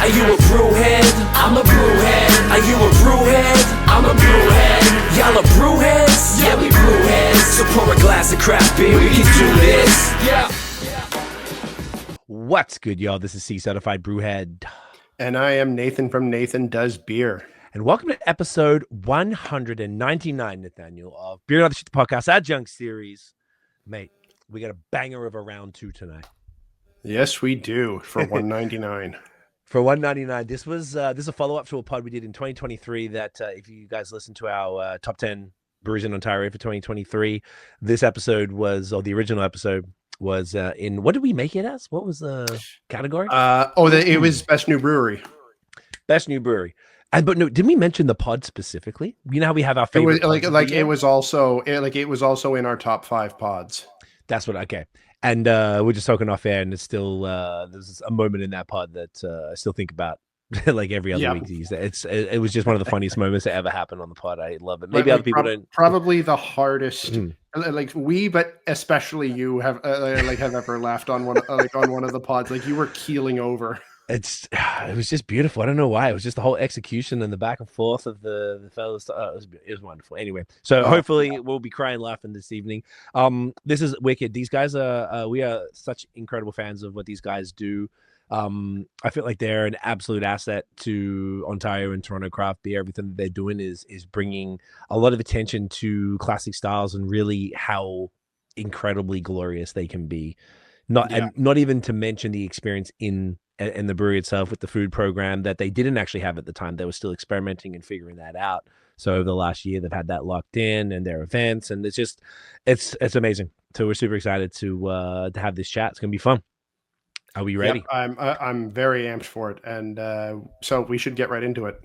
Are you a brewhead? I'm a brewhead. Are you a brewhead? I'm a brewhead. Y'all are brewheads? Yeah, we brewheads. So pour a glass of craft beer, we can do this. Yeah. What's good, y'all? This is C-Certified Brewhead. And I am Nathan from Nathan Does Beer. And welcome to episode 199, Nathaniel, of Beer and Other Shit, the podcast Adjunct series. Mate, we got a banger of a round two tonight. Yes, we do, for 199. For 199, this is a follow-up to a pod we did in 2023 that if you guys listen to our top 10 breweries in Ontario for 2023, this episode was, or the original episode was in, what did we make it as? What was the category? It was Best New Brewery. Best New Brewery. But no, didn't we mention the pod specifically? You know how we have our favorite. It was also in our top 5 pods. That's what. Okay, and we're just talking off air, and it's still there's a moment in that pod that I still think about, like every other week. It was just one of the funniest moments that ever happened on the pod. I love it. Maybe other people don't. Probably the hardest. But especially you have ever laughed on one on one of the pods. Like you were keeling over. It was just beautiful. I don't know why. It was just the whole execution and the back and forth of the fellas. It was wonderful. Anyway, so hopefully we'll be crying, laughing this evening. This is wicked. These guys we are such incredible fans of what these guys do. I feel like they're an absolute asset to Ontario and Toronto craft beer. Everything that they're doing is bringing a lot of attention to classic styles and really how incredibly glorious they can be. And not even to mention the experience in the brewery itself with the food program that they didn't actually have at the time. They were still experimenting and figuring that out. So over the last year, they've had that locked in and their events, and it's amazing. So we're super excited to have this chat. It's gonna be fun. Are we ready? Yep, I'm very amped for it, and so we should get right into it.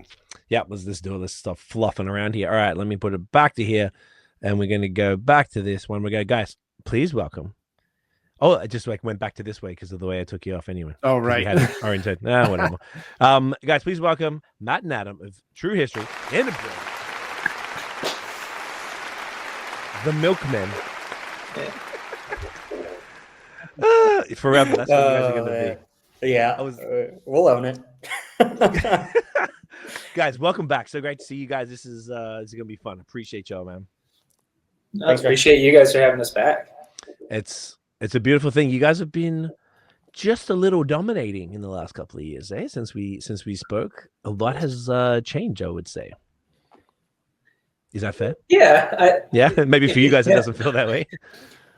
Yeah, let's do all this stuff fluffing around here. All right, let me put it back to here, and we're gonna go back to this one. We go, guys. Please welcome. Oh, I just went back to this way because of the way I took you off anyway. Oh, right. Whatever. Guys, please welcome Matt and Adam of True History and the Brewing. The Milkmen. Forever. That's what you guys are going to be. Yeah, we'll own it. Guys, welcome back. So great to see you guys. This is going to be fun. Appreciate y'all, man. I appreciate you guys for having us back. It's a beautiful thing. You guys have been just a little dominating in the last couple of years, eh? Since we spoke, a lot has changed, I would say. Is that fair? Yeah. Maybe for you guys it doesn't feel that way.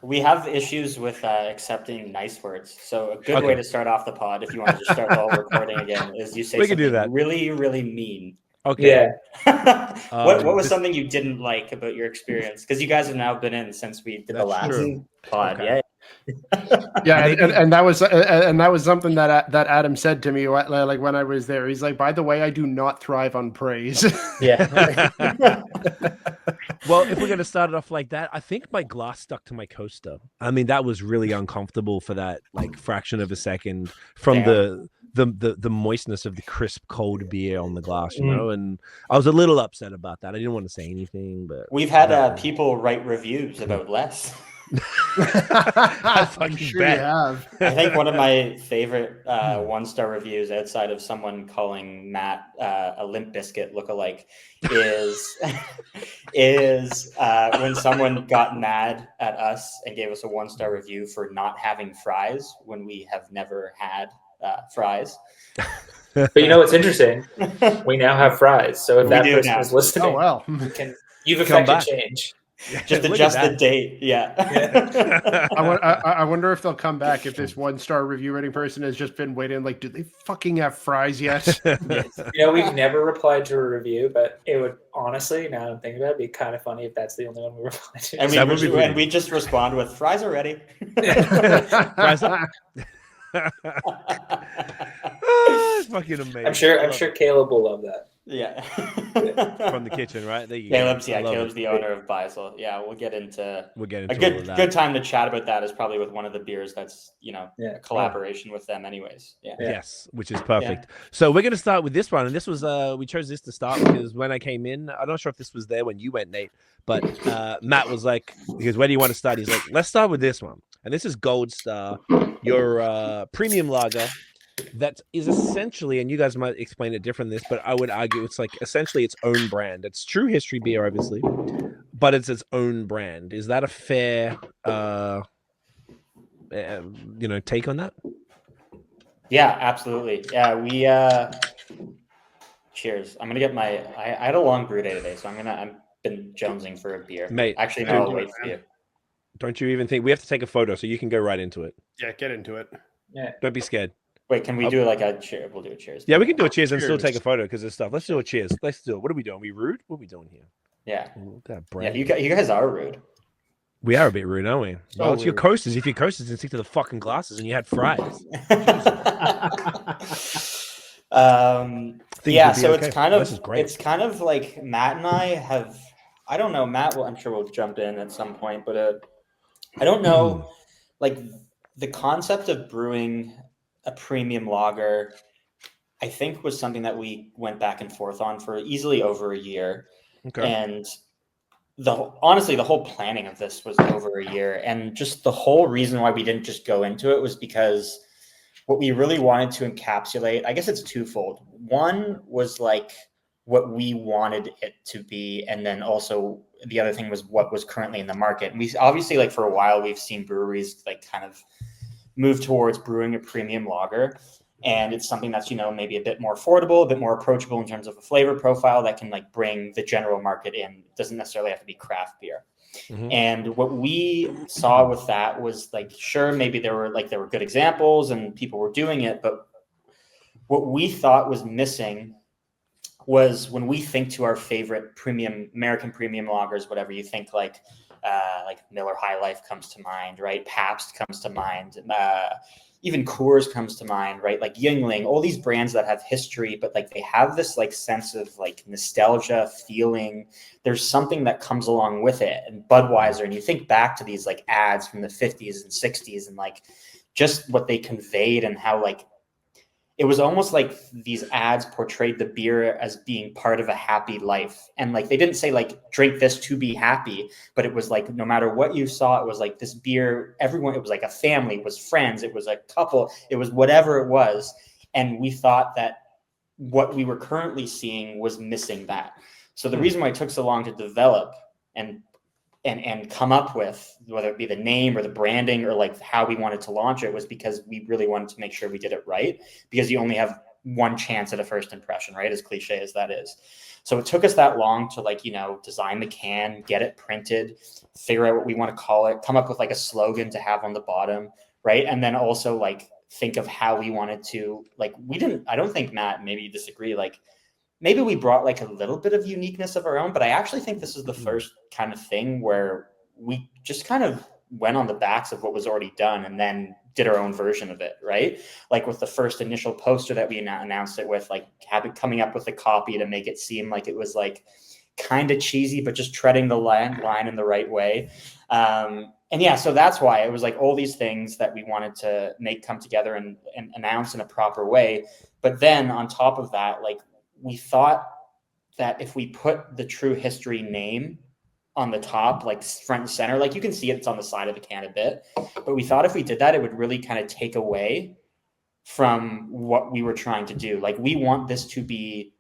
We have issues with accepting nice words. So a good way to start off the pod, if you want to just start the whole recording again, is you say something really, really mean. Okay. Yeah. What was something you didn't like about your experience? Because you guys have now been in since we did the last pod. Okay. Yeah. and that was something that Adam said to me like when I was there. He's like, by the way, I do not thrive on praise. Yeah. Well, if we're gonna start it off like that, I think my glass stuck to my coaster. I mean, that was really uncomfortable for that fraction of a second from the moistness of the crisp cold beer on the glass, you know, and I was a little upset about that. I didn't want to say anything, but we've had people write reviews about less. I fucking bet. Have. I think one of my favorite 1-star reviews outside of someone calling Matt a Limp Biscuit lookalike is when someone got mad at us and gave us a 1-star review for not having fries when we have never had fries. But you know what's interesting? We now have fries. So if that person is listening, you've affected change. Just adjust the date. Yeah. I wonder if they'll come back if this 1-star review rating person has just been waiting. Like, do they fucking have fries yet? We've never replied to a review, but it would honestly, now I'm thinking about it, be kind of funny if that's the only one we reply to. And we just respond with fries are ready. Fries up. It's fucking amazing. I'm sure Caleb will love that. Yeah. From the kitchen, right? There you Caleb's the owner of BAOS. Yeah, we'll get into a good time to chat about that is probably with one of the beers that's, a collaboration with them anyways. Yeah. Yes, which is perfect. Yeah. So we're going to start with this one. And this was, we chose this to start because when I came in, I'm not sure if this was there when you went, Nate, but Matt was like, because where do you want to start? He's like, let's start with this one. And this is Gold Star, your premium lager that is essentially, and you guys might explain it different than this, but I would argue it's like essentially its own brand. It's true history beer, obviously, but it's its own brand. Is that a fair, take on that? Yeah, absolutely. Yeah, we cheers. I'm gonna get I had a long brew day today, so I'm been jonesing for a beer. Mate, actually, no, I'll wait for you. Don't you even think we have to take a photo so you can go right into it? Yeah, get into it. Yeah. Don't be scared. Wait, can we do like a cheers? We'll do a cheers. Yeah, we can do a cheers and still take a photo because there's stuff. Let's do a cheers. Let's do it. What are we doing? Are we rude? What are we doing here? Yeah. Yeah, you guys are rude. We are a bit rude, aren't we? Well, it's your coasters. If your coasters didn't stick to the fucking glasses and you had fries. Yeah, so okay. It's kind of like Matt and I have. I don't know, Matt. Well, I'm sure we'll jump in at some point, but I don't know, like the concept of brewing a premium lager, I think was something that we went back and forth on for easily over a year. Okay. And honestly, the whole planning of this was over a year. And just the whole reason why we didn't just go into it was because what we really wanted to encapsulate, I guess it's twofold. One was like what we wanted it to be. And then also the other thing was what was currently in the market. And we obviously, like, for a while, we've seen breweries like kind of move towards brewing a premium lager. And it's something that's, maybe a bit more affordable, a bit more approachable in terms of a flavor profile that can like bring the general market in. It doesn't necessarily have to be craft beer. Mm-hmm. And what we saw with that was like, sure, maybe there were good examples and people were doing it, but what we thought was missing was when we think to our favorite American premium lagers, whatever you think, like Miller High Life comes to mind, right? Pabst comes to mind. Even Coors comes to mind, right? Like Yuengling, all these brands that have history, but like they have this like sense of like nostalgia feeling. There's something that comes along with it. And Budweiser, and you think back to these like ads from the 50s and 60s and like just what they conveyed and how like it was almost like these ads portrayed the beer as being part of a happy life. And like, they didn't say like, drink this to be happy, but it was like, no matter what you saw, it was like this beer, everyone, it was like a family, it was friends, it was a couple, it was whatever it was. And we thought that what we were currently seeing was missing that. So the reason why it took so long to develop and come up with, whether it be the name or the branding or like how we wanted to launch it, was because we really wanted to make sure we did it right, because you only have one chance at a first impression, right? As cliche as that is. So it took us that long to like, design the can, get it printed, figure out what we want to call it, come up with like a slogan to have on the bottom, right? And then also like think of how we wanted to, like, I don't think, Matt, maybe you disagree, like, maybe we brought like a little bit of uniqueness of our own, but I actually think this is the first kind of thing where we just kind of went on the backs of what was already done and then did our own version of it, right? Like with the first initial poster that we announced it with, like coming up with a copy to make it seem like it was like kind of cheesy, but just treading the line in the right way. And yeah, so that's why it was like all these things that we wanted to make come together and announce in a proper way. But then on top of that, like, we thought that if we put the True History name on the top, like front and center, like you can see it's on the side of the can a bit, but we thought if we did that, it would really kind of take away from what we were trying to do. Like, we want this to be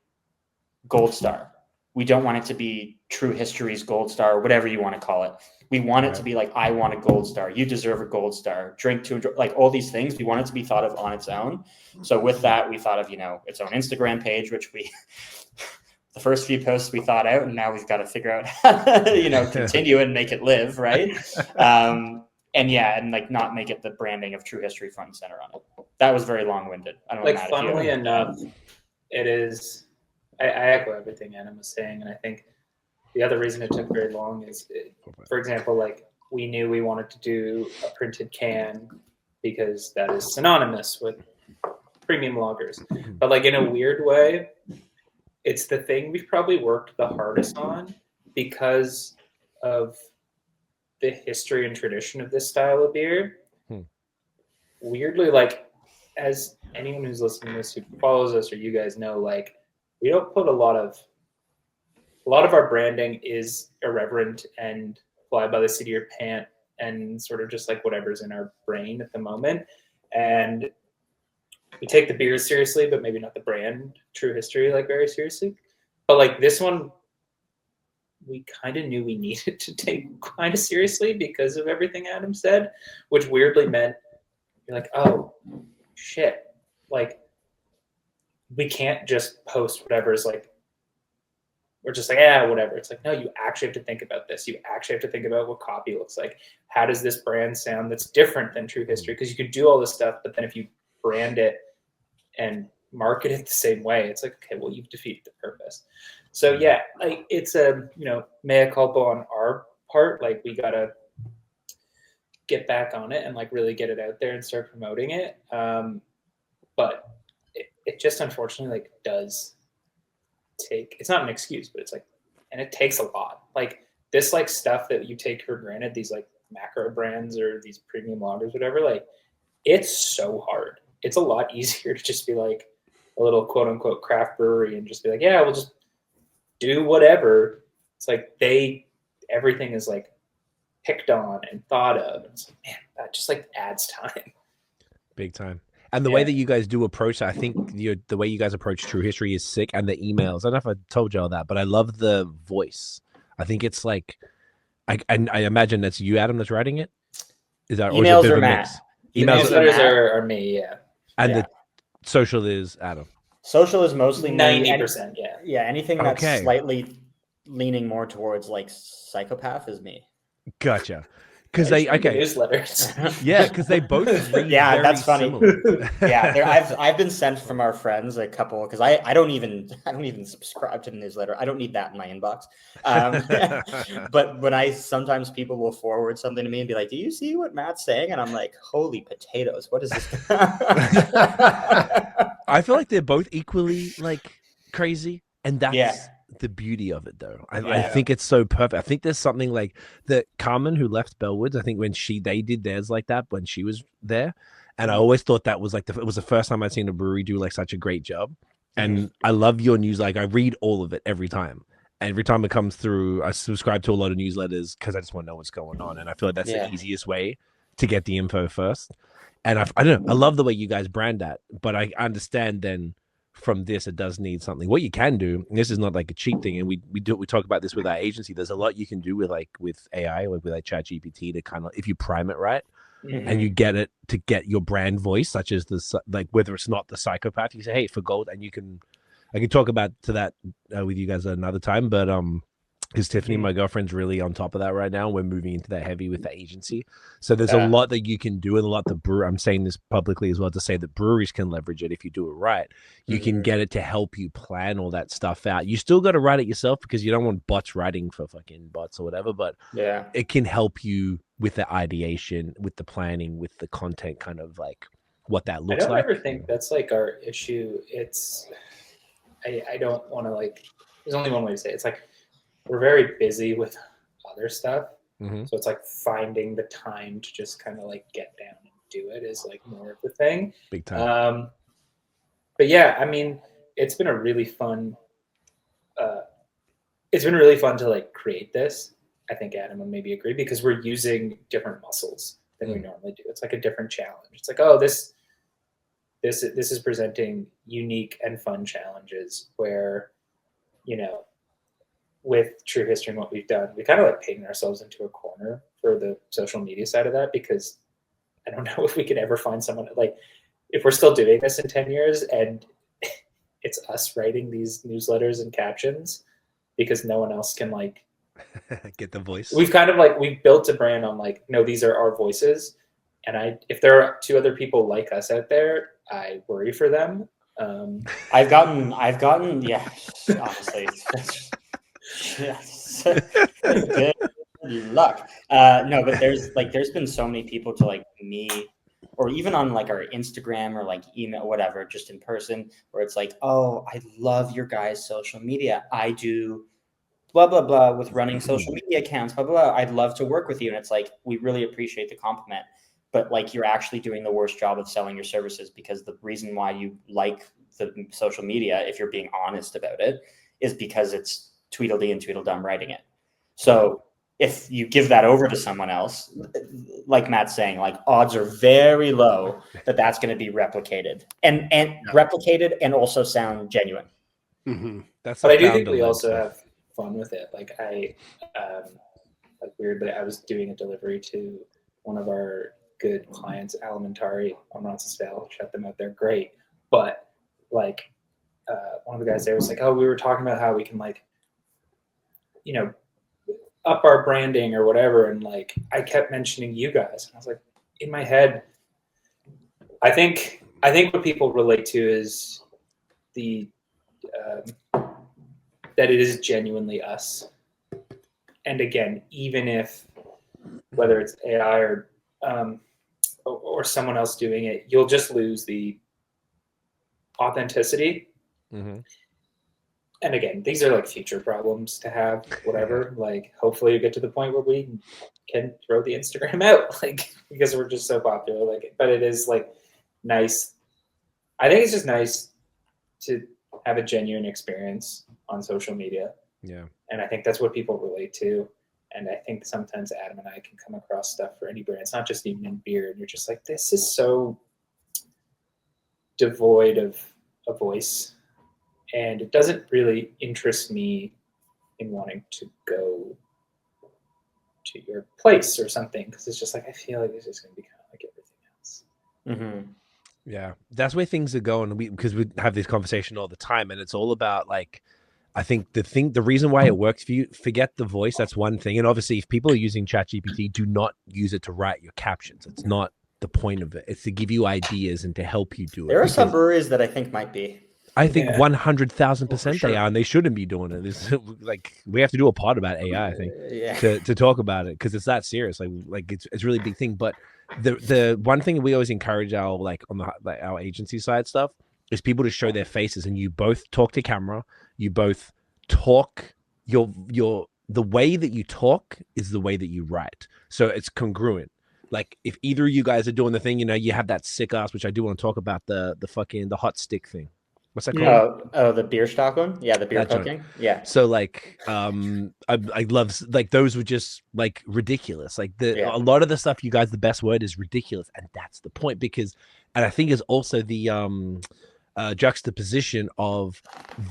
Gold Star. We don't want it to be True History's Gold Star, or whatever you want to call it. We want it to be like, I want a Gold Star. You deserve a Gold Star. Drink to enjoy, like all these things. We want it to be thought of on its own. So with that, we thought of, its own Instagram page, which the first few posts we thought out, and now we've got to figure out how to, continue and make it live, right? And like not make it the branding of True History front and center on it. That was very long-winded. I don't know. Like, funnily enough, it is. I echo everything Adam was saying, and I think the other reason it took very long is, for example, like we knew we wanted to do a printed can because that is synonymous with premium lagers. But like in a weird way, it's the thing we've probably worked the hardest on because of the history and tradition of this style of beer. Weirdly, like, as anyone who's listening to this, who follows us, or you guys know, like, we don't put a lot of our branding is irreverent and fly by the seat of your pant and sort of just like whatever's in our brain at the moment. And we take the beers seriously, but maybe not the brand True History like very seriously. But like this one, we kind of knew we needed to take kind of seriously because of everything Adam said, which weirdly meant you're like, oh shit, like we can't just post whatever's like, we're just like, yeah, whatever. It's like, no, you actually have to think about this. You actually have to think about what copy looks like. How does this brand sound that's different than True History? Because you could do all this stuff, but then if you brand it and market it the same way, it's like, okay, well, you've defeated the purpose. So yeah, like it's a, mea culpa on our part. Like we gotta get back on it and like really get it out there and start promoting it. But it just unfortunately like does take, it's not an excuse, but it's like, and it takes a lot. Like this like stuff that you take for granted, these like macro brands or these premium lagers, whatever, like it's so hard. It's a lot easier to just be like a little quote unquote craft brewery and just be like, yeah, we'll just do whatever. It's like everything is like picked on and thought of. And it's like, man, that just like adds time. Big time. And the way that you guys do approach, I think the way you guys approach True History is sick. And the emails, I don't know if I told you all that, but I love the voice. I think it's like, I imagine that's you, Adam, that's writing it. Is that emails or Matt? Emails are me, yeah. And the social is Adam. Social is mostly 90%, yeah. Yeah, anything that's slightly leaning more towards like psychopath is me. Gotcha. Because newsletters. Yeah, because they both read yeah, that's funny. Similar. Yeah, I've been sent from our friends a couple because I don't even subscribe to the newsletter. I don't need that in my inbox. But when sometimes people will forward something to me and be like, "Do you see what Matt's saying?" And I'm like, "Holy potatoes, what is this?" I feel like they're both equally like crazy, and that's the beauty of it, though. I think it's so perfect. I think there's something like that. Carmen, who left Bellwoods, I think when they did theirs like that when she was there, and I always thought that was like it was the first time I'd seen a brewery do like such a great job. And I love your news. Like I read all of it every time. Every time it comes through, I subscribe to a lot of newsletters because I just want to know what's going on, and I feel like that's the easiest way to get the info first. And I don't know. I love the way you guys brand that, but I understand then. From this, it does need something. What you can do, and this is not like a cheap thing, and we talk about this with our agency. There's a lot you can do with AI, like with like ChatGPT to kind of, if you prime it right, and you get it to get your brand voice, such as like whether it's not the psychopath, you say, hey, for gold, and I can talk about that with you guys another time, but because Tiffany, my girlfriend's really on top of that right now. We're moving into that heavy with the agency. So there's a lot that you can do and a lot I'm saying this publicly as well to say that breweries can leverage it if you do it right. You can get it to help you plan all that stuff out. You still got to write it yourself because you don't want bots writing for fucking bots or whatever, but it can help you with the ideation, with the planning, with the content, kind of like what that looks like. I don't ever think that's like our issue. It's, I don't want to like, there's only one way to say it. It's like, we're very busy with other stuff. So it's like finding the time to just kind of like get down and do it is like more of the thing. Big time. But yeah, I mean, it's been really fun to like create this. I think Adam would maybe agree because we're using different muscles than we normally do. It's like a different challenge. It's like, oh, this is presenting unique and fun challenges where, with True History and what we've done, we kind of like painting ourselves into a corner for the social media side of that, because I don't know if we could ever find someone like, if we're still doing this in 10 years and it's us writing these newsletters and captions because no one else can like get the voice. We've kind of like, we've built a brand on like, no, these are our voices. And if there are two other people like us out there, I worry for them. I've gotten, honestly, yes. Good luck. No, but there's been so many people to like me, or even on like our Instagram or like email, whatever, just in person, where it's like, oh, I love your guys' social media. I do blah, blah, blah with running social media accounts, blah, blah, blah. I'd love to work with you. And it's like, we really appreciate the compliment, but like, you're actually doing the worst job of selling your services, because the reason why you like the social media, if you're being honest about it, is because it's Tweedledee and Tweedledum writing it. So if you give that over to someone else, like Matt's saying, like odds are very low that that's going to be replicated and replicated and also sound genuine. Mm-hmm. That's But the I do think founder we led also stuff. have fun with it. Like like weirdly, I was doing a delivery to one of our good clients, Alimentari on Roncesvalles. Shut them out, they're great. But like one of the guys there was like, oh, we were talking about how we can like, you know, up our branding or whatever, and like I kept mentioning you guys, and I was like, in my head, I think what people relate to is the that it is genuinely us. And again, even if whether it's AI or someone else doing it, you'll just lose the authenticity. Mm-hmm. And again, these are like future problems to have, whatever. Like, hopefully you get to the point where we can throw the Instagram out, like, because we're just so popular. Like, but it is like nice. I think it's just nice to have a genuine experience on social media. Yeah. And I think that's what people relate to. And I think sometimes Adam and I can come across stuff for any brand. It's not just even in beer. And you're just like, this is so devoid of a voice. And it doesn't really interest me in wanting to go to your place or something. Because it's just like, I feel like it's just going to be kind of like everything else. Mm-hmm. Yeah. That's where things are going. Because we have this conversation all the time. And it's all about like, I think the reason why it works for you, forget the voice. That's one thing. And obviously, if people are using ChatGPT, do not use it to write your captions. It's not the point of it. It's to give you ideas and to help you do it. There are some breweries that I think might be. I think Yeah. 100,000% sure. they are, and they shouldn't be doing it. This, like, we have to do a pod about AI, I think, Yeah. to talk about it because it's that serious. Like it's a really big thing. But the one thing we always encourage our on our agency side stuff is people to show their faces, and you both talk to camera. You both talk the way that you talk is the way that you write, so it's congruent. Like if either of you guys are doing the thing, you have that sick ass, which I do want to talk about the hot stick thing. What's that called? Oh, the beer stock one? Yeah, the beer Adjunct. cooking. Yeah. So like I love like those were just like ridiculous. Like a lot of the stuff you guys, the best word is ridiculous, and that's the point because and I think is also the juxtaposition of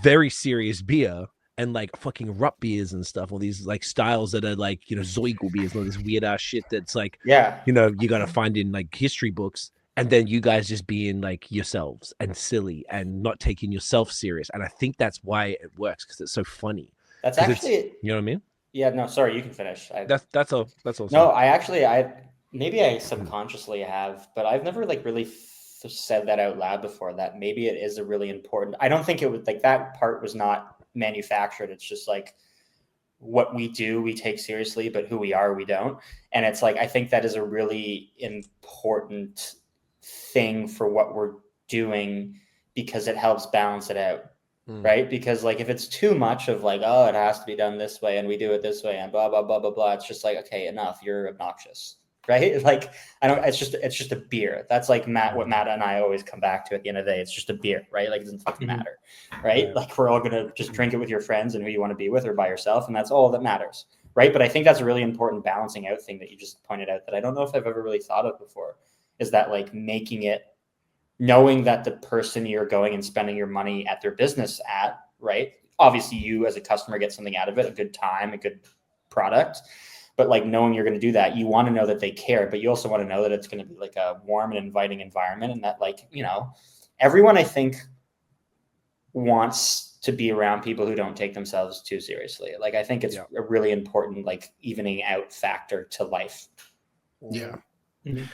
very serious beer and like fucking rut beers and stuff, all these like styles that are like Zoigl beers, all this weird ass shit that's like you gotta find in like history books. And then you guys just being like yourselves and silly and not taking yourself serious. And I think that's why it works because it's so funny. That's actually, you know what I mean? Yeah, no, sorry, you can finish. That's all. No, maybe I subconsciously have, but I've never like really said that out loud before, that maybe it is a really important, I don't think it would like that part was not manufactured. It's just like what we do, we take seriously, but who we are, we don't. And it's like, I think that is a really important thing for what we're doing because it helps balance it out. Right? Because like if it's too much of like, oh, it has to be done this way and we do it this way and blah blah blah blah blah, it's just like, okay, enough, you're obnoxious, right? Like it's just a beer. That's like what Matt and I always come back to at the end of the day. It's just a beer, right? Like it doesn't fucking matter, right? Like we're all gonna just drink it with your friends and who you want to be with or by yourself, and that's all that matters, right? But I think that's a really important balancing out thing that you just pointed out that I don't know if I've ever really thought of before, is that like making it, knowing that the person you're going and spending your money at their business at, right? Obviously you as a customer get something out of it, a good time, a good product, but like knowing you're going to do that, you want to know that they care, but you also want to know that it's going to be like a warm and inviting environment. And that like, everyone I think wants to be around people who don't take themselves too seriously. Like, I think it's a really important, like evening out factor to life. Yeah. Mm-hmm.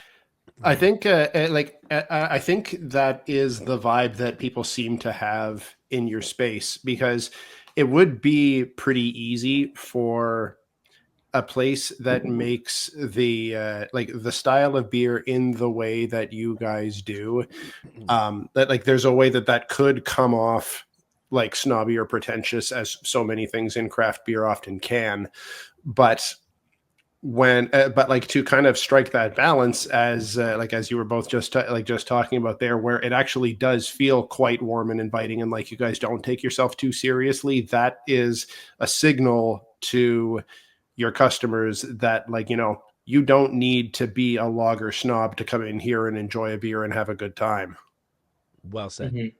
I think I think that is the vibe that people seem to have in your space, because it would be pretty easy for a place that makes the like the style of beer in the way that you guys do, that like there's a way that could come off like snobby or pretentious, as so many things in craft beer often can, but like to kind of strike that balance as like as you were both just talking about there, where it actually does feel quite warm and inviting, and like you guys don't take yourself too seriously, that is a signal to your customers that, like, you know, you don't need to be a lager snob to come in here and enjoy a beer and have a good time. Well said. Mhm.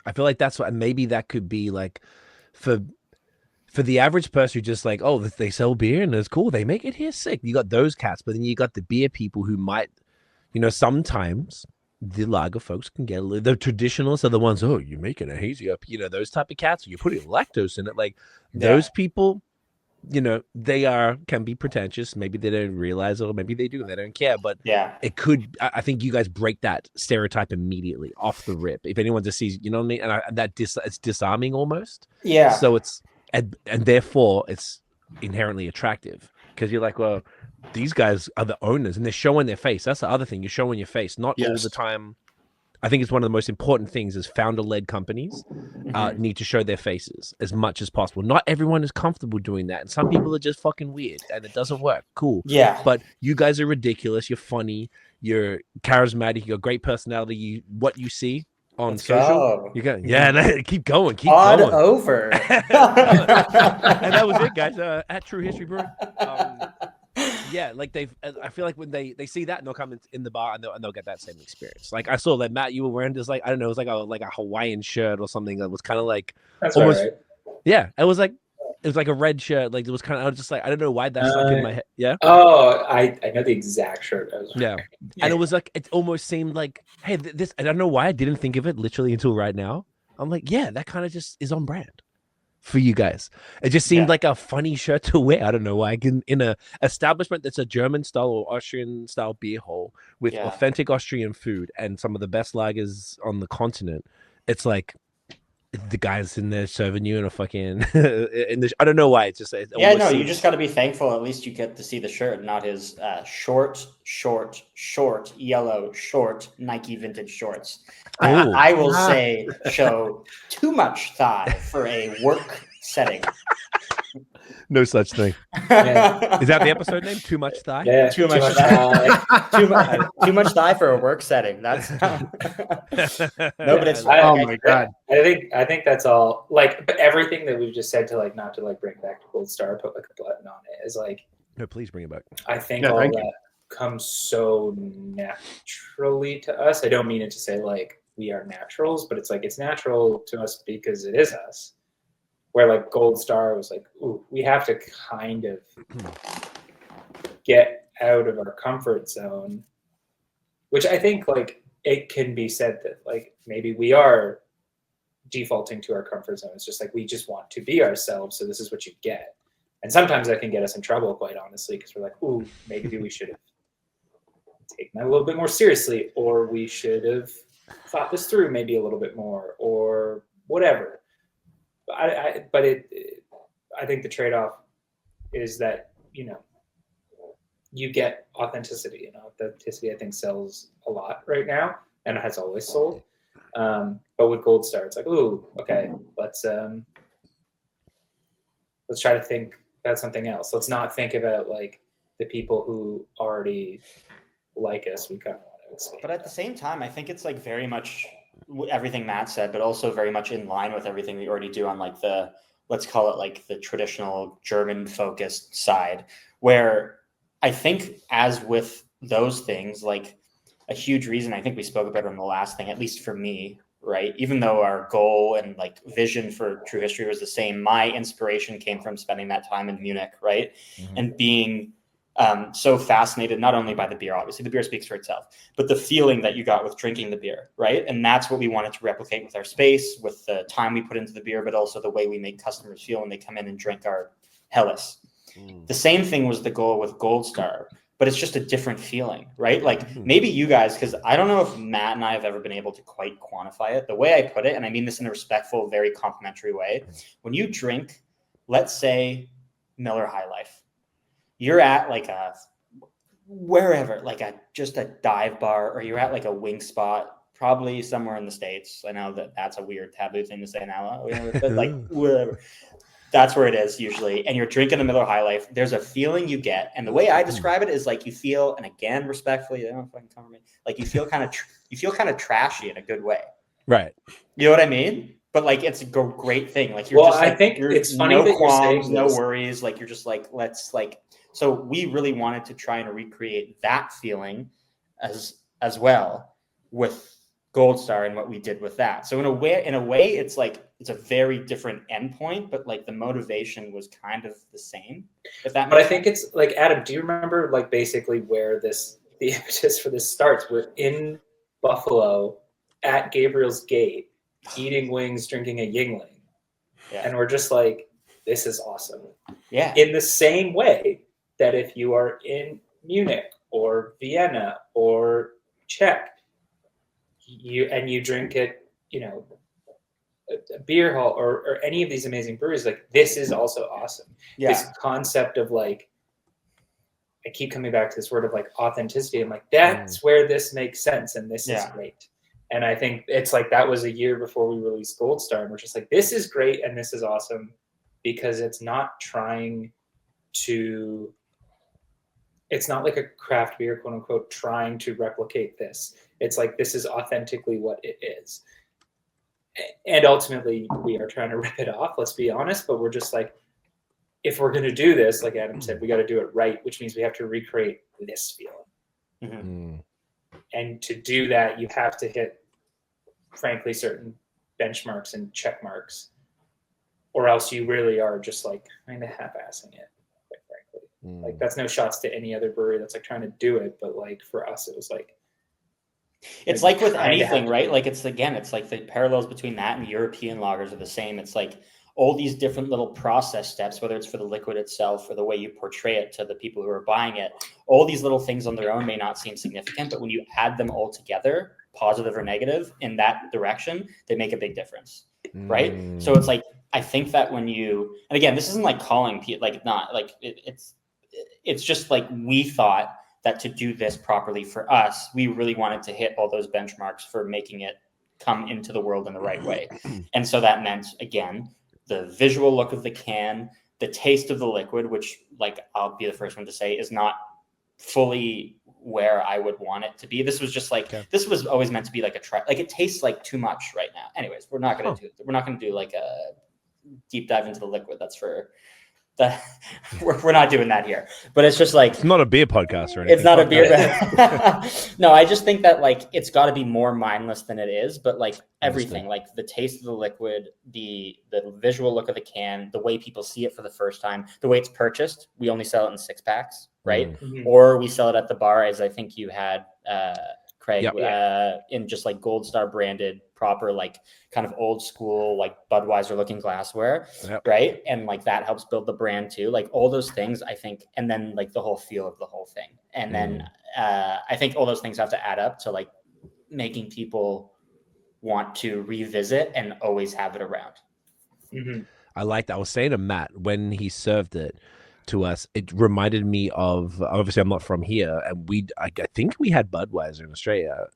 I feel like that's what, maybe that could be like for the average person who just like, oh, they sell beer and it's cool, they make it here, sick. You got those cats, but then you got the beer people who might, you know, sometimes the lager folks can get a little, the traditionalists are the ones, oh, you're making a hazy up, you know, those type of cats, you're putting lactose in it. Like those people, you know, can be pretentious. Maybe they don't realize it, or maybe they do, they don't care. But Yeah. it could, I think you guys break that stereotype immediately off the rip. If anyone just sees, you know what I mean? And it's disarming almost. Yeah. So it's, and therefore it's inherently attractive because you're like, well, these guys are the owners and they're showing their face. That's the other thing. You're showing your face, not all the time. I think it's one of the most important things is founder-led companies need to show their faces as much as possible. Not everyone is comfortable doing that. And some people are just fucking weird and it doesn't work. Cool. Yeah. But you guys are ridiculous. You're funny. You're charismatic. You got great personality. What you see on social, you go, keep going. Keep going. Over. And that was it, guys. At True History Brewing. Yeah, like I feel like when they see that and they'll come in the bar and they'll get that same experience. Like I saw that Matt, you were wearing this, like, I don't know, it was like a Hawaiian shirt or something that was kind of like That's almost, right. yeah, it was like a red shirt. Like it was kind of, I was just like, I don't know why that stuck in my head. Yeah. Oh, I know the exact shirt I was wearing. Yeah. And it was like, it almost seemed like, hey, this, I don't know why I didn't think of it literally until right now. I'm like, yeah, that kind of just is on brand for you guys. It just seemed like a funny shirt to wear. I don't know why. In a establishment that's a German style or Austrian style beer hall with authentic Austrian food and some of the best lagers on the continent, it's like the guys in there serving you in a fucking I don't know why. It's just you just got to be thankful. At least you get to see the shirt, not his short yellow short Nike vintage shorts. I will say show too much thigh for a work setting. No such thing. Is that the episode name? Too much thigh? Yeah, too much thigh. Too much thigh for a work setting. That's no, but it's oh my god. I think that's all. Like, but everything that we've just said to like not to like bring back to Gold Star, put like a button on it is like. No, please bring it back. I think all that comes so naturally to us. I don't mean it to say like we are naturals, but it's like it's natural to us because it is us. Where like Gold Star was like, ooh, we have to kind of get out of our comfort zone, which I think like it can be said that like maybe we are defaulting to our comfort zone. It's just like we just want to be ourselves, so this is what you get. And sometimes that can get us in trouble, quite honestly, because we're like, ooh, maybe we should have taken that a little bit more seriously, or we should have thought this through maybe a little bit more, or whatever. I think the trade-off is that, you know, you get authenticity, and authenticity I think sells a lot right now, and it has always sold. But with Gold Star, it's like, ooh, okay, let's try to think about something else. Let's not think about like the people who already like us. We kind of want to escape. But at the same time, I think it's like very much everything Matt said, but also very much in line with everything we already do on like the, let's call it like the traditional German focused side, where I think as with those things, like a huge reason, I think we spoke about it in the last thing, at least for me, right? Even though our goal and like vision for True History was the same, my inspiration came from spending that time in Munich, right? Mm-hmm. And being so fascinated, not only by the beer, obviously the beer speaks for itself, but the feeling that you got with drinking the beer, right? And that's what we wanted to replicate with our space, with the time we put into the beer, but also the way we make customers feel when they come in and drink our Helles. The same thing was the goal with Gold Star, but it's just a different feeling, right? Like maybe you guys, because I don't know if Matt and I have ever been able to quite quantify it. The way I put it, and I mean this in a respectful, very complimentary way, when you drink, let's say Miller High Life, you're at like a wherever, like just a dive bar, or you're at like a wing spot, probably somewhere in the States. I know that that's a weird taboo thing to say now, but like whatever. That's where it is usually. And you're drinking the Miller High Life. There's a feeling you get, and the way I describe it is like you feel, and again, respectfully, they don't fucking cover me. Like you feel kind of trashy in a good way, right? You know what I mean? but like it's a great thing. Like Well, just I like, think you're it's funny no that you're saying qualms, no this. worries. Like you're just like, let's like. So we really wanted to try and recreate that feeling as well with Gold Star and what we did with that. So in a way, it's like it's a very different endpoint, but like the motivation was kind of the same. If that. But I makes think sense. it's like, Adam, do you remember like basically where the impetus for this starts? We're in Buffalo at Gabriel's Gate, eating wings, drinking a Yingling, and we're just like, this is awesome. Yeah. In the same way that if you are in Munich or Vienna or Czech, you drink at, a beer hall or any of these amazing breweries, like this is also awesome. Yeah. This concept of like, I keep coming back to this word of like authenticity. I'm like, that's where this makes sense and this is great. And I think it's like that was a year before we released Gold Star, and we're just like, this is great and this is awesome because it's not trying to. It's not like a craft beer, quote unquote, trying to replicate this. It's like this is authentically what it is. And ultimately, we are trying to rip it off, let's be honest, but we're just like, if we're going to do this, like Adam said, we got to do it right, which means we have to recreate this feeling. Mm-hmm. And to do that, you have to hit, frankly, certain benchmarks and check marks, or else you really are just like kind of half-assing it, quite frankly. Like that's no shots to any other brewery that's like trying to do it, but like for us, it was like, it's like with anything, right? Like it's like the parallels between that and European lagers are the same. It's like all these different little process steps, whether it's for the liquid itself or the way you portray it to the people who are buying it, all these little things on their own may not seem significant, but when you add them all together, positive or negative, in that direction, they make a big difference, right? So it's like, I think that when you, and again, this isn't like calling people, like not like it's just like we thought that to do this properly for us, we really wanted to hit all those benchmarks for making it come into the world in the right way. And so that meant, again, the visual look of the can, the taste of the liquid, which like I'll be the first one to say is not fully where I would want it to be. This was just like, this was always meant to be like a try. Like it tastes like too much right now. Anyways, we're not going to do like a deep dive into the liquid. That's for that. We're not doing that here, but it's just like, it's not a beer podcast or anything. It's not a beer. No, I just think that like, it's got to be more mindless than it is, but like everything, like the taste of the liquid, the visual look of the can, the way people see it for the first time, the way it's purchased. We only sell it in 6-packs, right? Or we sell it at the bar, as I think you had, Craig, in just like Gold Star branded, proper, like kind of old school, like Budweiser looking glassware, right? And like that helps build the brand too. Like all those things, I think, and then like the whole feel of the whole thing. And then I think all those things have to add up to like making people want to revisit and always have it around. I like that. I was saying to Matt when he served it to us, it reminded me of, obviously I'm not from here, and I think we had Budweiser in Australia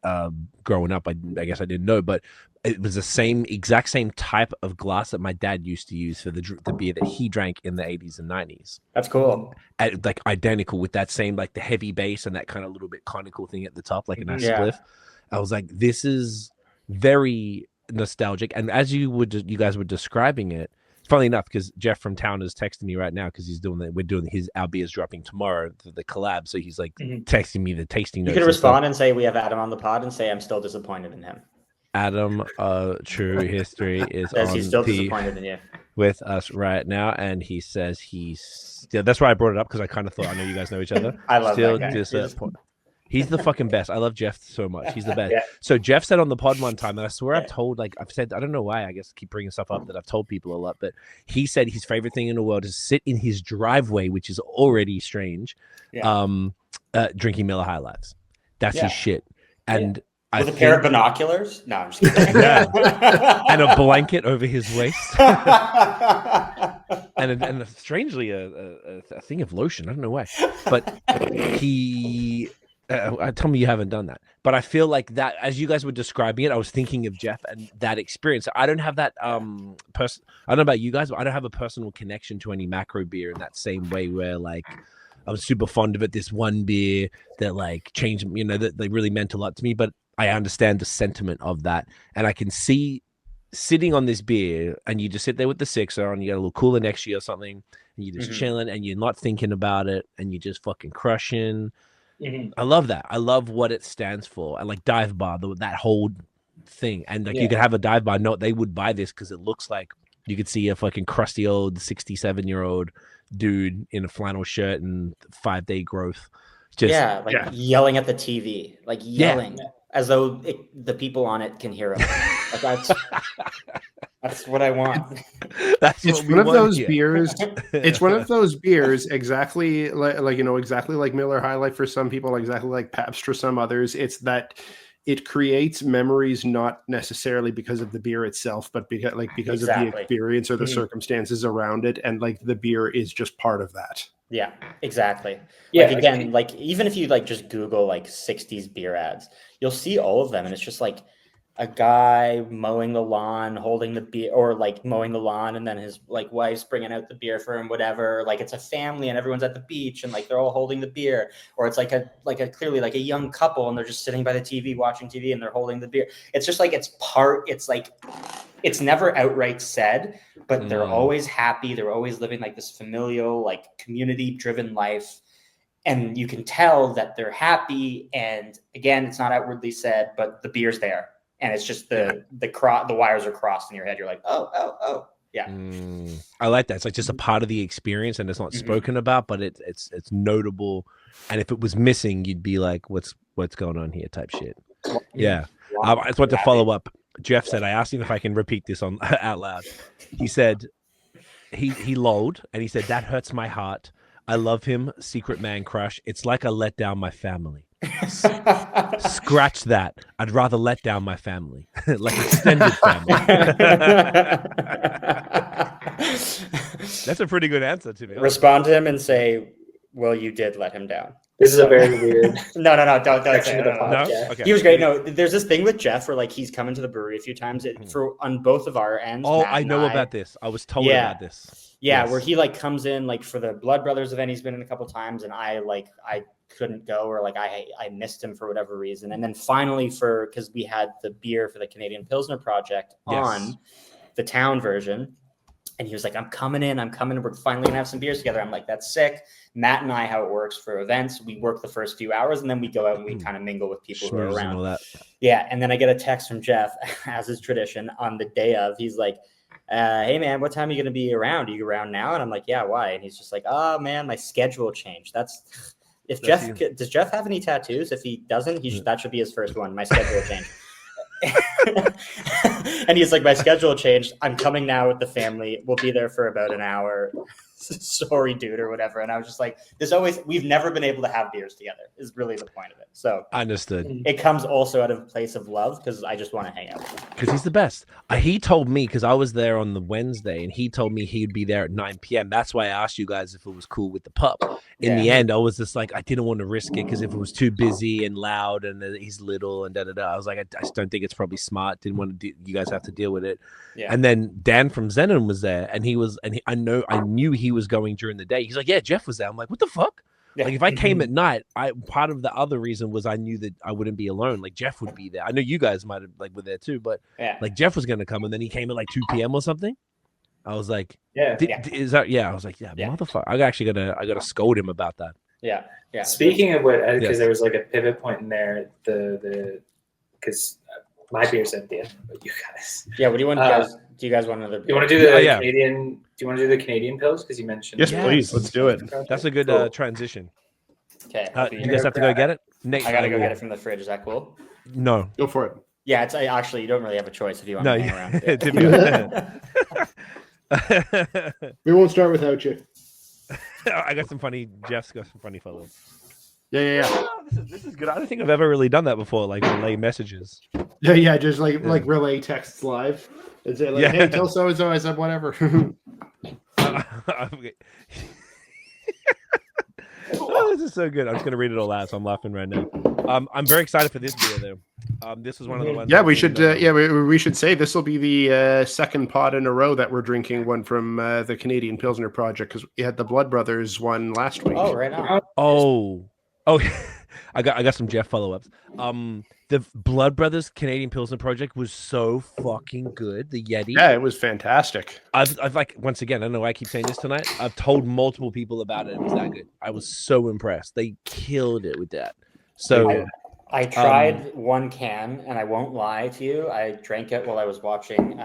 growing up. I guess I didn't know, but it was the exact same type of glass that my dad used to use for the beer that he drank in the 80s and 90s. That's cool. Like identical with that same, like the heavy base and that kind of little bit conical thing at the top, like a nice spliff. I was like, this is very nostalgic. And as you guys were describing it, funny enough, because Jeff from town is texting me right now because our beer's dropping tomorrow for the collab. So he's like texting me the tasting notes. You can respond and say we have Adam on the pod and say I'm still disappointed in him. Adam, True History is he's still disappointed in you with us right now, and he says that's why I brought it up because I kind of thought I know you guys know each other. I love still that guy. Disappointed. He's the fucking best. I love Jeff so much. He's the best. So Jeff said on the pod one time, and I swear I've told, like I've said, I don't know why, I guess I keep bringing stuff up that I've told people a lot, but he said his favorite thing in the world is sit in his driveway, which is already strange, drinking Miller High Lifes. That's his shit. And with a pair of binoculars? No, I'm just kidding. And a blanket over his waist. and strangely a thing of lotion. I don't know why. But he... tell me you haven't done that, but I feel like that as you guys were describing it, I was thinking of Jeff and that experience. I don't have that I don't know about you guys, but I don't have a personal connection to any macro beer in that same way where like I was super fond of it. This one beer that like changed, that they really meant a lot to me, but I understand the sentiment of that, and I can see sitting on this beer and you just sit there with the sixer and you got a little cooler next to you or something and you're just Mhm. chilling and you're not thinking about it and you're just fucking crushing. Mhm. I love that. I love what it stands for. And like dive bar, that whole thing. And like you Yeah. could have a dive bar. No, they would buy this because it looks like you could see a fucking crusty old 67-year-old dude in a flannel shirt and 5-day growth. Just Yeah, like yelling at the TV, like yelling as though the people on it can hear him. Like that's what I want. that's It's what we one of want those here. beers. It's one of those beers exactly like exactly like Miller High Life for some people, exactly like Pabst for some others. It's that it creates memories not necessarily because of the beer itself, but because of the Exactly. experience or the Mhm. circumstances around it, and like the beer is just part of that. Yeah, exactly. Yeah, Like again, like even if you like just Google like 60s beer ads, you'll see all of them, and it's just like a guy mowing the lawn, holding the beer, or like mowing the lawn, and then his like wife's bringing out the beer for him, whatever. Like it's a family, and everyone's at the beach, and like they're all holding the beer, or it's like a clearly like a young couple, and they're just sitting by the TV watching TV, and they're holding the beer. It's just like it's like it's never outright said, but they're always happy. They're always living like this familial, like community-driven life. And you can tell that they're happy. And again, it's not outwardly said, but the beer's there. And it's just the wires are crossed in your head. You're like, oh. Yeah. I like that. It's like just a part of the experience and it's not spoken about, but it's notable. And if it was missing, you'd be like, what's going on here type shit. Yeah. I just want to follow up. Jeff said, I asked him if I can repeat this on out loud. He said he lolled and he said, that hurts my heart. I love him. Secret man crush. It's like I let down my family. Scratch that. I'd rather let down my family. Like extended family. That's a pretty good answer to me. Respond to him and say, well, you did let him down. This is a very weird No, don't section say of the it. No? podcast. Okay. He was great. No, there's this thing with Jeff where like he's come into the brewery a few times on both of our ends. Oh, Matt I and know about this. I was told about this. Yeah, Yes. where he like comes in like for the Blood Brothers event, he's been in a couple times, and I couldn't go, or like I missed him for whatever reason. And then finally because we had the beer for the Canadian Pilsner Project on the town version. And he was like, I'm coming. We're finally gonna have some beers together. I'm like, that's sick. Matt and I, how it works for events, we work the first few hours and then we go out and we kind of mingle with people who are Schmooze and around. all that. Yeah. And then I get a text from Jeff, as is tradition, on the day of. He's like, hey man, what time are you gonna be around? Are you around now? And I'm like, yeah, why? And he's just like, oh man, my schedule changed. Does Jeff have any tattoos? If he doesn't, that should be his first one. My schedule changed. And he's like, my schedule changed. I'm coming now with the family. We'll be there for about an hour. Sorry, dude, or whatever. And I was just like, we've never been able to have beers together is really the point of it. So Understood. it comes also out of a place of love because I just want to hang out with him. Because he's the best. He told me, because I was there on the Wednesday, and he told me he'd be there at 9 p.m. That's why I asked you guys if it was cool with the pup. In the end, I was just like, I didn't want to risk it because if it was too busy and loud and he's little and da-da-da, I was like, I just don't think it's probably smart. Didn't want to you guys have to deal with it. Yeah. And then Dan from Zenon was there, and I knew he was going during the day. He's like, yeah, Jeff was there. I'm like, what the fuck? Yeah. Like if I came at night, part of the other reason was I knew that I wouldn't be alone. Like Jeff would be there. I know you guys might have were there too, but like Jeff was gonna come, and then he came at like 2 p.m. or something. I was like, is that? Yeah, I was like, motherfucker. I gotta scold him about that. Yeah. Speaking of what, because there was like a pivot point in there, because my beer's empty, but you guys. Yeah. What do you want? Do you guys want another beer? You want to do the Canadian? Do you want to do the Canadian pills? Because you mentioned. Yes, please. Let's do it. That's a good transition. Okay. You guys have to go get it. I gotta go get it from the fridge. Is that cool? No. Go for it. Yeah. It's actually you don't really have a choice if you want to hang around. We won't start without you. I got some funny. Jeff's got some funny photos. Yeah. Oh, this is good. I don't think I've ever really done that before. Like relay messages. Yeah. Just like relay texts live and say like, hey, tell so and so. I said whatever. Oh, this is so good. I'm just gonna read it all out, so I'm laughing right now. I'm very excited for this beer though. This was one of the ones. Yeah, we should. We should say this will be the second pod in a row that we're drinking one from the Canadian Pilsner Project because we had the Blood Brothers one last week. Oh, right on. Oh, I got some Jeff follow-ups. The Blood Brothers Canadian Pilsner project was so fucking good. The Yeti. Yeah, it was fantastic. I've like, once again, I don't know why I keep saying this tonight. I've told multiple people about it. It was that good. I was so impressed. They killed it with that. So I tried one can, and I won't lie to you, I drank it while I was watching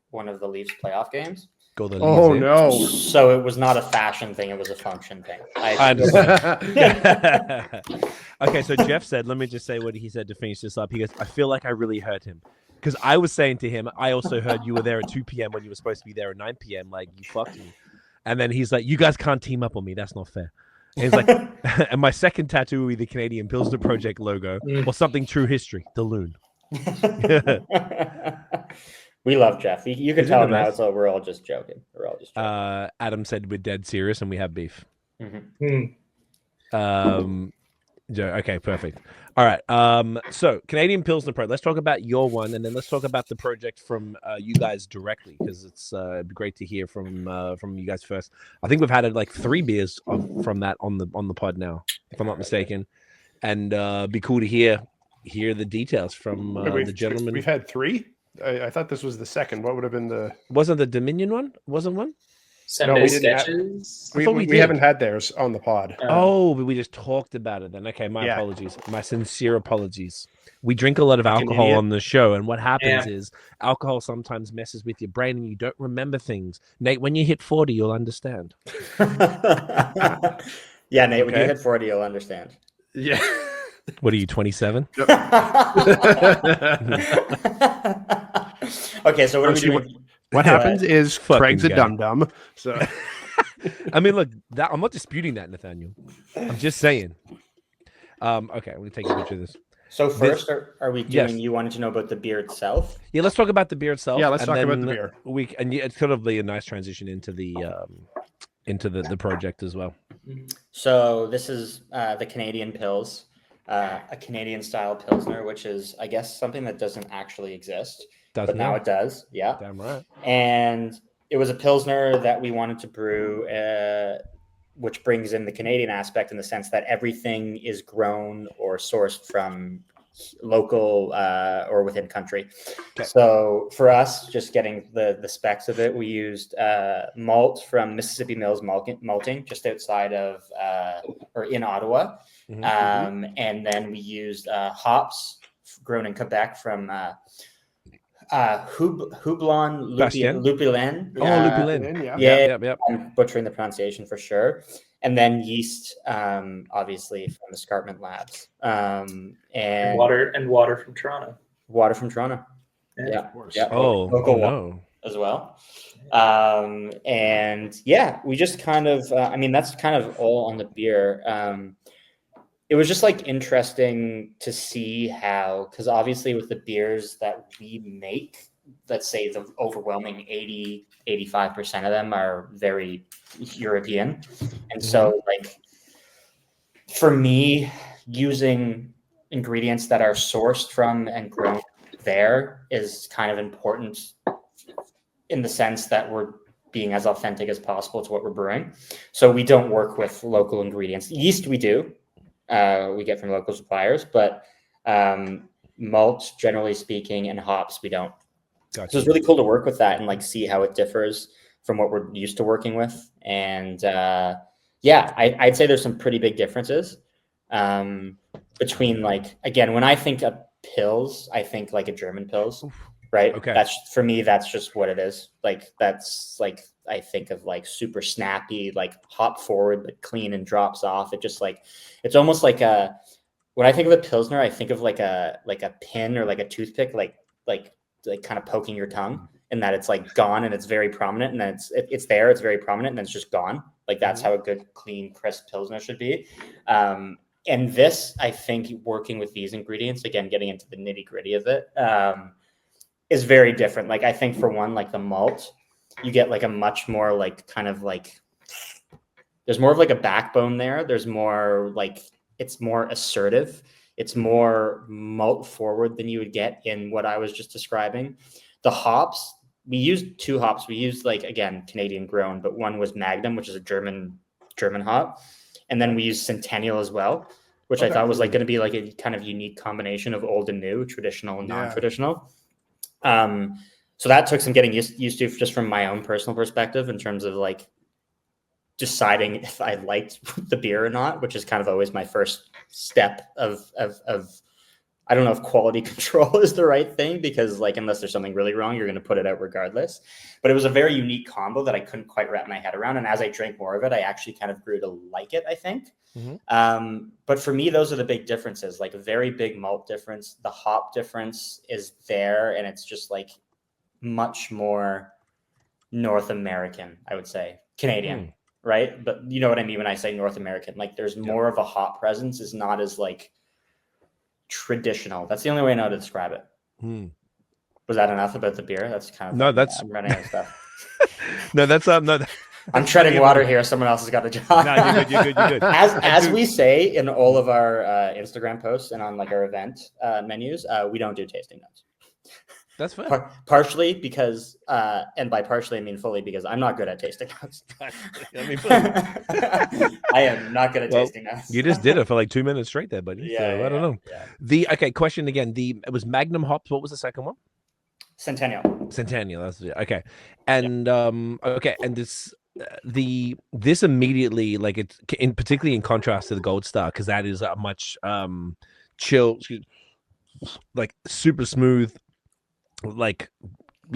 one of the Leafs playoff games. go the Oh Leafs, no. So it was not a fashion thing; it was a function thing. I understand. Okay, so Jeff said, let me just say what he said to finish this up. He goes, I feel like I really hurt him. Because I was saying to him, I also heard you were there at 2 p.m. when you were supposed to be there at 9 p.m. Like, you fucked me. And then he's like, you guys can't team up on me. That's not fair. And he's like, and my second tattoo will be the Canadian Pilsner Project logo or something true history, the loon. We love Jeff. You can Isn't tell it him now. nice? So we're all just joking. We're all just joking. Adam said we're dead serious and we have beef. Mm-hmm. Okay, perfect. All right. So Canadian Pilsner Pro. Let's talk about your one, and then let's talk about the project from you guys directly, because it's it'd be great to hear from you guys first. I think we've had like 3 beers from that on the pod now, if I'm not mistaken, and be cool to hear the details from the gentleman. We've had 3. I thought this was the second. What would have been the? Wasn't the Dominion one? Wasn't one? Sunday we didn't have- sketches. I thought We did. haven't had theirs on the pod. Oh, but we just talked about it then. Okay, my Yeah. apologies. My sincere apologies. We drink a lot of Fucking alcohol idiot. on the show, and what happens is alcohol sometimes messes with your brain and you don't remember things. Nate, when you hit 40, you'll understand. Yeah, Nate, when you Okay. hit 40, you'll understand. Yeah. What are you, 27? Okay, so what are we Actually, doing? What happens is Fucking Craig's a guy. dum-dum. So I mean, look, I'm not disputing that, Nathaniel. I'm just saying. Okay, I'm going to take a picture of this. So first, are we doing? Yes. You wanted to know about the beer itself? Yeah, let's talk about the beer itself. Yeah, let's and talk about then the beer. It's sort of be a nice transition into the project as well. So this is the Canadian Pils, a Canadian style Pilsner, which is, I guess, something that doesn't actually exist, but now it does. Yeah. Damn right. And it was a Pilsner that we wanted to brew, which brings in the Canadian aspect in the sense that everything is grown or sourced from local or within country. Okay. So for us, just getting the specs of it, we used malt from Mississippi Mills Malting just outside of or in Ottawa. Mhm. And then we used hops grown in Quebec from Houblon Bastien? Lupulin. Oh, Lupulin. Yeah. Yep. I'm butchering the pronunciation for sure. And then yeast, obviously from Escarpment Labs, and water from Toronto. Water from Toronto. Yeah, of course. Yeah. Oh, Local water no. as well. And yeah, we just kind of, I mean, that's kind of all on the beer. It was just like interesting to see how, because obviously with the beers that we make, let's say the overwhelming 85% of them are very European. And so like for me, using ingredients that are sourced from and grown there is kind of important in the sense that we're being as authentic as possible to what we're brewing. So we don't work with local ingredients. Yeast we do. We get from local suppliers, but malt, generally speaking, and hops, we don't. Gotcha. So it's really cool to work with that and like see how it differs from what we're used to working with. And yeah, I'd say there's some pretty big differences between like, again, when I think of pills, I think like a German pills, right? Okay. That's for me, that's just what it is. Like, that's like, I think of like super snappy, like hop forward, but clean and drops off. It just like, it's almost like when I think of a Pilsner, I think of like a pin or like a toothpick, like kind of poking your tongue, and that it's like gone and it's very prominent, and then it's there, it's very prominent, and then it's just gone. Like that's how a good, clean, crisp Pilsner should be. And this, I think, working with these ingredients, again, getting into the nitty gritty of it, is very different. Like I think for one, like the malt, you get like a much more like kind of like, there's more of like a backbone there. There's more like, it's more assertive. It's more malt forward than you would get in what I was just describing. The hops, we used 2 hops. We used like, again, Canadian grown, but one was Magnum, which is a German hop. And then we used Centennial as well, which I thought was like going to be like a kind of unique combination of old and new, traditional and non-traditional. So that took some getting used to just from my own personal perspective in terms of like deciding if I liked the beer or not, which is kind of always my first step of I don't know if quality control is the right thing, because like unless there's something really wrong, you're going to put it out regardless. But it was a very unique combo that I couldn't quite wrap my head around. And as I drank more of it, I actually kind of grew to like it, I think. But for me, those are the big differences, like a very big malt difference. The hop difference is there, and it's just like much more North American, I would say. Canadian, right? But you know what I mean when I say North American, like there's more of a hop presence, is not as like traditional. That's the only way I know to describe it. Was that enough about the beer? That's kind of no. That's I'm running out of stuff. no. That's no. I'm treading water here. Someone else has got a job. No, you're good. You're good. As we say in all of our Instagram posts and on like our event menus, we don't do tasting notes. That's fair. Partially because, and by partially I mean fully, because I'm not good at tasting notes. I am not good at tasting notes. You just did it for like 2 minutes straight there, buddy. I don't know. Question again. It was Magnum hops. What was the second one? Centennial. That's okay. And and this immediately, like it's particularly in contrast to the Gold Star, because that is a much chill, like super smooth, like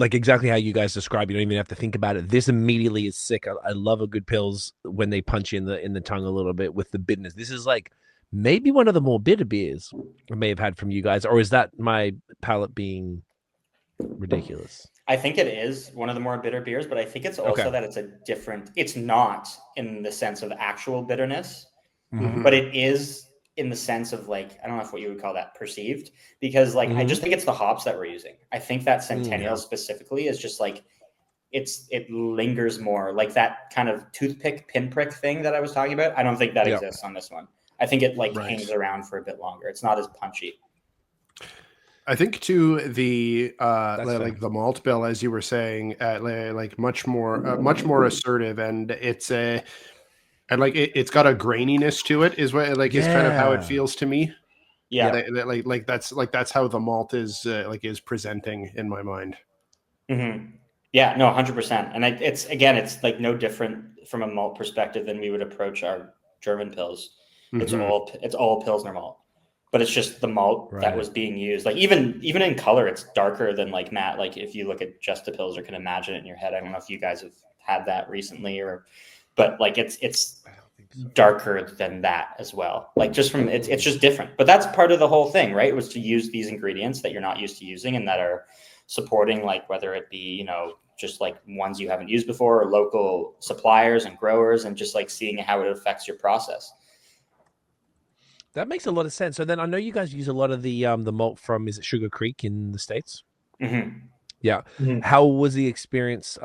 exactly how you guys describe. You don't even have to think about it. This immediately is sick. I love a good pills when they punch you in the tongue a little bit with the bitterness. This is like maybe one of the more bitter beers I may have had from you guys, or is that my palate being ridiculous? I think it is one of the more bitter beers, but I think it's also that it's not in the sense of actual bitterness, but it is in the sense of like, I don't know what you would call that, perceived, because like, I just think it's the hops that we're using. I think that Centennial specifically is just like, it lingers more, like that kind of toothpick pinprick thing that I was talking about. I don't think that exists on this one. I think it like hangs around for a bit longer. It's not as punchy. I think too the like the malt bill, as you were saying, like much more assertive, and it's and like it's got a graininess to it, is what like is kind of how it feels to me. Like that's how the malt is is presenting in my mind. Yeah, no, 100%. And it's like no different from a malt perspective than we would approach our German pills. It's all Pilsner malt. But it's just the malt that was being used. Like even in color, it's darker than like matte. Like if you look at just the pills or can imagine it in your head. I don't know if you guys have had that recently, but like it's darker than that as well. Like just from it's just different. But that's part of the whole thing, right? It was to use these ingredients that you're not used to using and that are supporting, like whether it be, just like ones you haven't used before, or local suppliers and growers, and just like seeing how it affects your process. That makes a lot of sense. So then I know you guys use a lot of the malt from, is it Sugar Creek in the States? Yeah. How was the experience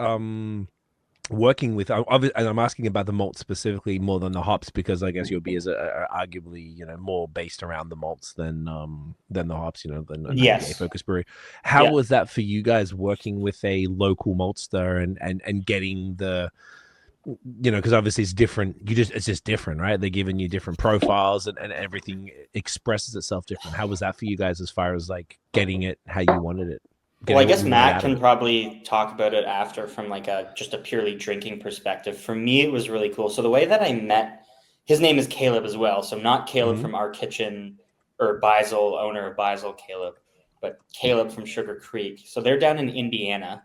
working with, and I'm asking about the malt specifically more than the hops, because I guess your beers are arguably, more based around the malts than the hops, than an IPA focused brewery. How was that for you guys working with a local maltster and getting the, because obviously it's different. It's just different, right? They're giving you different profiles and everything expresses itself different. How was that for you guys as far as like getting it how you wanted it? Well, I guess Matt can probably talk about it after from like just a purely drinking perspective. For me, it was really cool. So the way that I met, his name is Caleb as well. So not Caleb from Our Kitchen or Beisel, owner of Beisel, Caleb, but Caleb from Sugar Creek. So they're down in Indiana.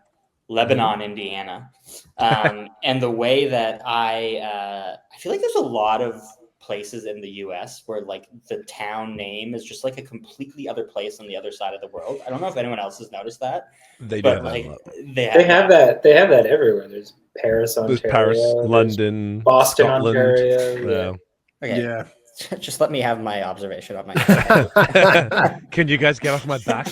Lebanon, Indiana. And the way that I feel like there's a lot of places in the US where like the town name is just like a completely other place on the other side of the world. I don't know if anyone else has noticed that. They have that everywhere. There's Paris, Ontario. There's Paris, London, Boston, Scotland, Ontario. Okay. Yeah. Just let me have my observation on my Can you guys get off my back?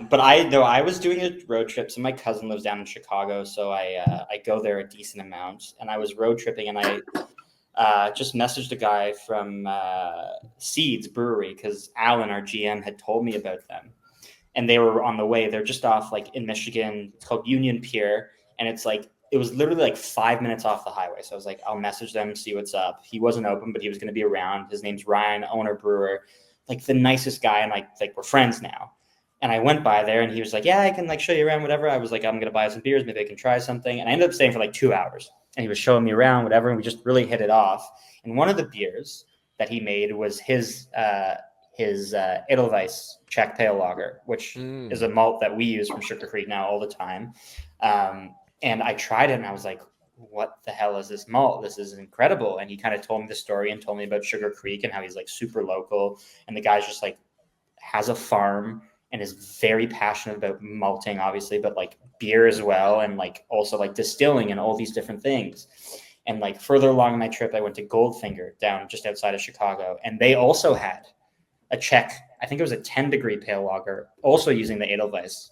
But I was doing a road trip. So my cousin lives down in Chicago, so I go there a decent amount. And I was road tripping, and I just messaged a guy from Seeds Brewery, because Alan, our GM, had told me about them. And they were on the way. They're just off like in Michigan. It's called Union Pier, and it's like it was literally like 5 minutes off the highway. So I was like, I'll message them, see what's up. He wasn't open, but he was going to be around. His name's Ryan, owner brewer, like the nicest guy. And like we're friends now. And I went by there and he was like, yeah, I can like show you around, whatever. I was like, I'm going to buy some beers. Maybe I can try something. And I ended up staying for like 2 hours and he was showing me around, whatever. And we just really hit it off. And one of the beers that he made was his Edelweiss Czech Pale Lager, which is a malt that we use from Sugar Creek now all the time. And I tried it and I was like, what the hell is this malt? This is incredible. And he kind of told me the story and told me about Sugar Creek and how he's like super local. And the guy's just like has a farm and is very passionate about malting, obviously, but like beer as well. And like also like distilling and all these different things. And like further along my trip, I went to Goldfinger down just outside of Chicago. And they also had a Czech, I think it was a 10-degree pale lager, also using the Edelweiss.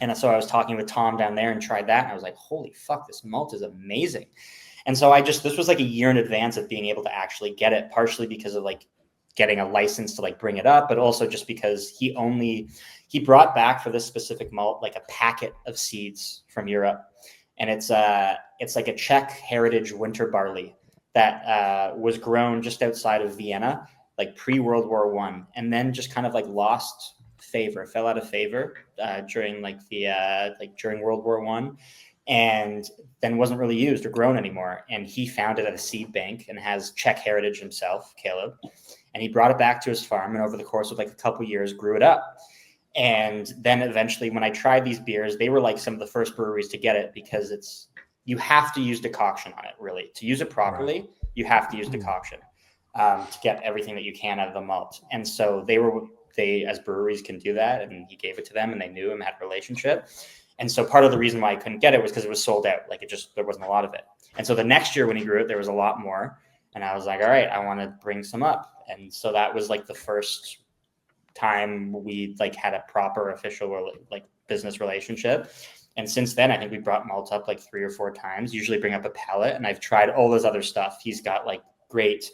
And so I was talking with Tom down there and tried that. And I was like, holy fuck, this malt is amazing. And so this was like a year in advance of being able to actually get it, partially because of like getting a license to like bring it up, but also just because he brought back for this specific malt, like a packet of seeds from Europe. And it's like a Czech heritage winter barley that was grown just outside of Vienna, like pre-World War I, and then just kind of like fell out of favor during during World War I, and then wasn't really used or grown anymore. And he found it at a seed bank and has Czech heritage himself, Caleb. And he brought it back to his farm, and over the course of like a couple of years grew it up. And then eventually when I tried these beers, they were like some of the first breweries to get it, because you have to use decoction on it, really. To use it properly, you have to use decoction to get everything that you can out of the malt. And so they as breweries can do that, and he gave it to them and they knew him, had a relationship. And so part of the reason why I couldn't get it was because it was sold out. Like there wasn't a lot of it. And so the next year when he grew it, there was a lot more. And I was like, all right, I want to bring some up. And so that was like the first time we like had a proper official like business relationship. And since then, I think we brought malt up like 3 or 4 times, usually bring up a pellet. And I've tried all this other stuff. He's got like great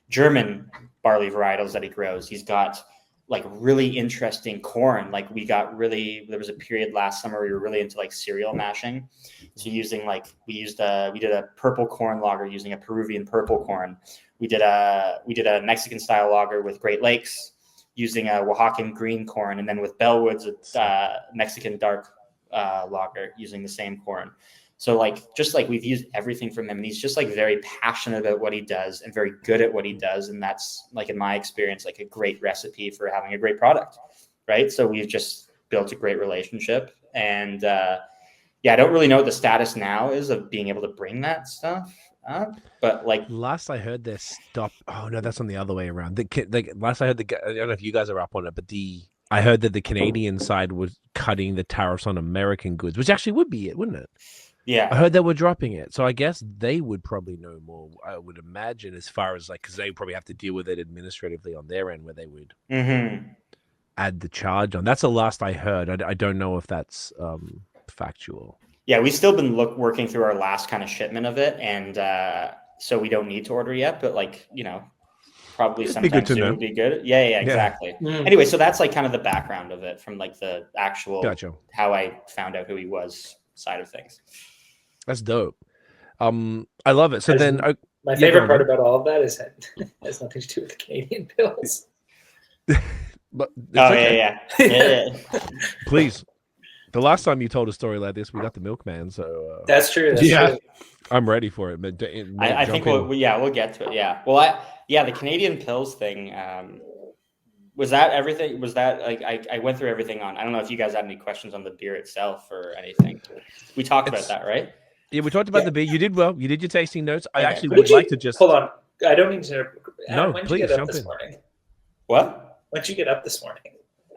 German barley varietals that he grows. He's got like really interesting corn. Like there was a period last summer we were really into like cereal mashing. So we did a purple corn lager using a Peruvian purple corn. We did a Mexican style lager with Great Lakes using a Oaxacan green corn, and then with Bellwoods, Mexican dark lager using the same corn. So we've used everything from him, and he's just like very passionate about what he does and very good at what he does. And that's like, in my experience, like a great recipe for having a great product. Right. So we've just built a great relationship, and I don't really know what the status now is of being able to bring that stuff up, but like last I heard, they stopped. Oh no, that's on the other way around. Last I heard, I don't know if you guys are up on it, but I heard that the Canadian side was cutting the tariffs on American goods, which actually would be it, wouldn't it? Yeah, I heard they were dropping it. So I guess they would probably know more, I would imagine, as far as like, because they probably have to deal with it administratively on their end, where they would add the charge on. That's the last I heard. I don't know if that's factual. Yeah, we've still been working through our last kind of shipment of it, and so we don't need to order yet, but like, probably sometime soon would be good. Yeah, exactly. Anyway, so that's like kind of the background of it from like the actual how I found out who he was side of things. That's dope. I love it. So my favorite part about all of that is that it has nothing to do with the Canadian pills. But yeah. Please. The last time you told a story like this, we got the milkman. So that's true. That's true. I'm ready for it. But I think we'll get to it. Yeah. Well, the Canadian pills thing. Was that everything? Was that like I went through everything on? I don't know if you guys had any questions on the beer itself or anything. We talked about that, right? Yeah, we talked about the beer. You did well. You did your tasting notes. I actually would like to just hold on. I don't mean to. No, when please did you get jump up this in. morning? What? When did you get up this morning?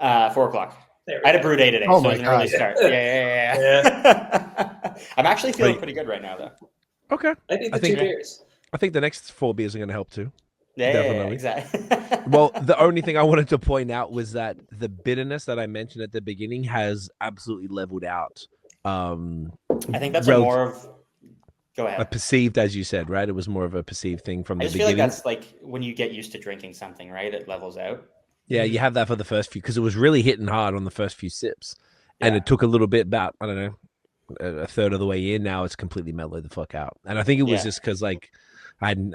4:00. I had a brew day today, so it was an early start. Yeah. I'm actually feeling pretty good right now, though. Okay. I think 2 beers. I think the next 4 beers are going to help too. Yeah, definitely. Exactly. Well, the only thing I wanted to point out was that the bitterness that I mentioned at the beginning has absolutely leveled out. I think that's more of. Go ahead. A perceived, as you said, right? It was more of a perceived thing from the beginning. I feel like that's like when you get used to drinking something, right? It levels out. Yeah, you have that for the first few, because it was really hitting hard on the first few sips, and it took a little bit, about, I don't know, a third of the way in. Now it's completely mellowed the fuck out. And I think it was just because like I hadn't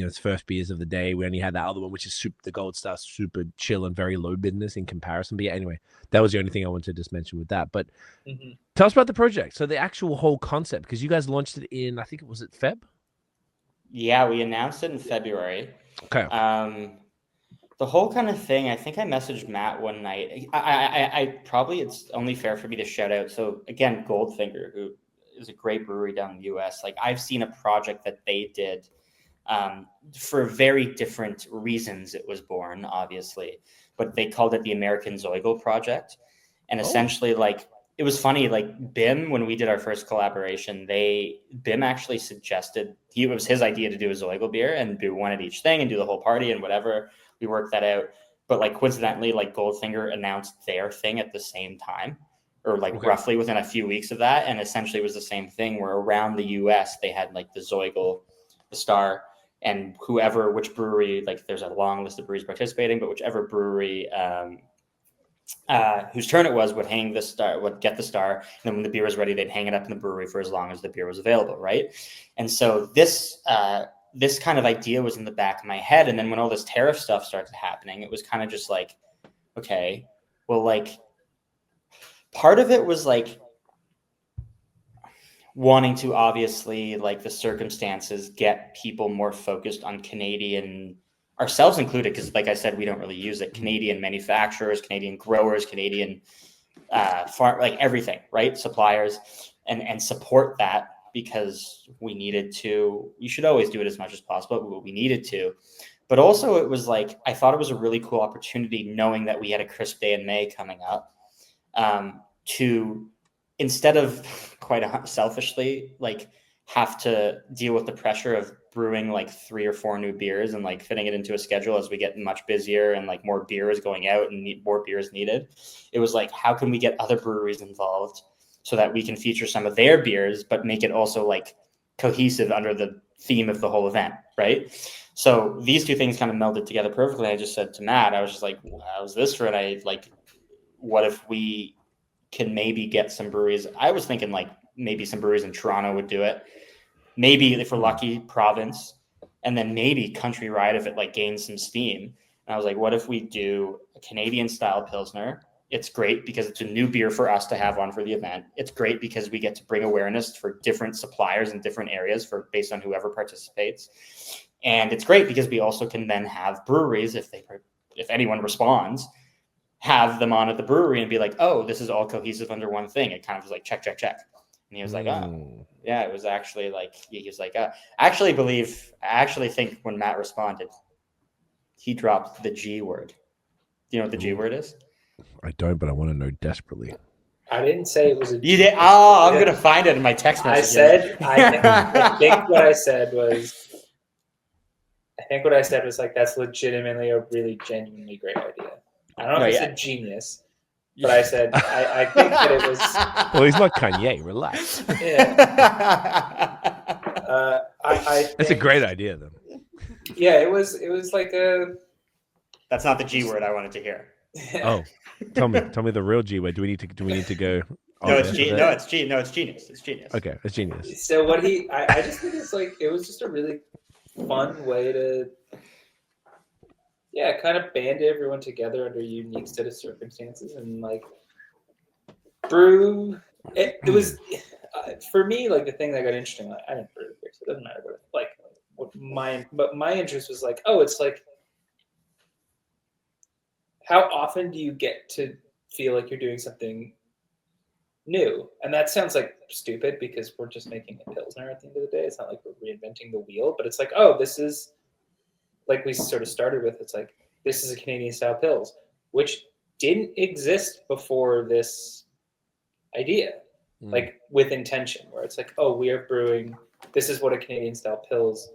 it's first beers of the day. We only had that other one, which is the Gold Star, super chill and very low bitterness in comparison. But yeah, anyway, that was the only thing I wanted to just mention with that. But tell us about the project. So the actual whole concept, because you guys launched it in, I think it was Feb. Yeah, we announced it in February. Okay. The whole kind of thing, I think I messaged Matt one night. I probably, it's only fair for me to shout out. So again, Goldfinger, who is a great brewery down in the US. Like I've seen a project that they did for very different reasons. It was born, obviously, but they called it the American Zoigle Project. And essentially like, it was funny, like BIM, when we did our first collaboration, BIM actually suggested, it was his idea to do a Zoigle beer and do one at each thing and do the whole party and whatever. We worked that out. But like coincidentally, like Goldfinger announced their thing at the same time, or like roughly within a few weeks of that. And essentially it was the same thing where around the US, they had like the Zoigle, the Star, and which brewery, like there's a long list of breweries participating, but whichever brewery, whose turn it was would hang the star, would get the star, and then when the beer was ready, they'd hang it up in the brewery for as long as the beer was available, right? And so this kind of idea was in the back of my head, and then when all this tariff stuff started happening, it was kind of just like, okay, well, like part of it was like wanting to obviously, like the circumstances, get people more focused on Canadian, ourselves included, because like I said, we don't really use it. Canadian manufacturers, Canadian growers, Canadian farm, like everything, right? Suppliers, and support that, because we needed to. You should always do it as much as possible, but we needed to. But also it was like, I thought it was a really cool opportunity, knowing that we had a crisp day in May coming up, to, instead of quite selfishly, like have to deal with the pressure of brewing like 3 or 4 new beers and like fitting it into a schedule as we get much busier and like more beer is going out and more beers needed. It was like, how can we get other breweries involved so that we can feature some of their beers, but make it also like cohesive under the theme of the whole event, right? So these two things kind of melded together perfectly. I just said to Matt, I was just like, how's this for it? I like, what if we can maybe get some breweries? I was thinking like maybe some breweries in Toronto would do it. Maybe if we're lucky, province, and then maybe countrywide if it like gains some steam. And I was like, what if we do a Canadian style Pilsner? It's great because it's a new beer for us to have on for the event. It's great because we get to bring awareness for different suppliers in different areas based on whoever participates. And it's great because we also can then have breweries, if anyone responds, have them on at the brewery and be like, oh, this is all cohesive under one thing. It kind of was like, check. And he was like, oh, yeah, it was actually like, he was like, I actually think when Matt responded, he dropped the G word. Do you know what the G word is? I don't, but I want to know desperately. I didn't say it was a G. You did? Oh, I'm going to find it in my text message. I think what I said was like, that's legitimately a really genuinely great idea. I don't know if I said genius, but I said, I think that it was. Well, he's not Kanye. Relax. Yeah. That's a great idea, though. Yeah, it was like a. That's not the G word I wanted to hear. Oh, tell me the real G word. Do we need to go? No, it's genius. It's genius. Okay, it's genius. So I just think it's like, it was just a really fun way to, kind of band everyone together under a unique set of circumstances and like brew. It was for me, like the thing that got interesting. Like, I didn't brew the beer, so it doesn't matter but my interest was like, oh, it's like, how often do you get to feel like you're doing something new? And that sounds like stupid because we're just making a Pilsner at the end of the day. It's not like we're reinventing the wheel, but it's like, oh, this is like we sort of started with. It's like, this is a Canadian style Pils, which didn't exist before this idea, like with intention, where it's like, oh, we are brewing, this is what a Canadian style Pils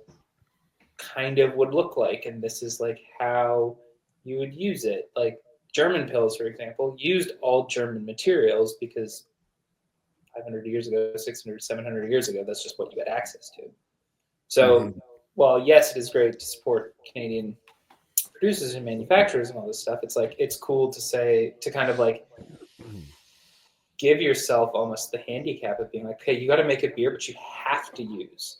kind of would look like. And this is like how you would use it. Like German Pils, for example, used all German materials because 500 years ago, 600, 700 years ago, that's just what you had access to. So while yes, it is great to support Canadian producers and manufacturers and all this stuff, it's like, it's cool to say, to kind of like give yourself almost the handicap of being like, okay, you got to make a beer, but you have to use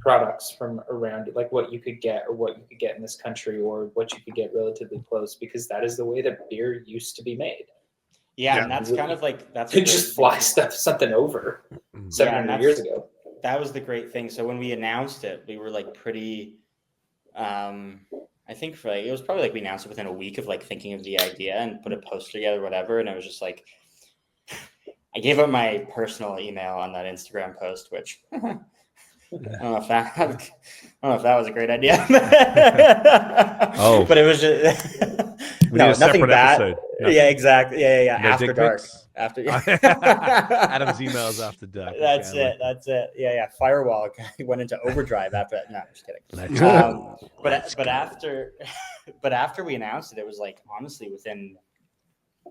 products from around it, like what you could get or what you could get in this country or what you could get relatively close, because that is the way that beer used to be made. Yeah, and that's kind of like that's could just fly something over 700 years ago. That was the great thing. So when we announced it, we were like pretty. I think for like, it was probably like we announced it within a week of like thinking of the idea and put a poster together, whatever. And it was just like, I gave up my personal email on that Instagram post, which I don't know if that was a great idea. But it was just no, nothing bad. No. Yeah, exactly. Yeah. No after dark. Pics? After Adam's emails after dark. That's it. Yeah. Firewall went into overdrive after that. No, I'm just kidding. But after we announced it, it was like honestly within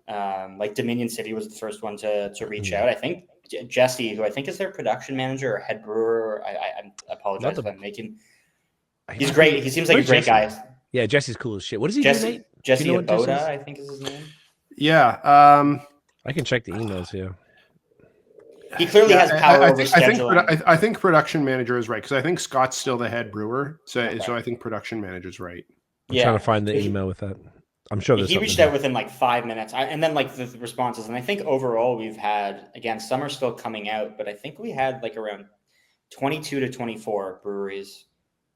like Dominion City was the first one to reach out. I think Jesse, who I think is their production manager or head brewer. I apologize if I'm making. He's great. He seems like a great guy. Yeah, Jesse's cool as shit. What does he do, mate? Jesse Aboda, I think is his name. Yeah. I can check the emails here. He clearly has power over scheduling. I think production manager is right because I think Scott's still the head brewer. So I think production manager is right. I'm trying to find the email with that. I'm sure he reached out within like 5 minutes, and then like the responses. And I think overall we've had, again, some are still coming out, but I think we had like around 22 to 24 breweries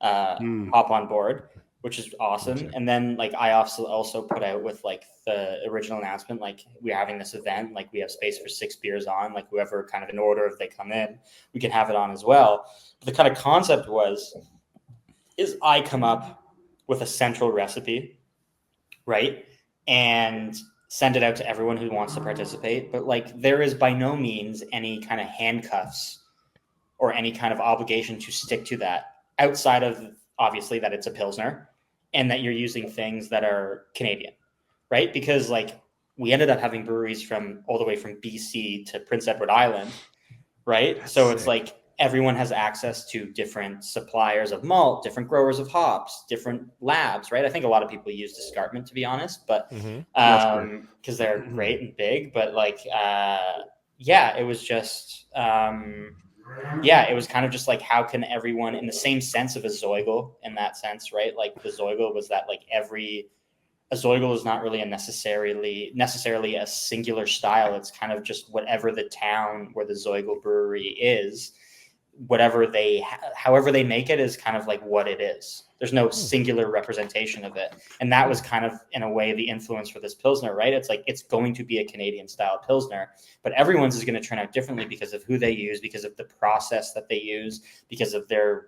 hop on board, which is awesome. Okay. And then like I also put out with like the original announcement, like we're having this event, like we have space for 6 beers on, like whoever kind of in order if they come in, we can have it on as well. But the kind of concept is I come up with a central recipe, right? And send it out to everyone who wants to participate. But like there is by no means any kind of handcuffs or any kind of obligation to stick to that outside of obviously that it's a Pilsner and that you're using things that are Canadian, right? Because like we ended up having breweries from all the way from BC to Prince Edward Island, right? That's so sick. It's like everyone has access to different suppliers of malt, different growers of hops, different labs, right? I think a lot of people use Escarpment, to be honest, but because they're great and big, but like, it was just, it was kind of just like, how can everyone in the same sense of a Zoigl in that sense, right? Like the Zoigl was that like a Zoigl is not really necessarily a singular style. It's kind of just whatever the town where the Zoigl brewery is, however they make it is kind of like what it is. There's no singular representation of it. And that was kind of in a way the influence for this Pilsner, right? It's like, it's going to be a Canadian style Pilsner, but everyone's is going to turn out differently because of who they use, because of the process that they use, because of their,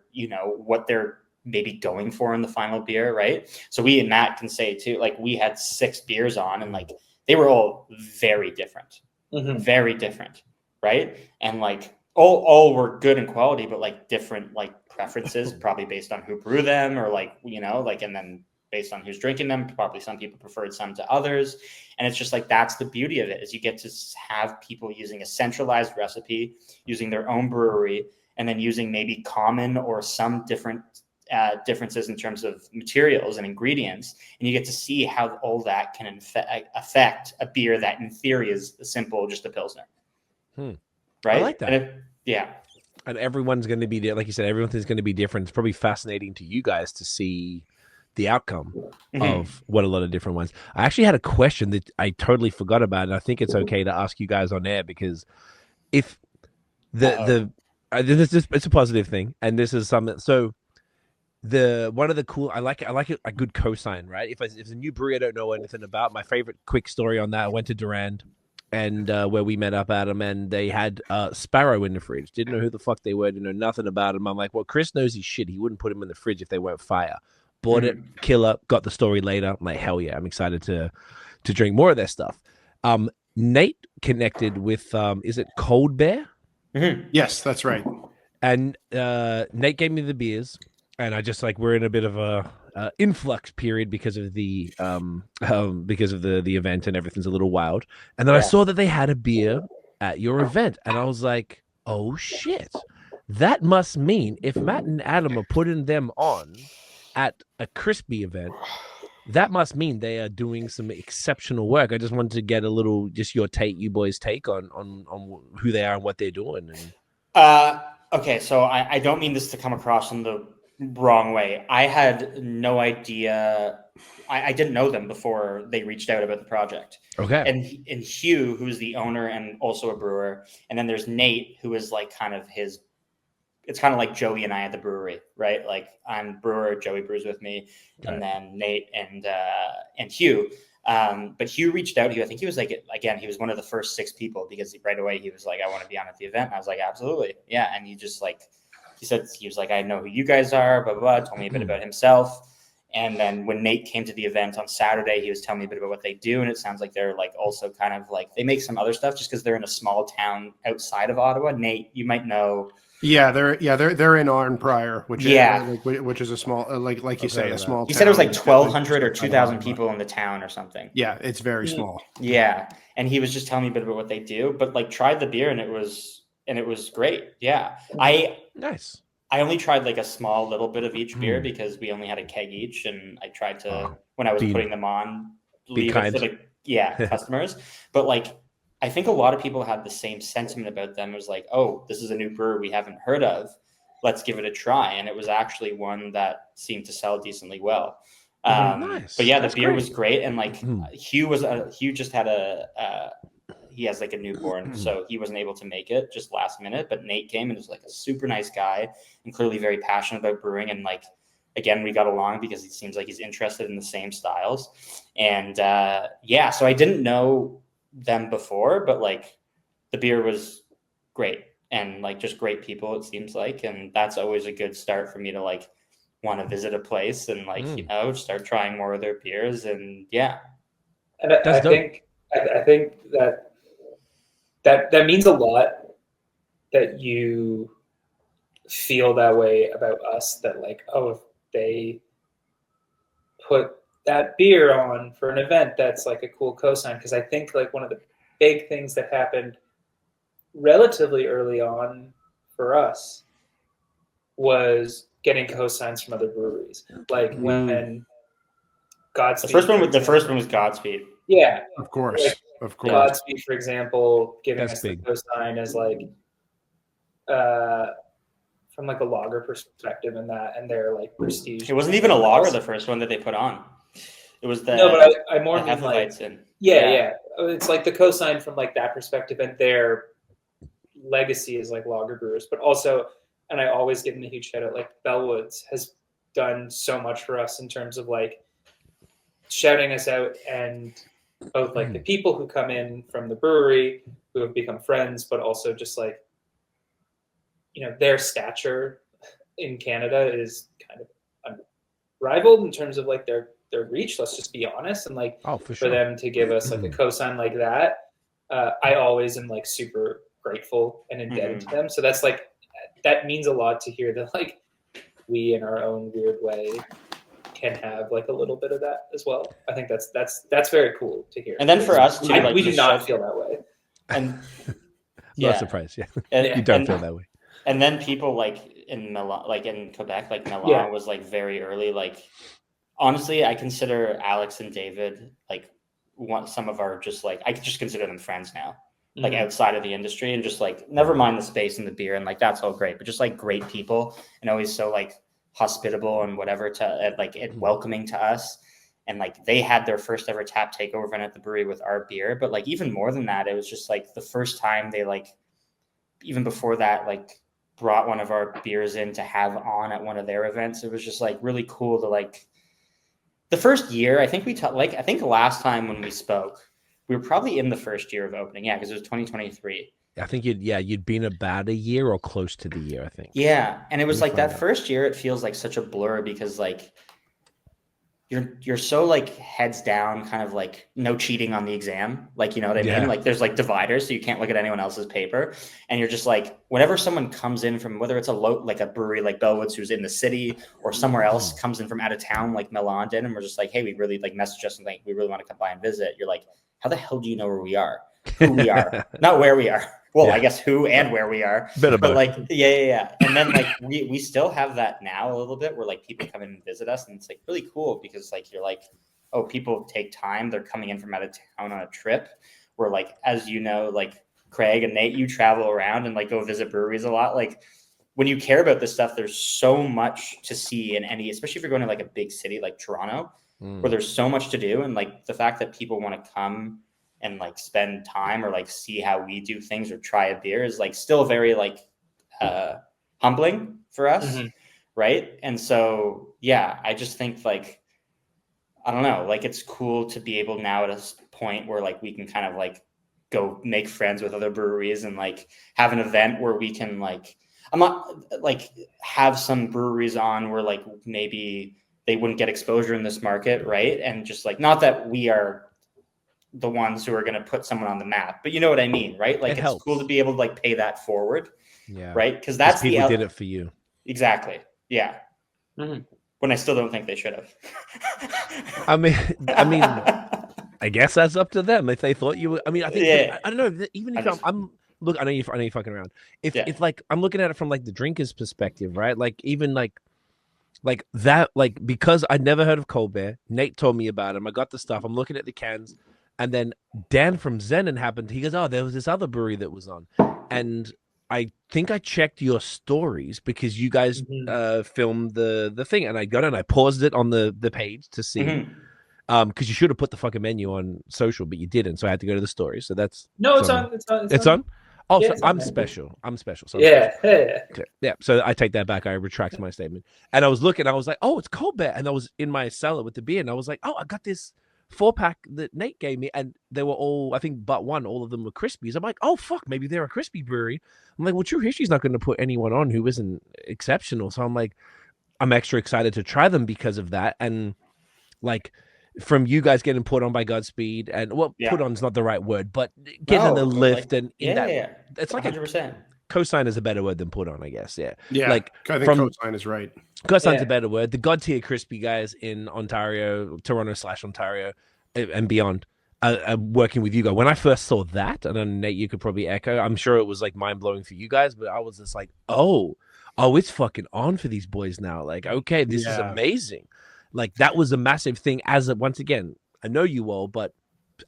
what they're maybe going for in the final beer, right? So we and Matt can say too, like we had 6 beers on and like they were all very different, very different, right? And like all were good in quality, but like different like preferences, probably based on who brew them or like, and then based on who's drinking them, probably some people preferred some to others. And it's just like, that's the beauty of it, is you get to have people using a centralized recipe, using their own brewery, and then using maybe common or some different differences in terms of materials and ingredients. And you get to see how all that can affect a beer that in theory is simple, just a Pilsner. Right? I like that. And everyone's going to be there. Like you said, everything's going to be different. It's probably fascinating to you guys to see the outcome of what a lot of different ones. I actually had a question that I totally forgot about, and I think it's okay to ask you guys on air, because if it's a positive thing, and this is something. So one of the cool, I like a good cosign, right? If it's a new brewery I don't know anything about, my favorite quick story on that, I went to Durand, and where we met up, Adam, and they had Sparrow in the fridge. Didn't know who the fuck they were, didn't know nothing about them. I'm like, well, Chris knows his shit. He wouldn't put them in the fridge if they weren't fire. Bought it, killer, got the story later. I'm like, hell yeah, I'm excited to drink more of their stuff. Nate connected with, is it Cold Bear? Yes, that's right. And Nate gave me the beers, and I just like, we're in a bit of a influx period because of the event, and everything's a little wild. And then I saw that they had a beer at your event, and I was like, oh shit, that must mean if Matt and Adam are putting them on at a Crispy event, that must mean they are doing some exceptional work. I just wanted to get a little, just you boys' take on who they are and what they're doing. And Okay, so I don't mean this to come across in the wrong way. I had no idea. I didn't know them before they reached out about the project. okay, And Hugh, who's the owner and also a brewer, and then there's Nate, who is like kind of his. It's kind of like Joey and I at the brewery, right? Like I'm brewer, Joey brews with me, and then Nate and Hugh. But Hugh reached out. I think he was like, again, he was one of the first 6 people because right away he was like, I want to be on at the event. And I was like, absolutely. Yeah. And he just like, he was like, I know who you guys are, blah, blah, blah. Told me a bit about himself. And then when Nate came to the event on Saturday, he was telling me a bit about what they do. And it sounds like they're like also kind of like, they make some other stuff just because they're in a small town outside of Ottawa. Nate, you might know. Yeah, they're in Arnprior, which is a small, like you say, a small. He said it was like 1,200 or 2,000 people in the town or something. Yeah, it's very small. Yeah, and he was just telling me a bit about what they do, but like tried the beer and it was great. Yeah, nice. I only tried like a small little bit of each beer because we only had a keg each, and I tried to when I was putting them on, leave it for the customers, but like. I think a lot of people had the same sentiment about them. It was like, oh, this is a new brewer we haven't heard of. Let's give it a try. And it was actually one that seemed to sell decently well. Nice. But yeah, the beer was great. And like Hugh just had he has like a newborn, so he wasn't able to make it just last minute. But Nate came and was like a super nice guy and clearly very passionate about brewing. And like, again, we got along because he seems like he's interested in the same styles. And so I didn't know them before, but like the beer was great and like just great people, it seems like, and that's always a good start for me to like want to visit a place and like start trying more of their beers. And and I think that means a lot that you feel that way about us, that like, oh, if they put that beer on for an event, that's like a cool cosign. Because I think like one of the big things that happened relatively early on for us was getting cosigns from other breweries. Like when Godspeed. The first one was Godspeed. Yeah, of course, like, Godspeed, for example, giving us the cosign as like from like a lager perspective and their like prestige. It wasn't even a lager, the first one that they put on. It was the but I more mean like yeah. It's like the cosign from like that perspective, and their legacy is like lager brewers, but also, and I always give them a huge shout out. Like Bellwoods has done so much for us in terms of like shouting us out, and both like the people who come in from the brewery who have become friends, but also just like, their stature in Canada is kind of unrivaled in terms of like their reach. Let's just be honest. And like for them to give us like a cosign like that, I always am like super grateful and indebted to them. So that's like, that means a lot to hear that like we in our own weird way can have like a little bit of that as well. I think that's very cool to hear. And then for us too, we do not feel that way. And not surprised. Yeah, and, you don't feel that way. And then people like in Milan, like in Quebec, like Milan was like very early. Like honestly, I consider Alex and David like some of our just like, I just consider them friends now. Like outside of the industry, and just like never mind the space and the beer and like that's all great, but just like great people and always so like hospitable and whatever to like it welcoming to us. And like they had their first ever tap takeover event at the brewery with our beer, but like even more than that, it was just like the first time they like even before that like brought one of our beers in to have on at one of their events. It was just like really cool to like the first year. I think I think the last time when we spoke, we were probably in the first year of opening. Yeah, because it was 2023. I think you'd been about a year or close to the year, I think. Yeah, and it was like that first year, it feels like such a blur because like you're so like heads down, kind of like no cheating on the exam. Like, you know what I mean? Like there's like dividers, so you can't look at anyone else's paper. And you're just like, whenever someone comes in from, whether it's like a brewery like Bellwoods who's in the city or somewhere else comes in from out of town, like Milan did, and we're just like, hey, we really like message us and like, we really want to come by and visit. You're like, how the hell do you know where we are? Who we are? Not where we are. Well, I guess who and where we are. But like, yeah. And then like we still have that now a little bit where like people come in and visit us, and it's like really cool because like you're like, oh, people take time. They're coming in from out of town on a trip. Where like, as you know, like Craig and Nate, you travel around and like go visit breweries a lot. Like when you care about this stuff, there's so much to see in any, especially if you're going to like a big city like Toronto, where there's so much to do. And like the fact that people want to come and like spend time or like see how we do things or try a beer is like still very like humbling for us. Right. And so, yeah, I just think like, I don't know, like it's cool to be able now at a point where like we can kind of like go make friends with other breweries and like have an event where we can like, I'm not like have some breweries on where like maybe they wouldn't get exposure in this market. Right. And just like, not that we are the ones who are going to put someone on the map, but you know what I mean? Right. Like it's cool to be able to like pay that forward. Yeah. Right. Cause that's people did it for you. Exactly. Yeah. When I still don't think they should have. I mean, I guess that's up to them if they thought you were. I mean, I think I don't know. Even if I'm look, I know you're fucking around. If like I'm looking at it from like the drinker's perspective, right? Like even like that, like because I'd never heard of Cold Bear. Nate told me about him. I got the stuff. I'm looking at the cans, and then Dan from Zenon happened. He goes, "Oh, there was this other brewery that was on," and I think I checked your stories because you guys filmed the thing, and I got it and I paused it on the page to see. Because you should have put the fucking menu on social, but you didn't, so I had to go to the story. So that's it's on. Oh, Yeah, so it's on I'm there. special. I'm special. So Yeah. yeah. So I take that back. I retract my statement. And I was looking. I was like, oh, it's Cold Bear, and I was in my cellar with the beer, and I was like, oh, I got this 4-pack that Nate gave me, and they were all, I think, but one. All of them were Crispies. I'm like, oh fuck, maybe they're a crispy brewery. I'm like, well, True History's not going to put anyone on who isn't exceptional. So I'm like, I'm extra excited to try them because of that, and like. From you guys getting put on by Godspeed, and put on is not the right word, but getting the lift and it's like 100%. Cosign is a better word than put on, I guess. Yeah. Like I think cosign is right. Cosign's a better word. The God tier crispy guys in Ontario, Toronto/Ontario, and beyond, working with you guys. When I first saw that, and then Nate, you could probably echo. I'm sure it was like mind blowing for you guys, but I was just like, oh, it's fucking on for these boys now. Like, okay, this is amazing. Like that was a massive thing. Once again, I know you all, but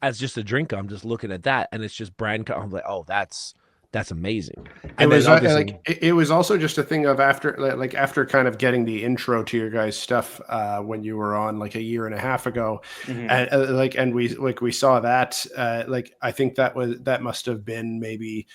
as just a drinker, I'm just looking at that, and it's just brand. I'm like, oh, that's amazing. And it was also just a thing of after kind of getting the intro to your guys' stuff when you were on like a year and a half ago, and we saw that I think that must have been maybe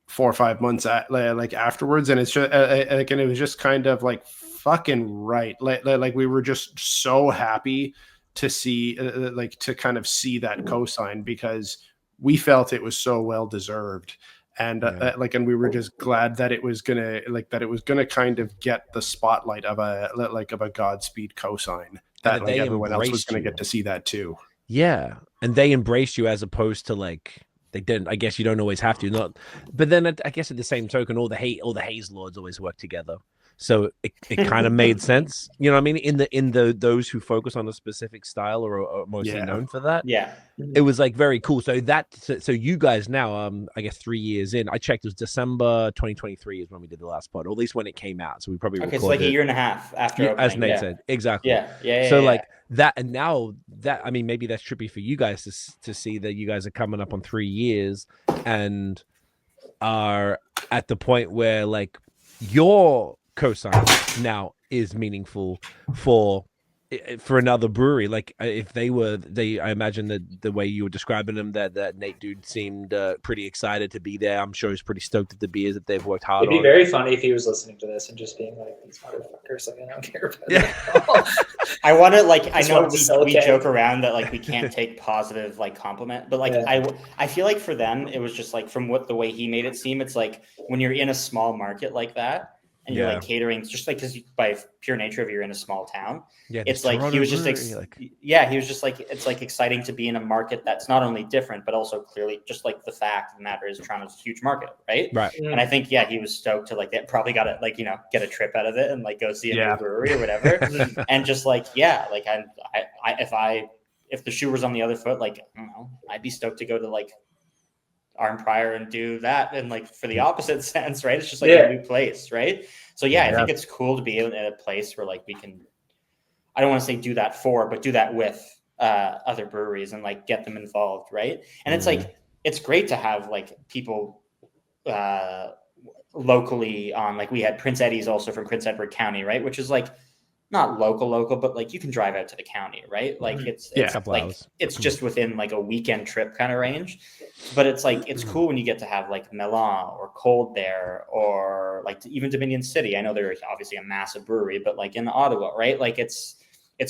4 or 5 months afterwards, and it's just and it was just kind of like fucking right, like we were just so happy to see to kind of see that cosign because we felt it was so well deserved, and and we were just glad that it was gonna kind of get the spotlight of a Godspeed cosign that like everyone else was gonna get to see that too. Yeah, and they embraced you as opposed to like. They didn't. I guess you don't always have to. But then I guess at the same token, all the Haze Lords always work together. So it kind of made sense. You know what I mean? In the those who focus on a specific style or are mostly known for that. Yeah. It was like very cool. So you guys now, I guess 3 years in, I checked, it was December 2023 is when we did the last pod, or at least when it came out. So we probably recorded so like a year and a half after opening, as Nate said. Exactly. Yeah. So like that, and now that, I mean, maybe that's trippy for you guys to see that you guys are coming up on 3 years and are at the point where like your cosign now is meaningful for another brewery. Like if I imagine that the way you were describing them, that Nate dude seemed pretty excited to be there. I'm sure he's pretty stoked at the beers that they've worked hard on. It'd be very funny if he was listening to this and just being like, these motherfuckers, like I don't care about it. I want to I know we joke around that like we can't take positive like compliment, but like I feel like for them it was just like from the way he made it seem, it's like when you're in a small market like that and you're like catering, just like because by pure nature of you're in a small town, it's like he was just he was just like, it's like exciting to be in a market that's not only different but also clearly just like the fact of the matter is Toronto's a huge market, right? And I think he was stoked to like they probably got to like get a trip out of it and like go see a new brewery or whatever, and just like if the shoe was on the other foot, like I don't know, I'd be stoked to go to like Arm Prior and do that, and like for the opposite sense, right? It's just like a new place, right? So I think it's cool to be in a place where like we can, I don't want to say do that for, but do that with other breweries and like get them involved, right? And it's like it's great to have like people locally on. Like we had Prince Eddie's also from Prince Edward County, right? Which is like not local, but like you can drive out to the county, right? Like it's like it's just within like a weekend trip kind of range. But it's like it's cool when you get to have like Milan or Cold there or like even Dominion City. I know they're obviously a massive brewery, but like in Ottawa, right? Like it's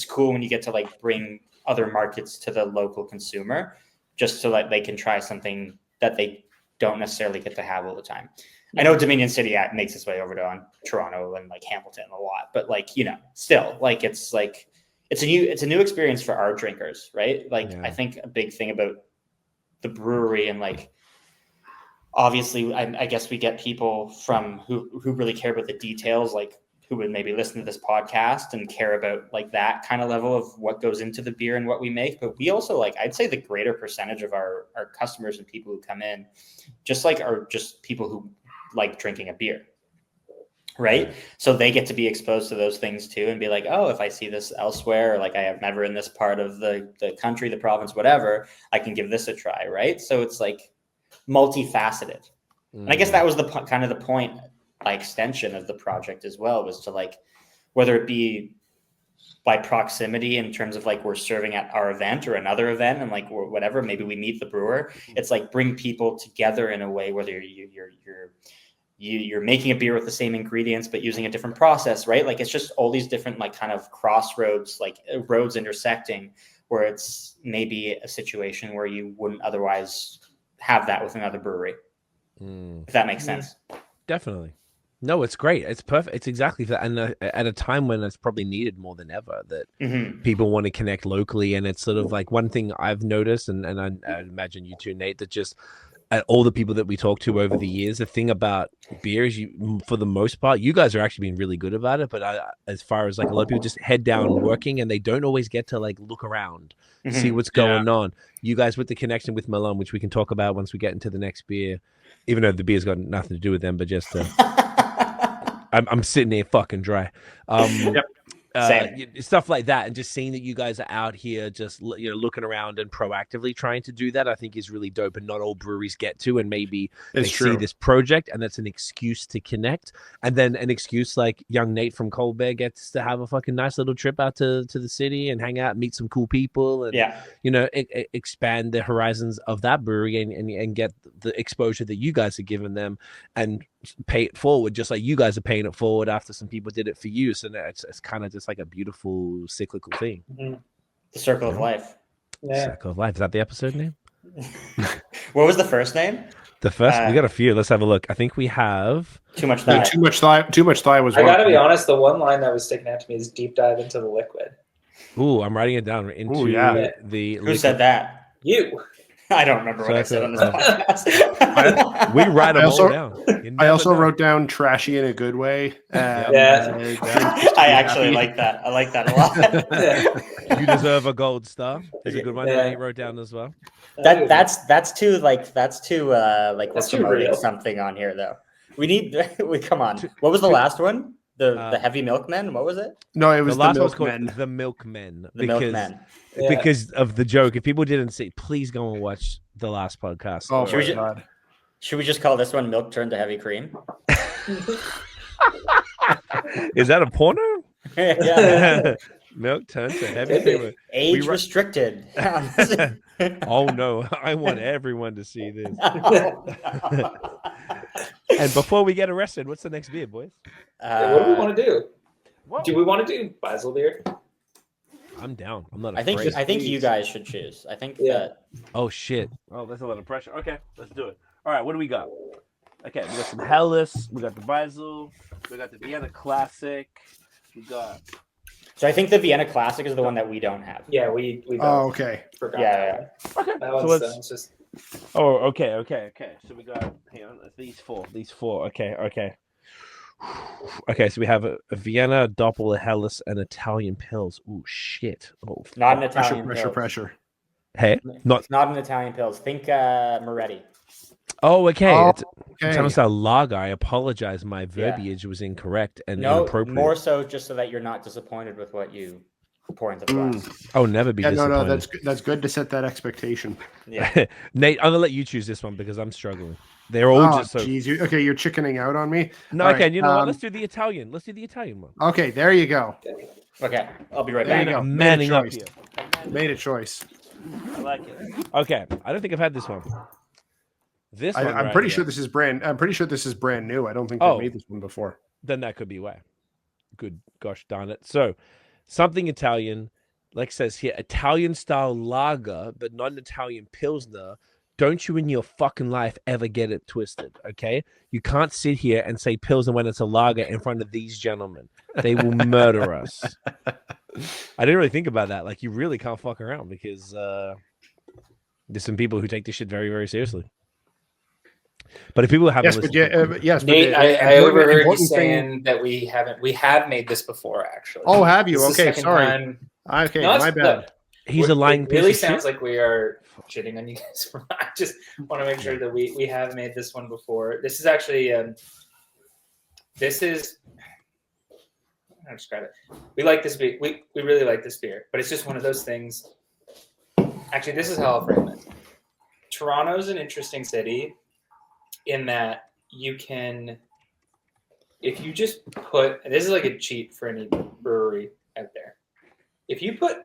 cool when you get to like bring other markets to the local consumer just so that they can try something that they don't necessarily get to have all the time. I know Dominion City makes its way over to Toronto and like Hamilton a lot, but like, you know, still like it's a new experience for our drinkers, right? Like I think a big thing about the brewery and like obviously I guess we get people from who really care about the details, like who would maybe listen to this podcast and care about like that kind of level of what goes into the beer and what we make. But we also like, I'd say the greater percentage of our customers and people who come in are just people who like drinking a beer, right? So they get to be exposed to those things too and be like, oh, if I see this elsewhere, or like I have never in this part of the country, the province, whatever, I can give this a try, right? So it's like multifaceted. And I guess that was the kind of the point by extension of the project as well, was to like, whether it be by proximity in terms of like we're serving at our event or another event and like or whatever, maybe we meet the brewer. It's like bring people together in a way, whether you're making a beer with the same ingredients but using a different process, right? Like it's just all these different like kind of crossroads, like roads intersecting, where it's maybe a situation where you wouldn't otherwise have that with another brewery. If that makes sense. Definitely. No, it's great. It's perfect. It's exactly that. And at a time when it's probably needed more than ever, that people want to connect locally. And it's sort of like one thing I've noticed, and I imagine you too, Nate, that just all the people that we talk to over the years, the thing about beer is for the most part, you guys are actually being really good about it. But as far as like a lot of people just head down working and they don't always get to like look around, see what's going on. You guys with the connection with Milan, which we can talk about once we get into the next beer, even though the beer's got nothing to do with them, but just I'm sitting there fucking dry. Stuff like that, and just seeing that you guys are out here just looking around and proactively trying to do that, I think is really dope, and not all breweries get to. And maybe they see this project and that's an excuse to connect, and then an excuse like young Nate from Colbert gets to have a fucking nice little trip out to the city and hang out, meet some cool people, and expand the horizons of that brewery and get the exposure that you guys have given them and pay it forward, just like you guys are paying it forward after some people did it for you. So it's kind of just like a beautiful cyclical thing. The circle of life. Circle of life. Is that the episode name? What was the first name? The first, we got a few. Let's have a look. I think we have Too Much Thigh. Too Much Thigh was. I gotta be honest. The one line that was sticking out to me is deep dive into the liquid. Ooh, I'm writing it down. Into the Who said that? You. I don't remember what I said on this podcast. We write them all down. I also wrote down trashy in a good way. I actually like that. I like that a lot. You deserve a gold star. Is a good one that I wrote down as well. That's too promoting something on here though. We come on. What was the last one? The Heavy Milkmen? What was it? No, it was the last Milkmen. One called The Milkmen. The Milkmen. Because of the joke. If people didn't see, please go and watch the last podcast. Oh my God. Should we just call this one Milk Turned to Heavy Cream? Is that a porno? Yeah. Milk turned to heavy cream. Age restricted. Oh no, I want everyone to see this. And before we get arrested, what's the next beer, boys? What do we want to do? Do we want to do Beisel beer? I'm down. I'm not. I think you guys should choose. I think that. Oh shit! Oh, that's a lot of pressure. Okay, let's do it. All right, what do we got? Okay, we got some Helles. We got the Beisel. We got the Vienna Classic. We got. So I think the Vienna Classic is the one that we don't have. Yeah, we don't. Oh, okay. Forgot. Yeah. Okay. It's just. Oh, okay. So we got. Hang on. These four. Okay. Okay, so we have a Vienna, Doppel, Helles, and Italian Pils. Ooh, shit. Oh, not an Italian pressure. Hey, it's not an Italian Pils. Think Moretti. Oh, okay. Okay. It's almost a lager. I apologize. My verbiage was incorrect and no, inappropriate. More so just so that you're not disappointed with what you pouring the glass. I'll never be Yeah, disappointed. that's good to set that expectation. Yeah. Nate, I'm gonna let you choose this one because I'm struggling. They're all just so. Geez, you're chickening out on me. No, All okay. right, You know what? Let's do the Italian. Let's do the Italian one. Okay, there you go. Okay, I'll be right There you back. go. Manning up Made a here. choice. Made a choice. I like it. Okay, I don't think I've had this one. This one, I'm right pretty here, sure this is brand. I'm pretty sure this is brand new. I don't think Oh. they made this one before. Then that could be why. Good gosh darn it. So, something Italian, like it says here, Italian style lager, but not an Italian pilsner. Don't you in your fucking life ever get it twisted, okay? You can't sit here and say pilsner when it's a lager in front of these gentlemen. They will murder us. I didn't really think about that. Like, you really can't fuck around because there's some people who take this shit very, very seriously. But if people haven't Yes, but listened, yes, but Nate, the I important- overheard you important thing- saying that we have made this before, actually. Oh, have you? This is the Okay, second sorry. time. Okay, No, my it's- bad. look, he's a lying It really piece of sounds shit. like we are shitting on you guys. I just want to make sure that we have made this one before. This is actually this is how to describe it. We like this beer. We really like this beer, but it's just one of those things. Actually, this is how I'll frame it. Toronto's an interesting city in that you can, if you just put, and this is like a cheat for any brewery out there. If you put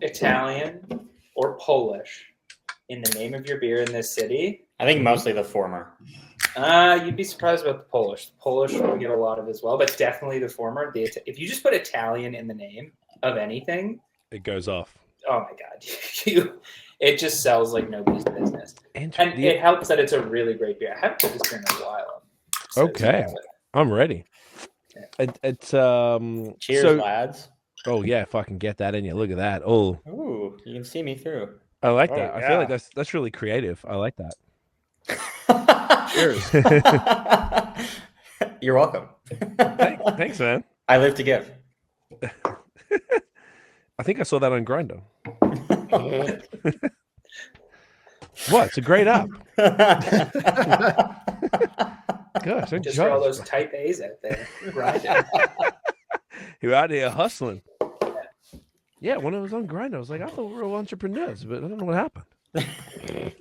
Italian or Polish in the name of your beer in this city, I think mostly the former. you'd be surprised about the Polish. The Polish we get a lot of as well, but definitely the former. If you just put Italian in the name of anything, It goes off. oh my god, it just sells like nobody's business. And The- it helps that it's a really great beer. I haven't had this beer in a while. Okay. I'm ready. Yeah. It's Cheers, so, lads. oh yeah, fucking get that in you. Look at that. Oh, Ooh, you can see me through. I like Oh, that. I feel yeah. like that's really creative. I like that. Cheers. You're welcome. Thanks, man. I live to give. I think I saw that on Grindr. What? It's a great app. Gosh, don't Just for all judge. those type A's out there, right? You're out here hustling. Yeah, when I was on Grindr, I was like, I thought we were all entrepreneurs, but I don't know what happened.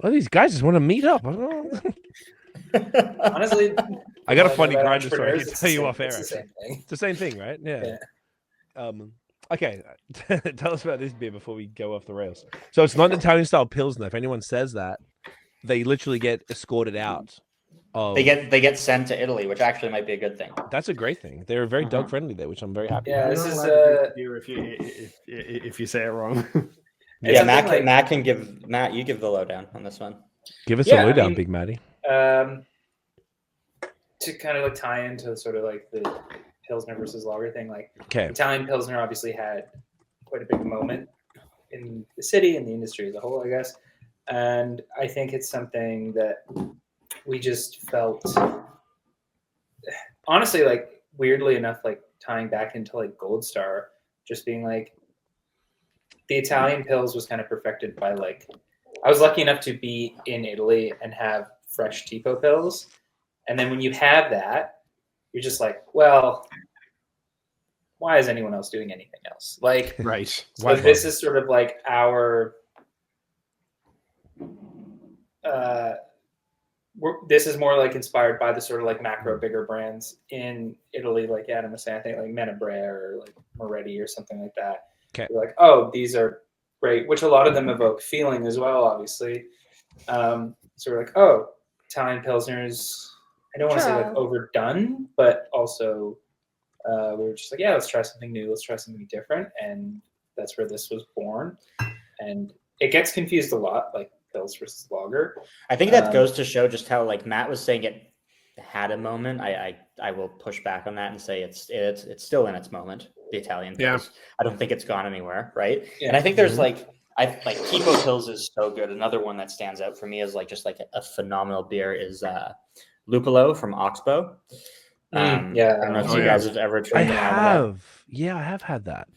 Well, these guys just want to meet up. I don't know. Honestly, I got a when funny about Grindr story. I entrepreneurs, can it's tell the you same- off air. it's the actually. same thing. It's the same thing, right? Yeah. Okay. Tell us about this beer before we go off the rails. So it's not an Italian style pilsner. If anyone says that, they literally get escorted out. Of... They get sent to Italy, which actually might be a good thing. That's a great thing. They're very dog friendly there, which I'm very happy. Yeah, with. this You're is not allowed to do if you say it wrong. Yeah, something Matt, like- Matt can give Matt. You give the lowdown on this one. Give us Yeah, a I lowdown, mean- Big Matty. To kind of like tie into sort of like the Pilsner versus Lager thing. Like Okay. Italian Pilsner obviously had quite a big moment in the city and the industry as a whole, I guess. And I think it's something that we just felt, honestly, like weirdly enough, like tying back into like Gold Star, just being like the Italian Pils was kind of perfected by like, I was lucky enough to be in Italy and have fresh Tipo Pils. And then when you have that, you're just like, well, why is anyone else doing anything else? Like, Right. so this is sort of like our. This is more like inspired by the sort of like macro bigger brands in Italy, like Adam was saying, I think like Menabrea or like Moretti or something like that. Okay. You're like, oh, these are great, which a lot of them evoke feeling as well, obviously. So we're like, oh, Italian Pilsners, I don't want to say like overdone, but also we were just like, yeah, let's try something new. Let's try something different. And that's where this was born. And it gets confused a lot, like Pils versus Lager. I think that goes to show just how, like Matt was saying, it had a moment. I will push back on that and say it's still in its moment. The Italian Pils. Yeah. I don't think it's gone anywhere, right? Yeah. And I think there's like Tipo Pils is so good. Another one that stands out for me is like just like a phenomenal beer is Lupolo from Oxbow. Yeah. I don't know if Oh, you yeah. guys have ever I tried that. have. Yeah, I have had that.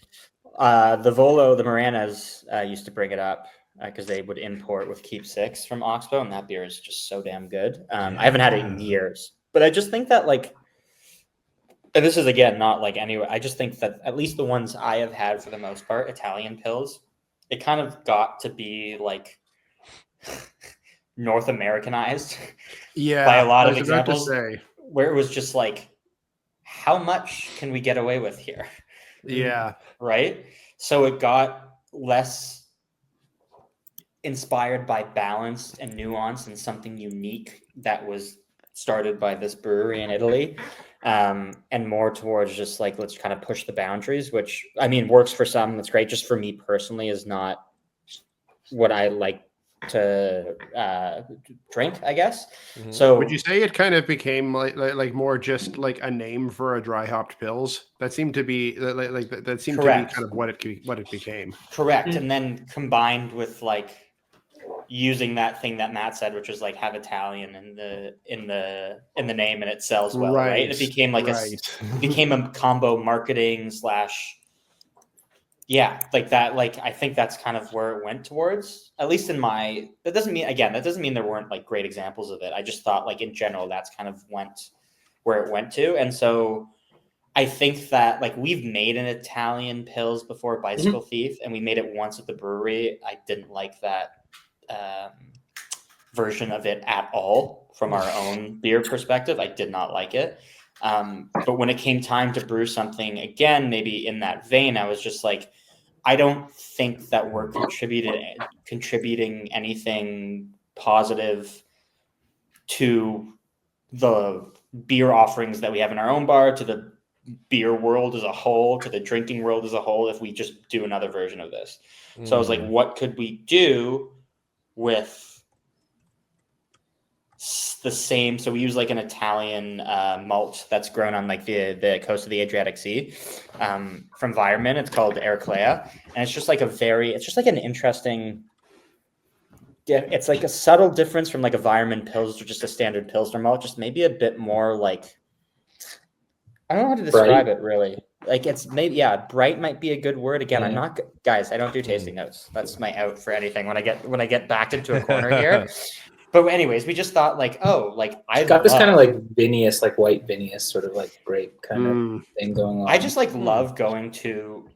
The Volo, the Moranas used to bring it up because they would import with Keep Six from Oxbow, and that beer is just so damn good. I haven't had it in years, but I just think that like And this is again not like anywhere. I just think that at least the ones I have had for the most part, Italian pills, it kind of got to be like North Americanized Yeah, by a lot I of was about to examples, say. where it was just like, how much can we get away with here? Yeah, Right? So it got less inspired by balance and nuance and something unique that was started by this brewery in Italy, and more towards just like, let's kind of push the boundaries, which I mean works for some. That's great. Just for me personally is not what I like to drink, I guess. Mhm. So would you say it kind of became like more just like a name for a dry hopped pills? That seemed to be that seemed Correct. to be kind of what it became. correct, and then combined with like using that thing that Matt said, which was like have Italian in the name, and it sells well, right? And it became like it became a combo marketing slash, yeah, like that. Like I think that's kind of where it went towards. At least in my, that doesn't mean there weren't like great examples of it. I just thought like in general that's kind of went where it went to, and so I think that like we've made an Italian pills before, Bicycle Thief, and we made it once at the brewery. I didn't like that version of it at all from our own beer perspective. I did not like it. But when it came time to brew something again, maybe in that vein, I was just like, I don't think that we're contributing anything positive to the beer offerings that we have in our own bar, to the beer world as a whole, to the drinking world as a whole, if we just do another version of this. So I was like, what could we do with the same? So we use like an Italian malt that's grown on like the coast of the Adriatic Sea, from Weirmann. It's called Erclea, and it's just like an interesting. It's like a subtle difference from like a Weirmann Pils or just a standard Pilsner malt, just maybe a bit more like, I don't know how to describe it really. Like it's maybe, yeah, bright might be a good word. Again, I'm not, guys, I don't do tasting notes. That's my out for anything when I get backed into a corner here. But anyways, we just thought like, oh, like I got this kind of like vinous, like white vinous sort of like grape kind of thing going on. I just like love going to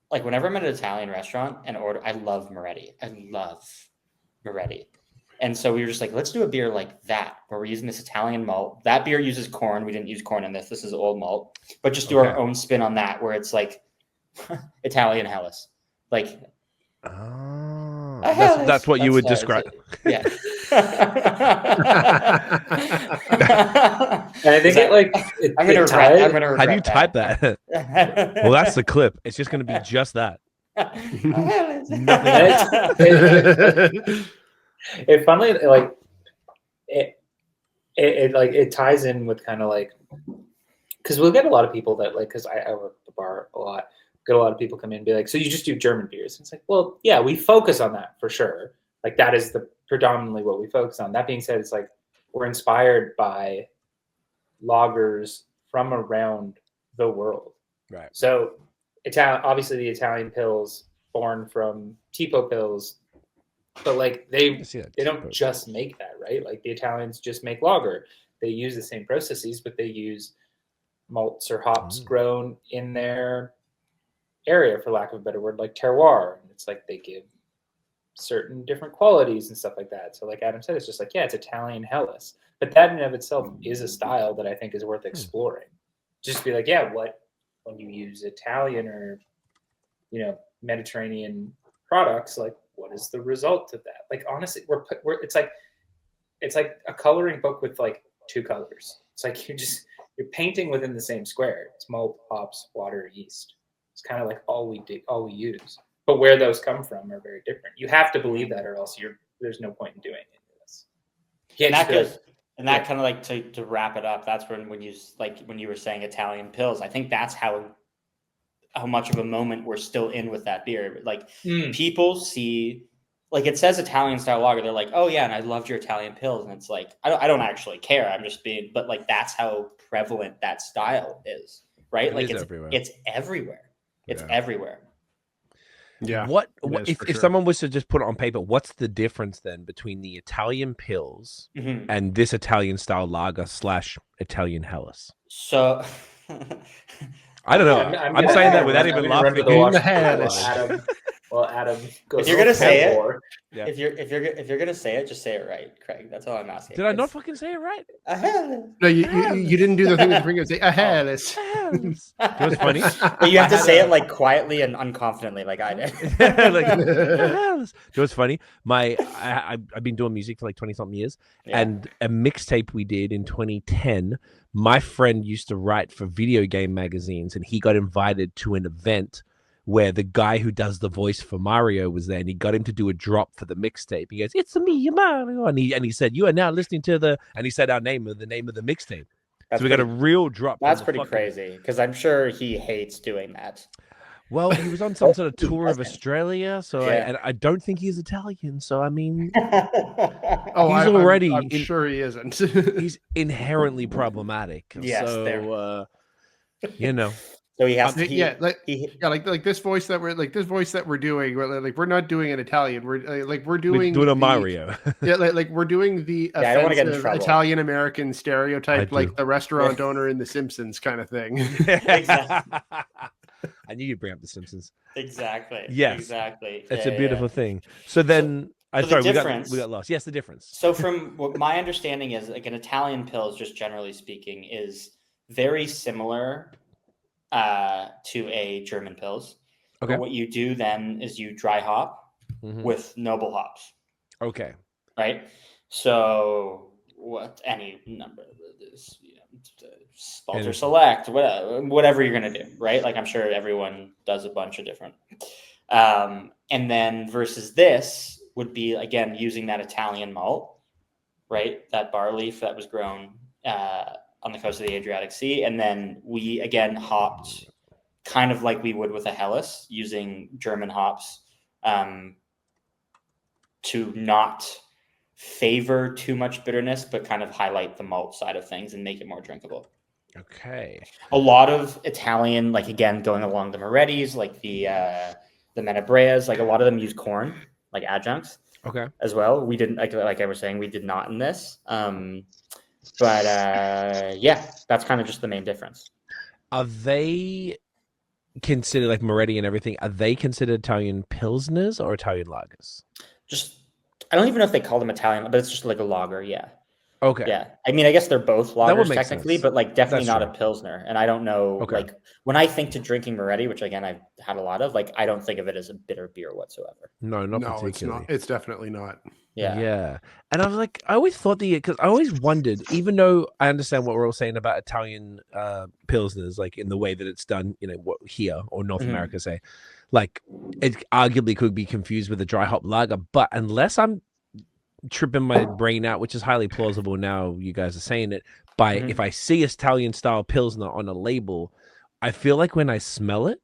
like whenever I'm at an Italian restaurant and order, I love Moretti. And so we were just like, let's do a beer like that, where we're using this Italian malt. That beer uses corn. We didn't use corn in this. This is old malt, but just do our own spin on that, where it's like Italian Helles. Like, that's what you would describe. Yeah. And I think I'm gonna regret. How do you type that? Well, that's the clip. It's just going to be just that. It funnily like it ties in with kind of like, because we'll get a lot of people that like, because I work at the bar a lot, get a lot of people come in and be like, so you just do German beers? It's like, well, yeah, we focus on that for sure. Like that is the predominantly what we focus on. That being said, it's like we're inspired by lagers from around the world. Right. So obviously the Italian pills born from Tipo pills, but like they don't just make that, right? Like the Italians just make lager. They use the same processes, but they use malts or hops grown in their area, for lack of a better word, like terroir. And it's like they give certain different qualities and stuff like that. So like Adam said, it's just like, yeah, it's Italian Helles. But that in and of itself is a style that I think is worth exploring. Just be like, yeah, when you use Italian or, Mediterranean products, like what is the result of that? Like honestly, it's like a coloring book with like two colors. It's like you're painting within the same square. It's malt, hops, water, yeast. It's kind of like all we use. But where those come from are very different. You have to believe that, or else there's no point in doing any of this. And that kind of like to wrap it up, that's when you were saying Italian pills, I think that's how much of a moment we're still in with that beer. Like people see, like it says Italian style lager, they're like, oh yeah, and I loved your Italian pills, and it's like I don't actually care. I'm just being, but like that's how prevalent that style is, right? Like it's everywhere. It's everywhere. Yeah. What if someone was to just put it on paper, what's the difference then between the Italian pills and this Italian style lager / Italian Helles? So I don't know. I'm saying that without even run to laughing. the In wash the hand. while Adam goes. If you're gonna say it, for. Yeah. if you're gonna say it, just say it right, Craig. That's all I'm asking. Did I not fucking say it right? No, you didn't do the thing with the finger. Say Ahelis. Ahelis. You know what's funny? But you have to say it like quietly and unconfidently, like I did. Like, Ahelis. You know what's funny? I've been doing music for like 20 something years, Yeah. and a mixtape we did in 2010. My friend used to write for video game magazines, and he got invited to an event where the guy who does the voice for Mario was there, and he got him to do a drop for the mixtape. He goes, "It's me, Mario," and he said, "You are now listening to the," and he said the name of the mixtape. That's So we got a real drop. That's pretty crazy because I'm sure he hates doing that. Well, he was on some sort of tour of Australia, so Yeah. I don't think he's Italian. So I mean, Oh, He's already I'm sure he isn't. he's inherently problematic. Yes, so you know. So he has to. Like this voice that we're doing. Like we're not doing an Italian. We're doing a Mario. Yeah, like we're doing the I don't wanna get in offensive trouble. Italian American stereotype, I like do. the restaurant owner in The Simpsons kind of thing. Exactly. I knew you'd bring up The Simpsons. Exactly. Yes. Exactly. It's Yeah, a beautiful yeah. thing. So then, so the sorry, we difference- got lost. Yes, the difference. So from what my understanding is, like an Italian pils, just generally speaking, is very similar to a German pils. Okay. But what you do then is you dry hop Mhm. with noble hops, Okay. right? So what any number of this, Spalter Select, whatever you're gonna do, right? Like I'm sure everyone does a bunch of different. And then versus this would be again using that Italian malt, right? That bar leaf that was grown on the coast of the Adriatic Sea, and then we again hopped kind of like we would with a Helles, using German hops to not favor too much bitterness, but kind of highlight the malt side of things and make it more drinkable. Okay. A lot of Italian, like again, going along the Moretti's, like the Menabreas, like a lot of them use corn, like adjuncts. Okay. As well. We didn't, like I was saying, we did not in this. But yeah, that's kind of just the main difference. Are they considered, like Moretti and everything, are they considered Italian Pilsners or Italian lagers? Just, I don't even know if they call them Italian, but it's just like a lager. Yeah. Okay. Yeah. I mean, I guess they're both That would lagers make technically, sense. but like definitely That's not true. a Pilsner. And I don't know, Okay. like when I think to drinking Moretti, which again, I've had a lot of, like, I don't think of it as a bitter beer whatsoever. No, not No, it's particularly. not. It's definitely not. Yeah. Yeah. And I was like, I always thought because I always wondered, even though I understand what we're all saying about Italian Pilsners, like in the way that it's done, what here or North Mhm. America say, like it arguably could be confused with a dry hop lager. But unless I'm tripping my brain out, which is highly plausible now, you guys are saying it, Mhm. if I see Italian style Pilsner on a label, I feel like when I smell it,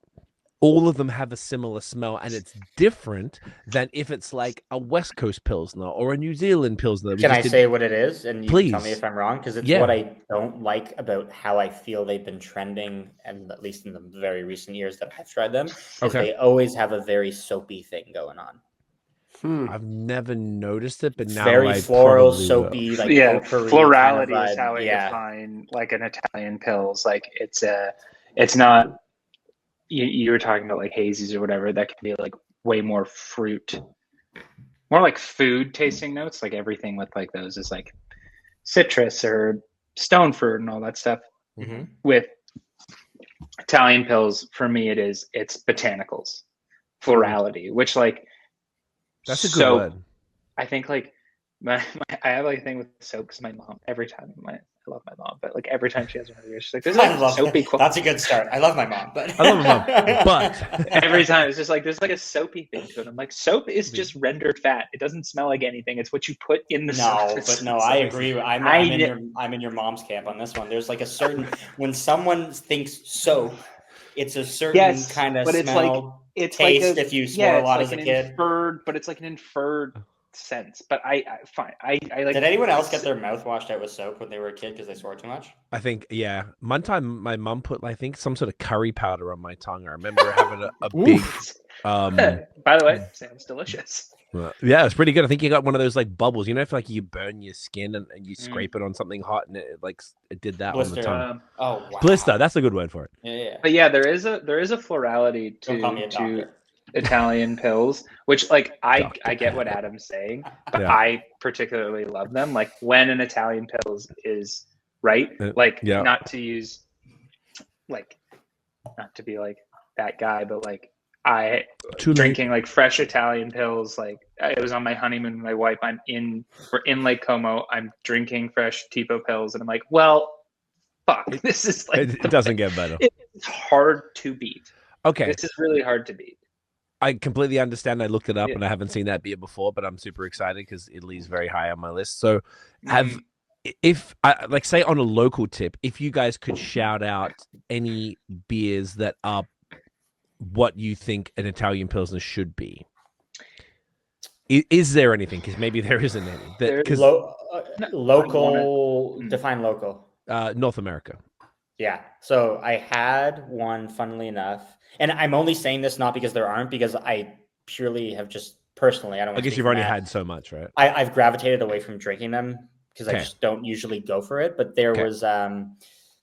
all of them have a similar smell, and it's different than if it's like a West Coast Pilsner or a New Zealand Pilsner. Can I say what it is? And you can tell me Please. if I'm wrong, because it's Yeah. what I don't like about how I feel they've been trending, and at least in the very recent years that I've tried them, is Okay. they always have a very soapy thing going on. I've never noticed it, but now Very I floral, probably will. soapy, like yeah, potpourri florality kind of is vibe. how I Yeah. define like an Italian pills. Like it's not. You were talking about like hazies or whatever. That can be like way more fruit, more like food tasting notes. Like everything with like those is like citrus or stone fruit and all that stuff. Mhm. With Italian pills, for me, it's botanicals, florality, which like That's a good soap. word. I think like I have like a thing with soap because my mom every time I love my mom, but like every time she has one of yours, she's like, "There's I like love soapy." That's a good start. I love my mom, but I love my mom, but Every time it's just like there's like a soapy thing to it. I'm like, soap is just rendered fat. It doesn't smell like anything. It's what you put in the no, soap. but no, I agree. I'm in your mom's camp on this one. There's like a certain when someone thinks soap, it's a certain kind of but it's smell, it's taste. like If you swore a lot as a kid. inferred, but it's like an inferred sense. But I fine. I like. Did anyone else get their mouth washed out with soap when they were a kid because they swore too much? I think, yeah. One time my mom put, I think, some sort of curry powder on my tongue. I remember having a big By the way, sounds delicious. Yeah, it's pretty good. I think you got one of those like bubbles. You know, if like you burn your skin and you scrape it on something hot and it did that on the Blister. tongue. Oh wow. Blister. That's a good word for it. Yeah. But yeah, there is a florality Don't call me a to doctor. Italian pills, which like I Doctor. get what Adam's saying, but Yeah. I particularly love them. Like when an Italian pills is right, like Yeah. not to use like not to be like that guy, but like I drinking like fresh Italian pills. Like it was on my honeymoon with my wife. We're in Lake Como. I'm drinking fresh Tipo pills, and I'm like, well, fuck, this is like It doesn't get better. It's hard to beat. Okay. This is really hard to beat. I completely understand. I looked it up and I haven't seen that beer before, but I'm super excited because Italy's very high on my list. So if I like say on a local tip, if you guys could shout out any beers that are what you think an Italian Pilsner should be. Is there anything? Because maybe there isn't any. Because local, define local. North America. Yeah. So I had one, funnily enough, and I'm only saying this not because there aren't, because I purely have just personally, I don't. I guess you've already had so much, right? I've gravitated away from drinking them because I just don't usually go for it. But there was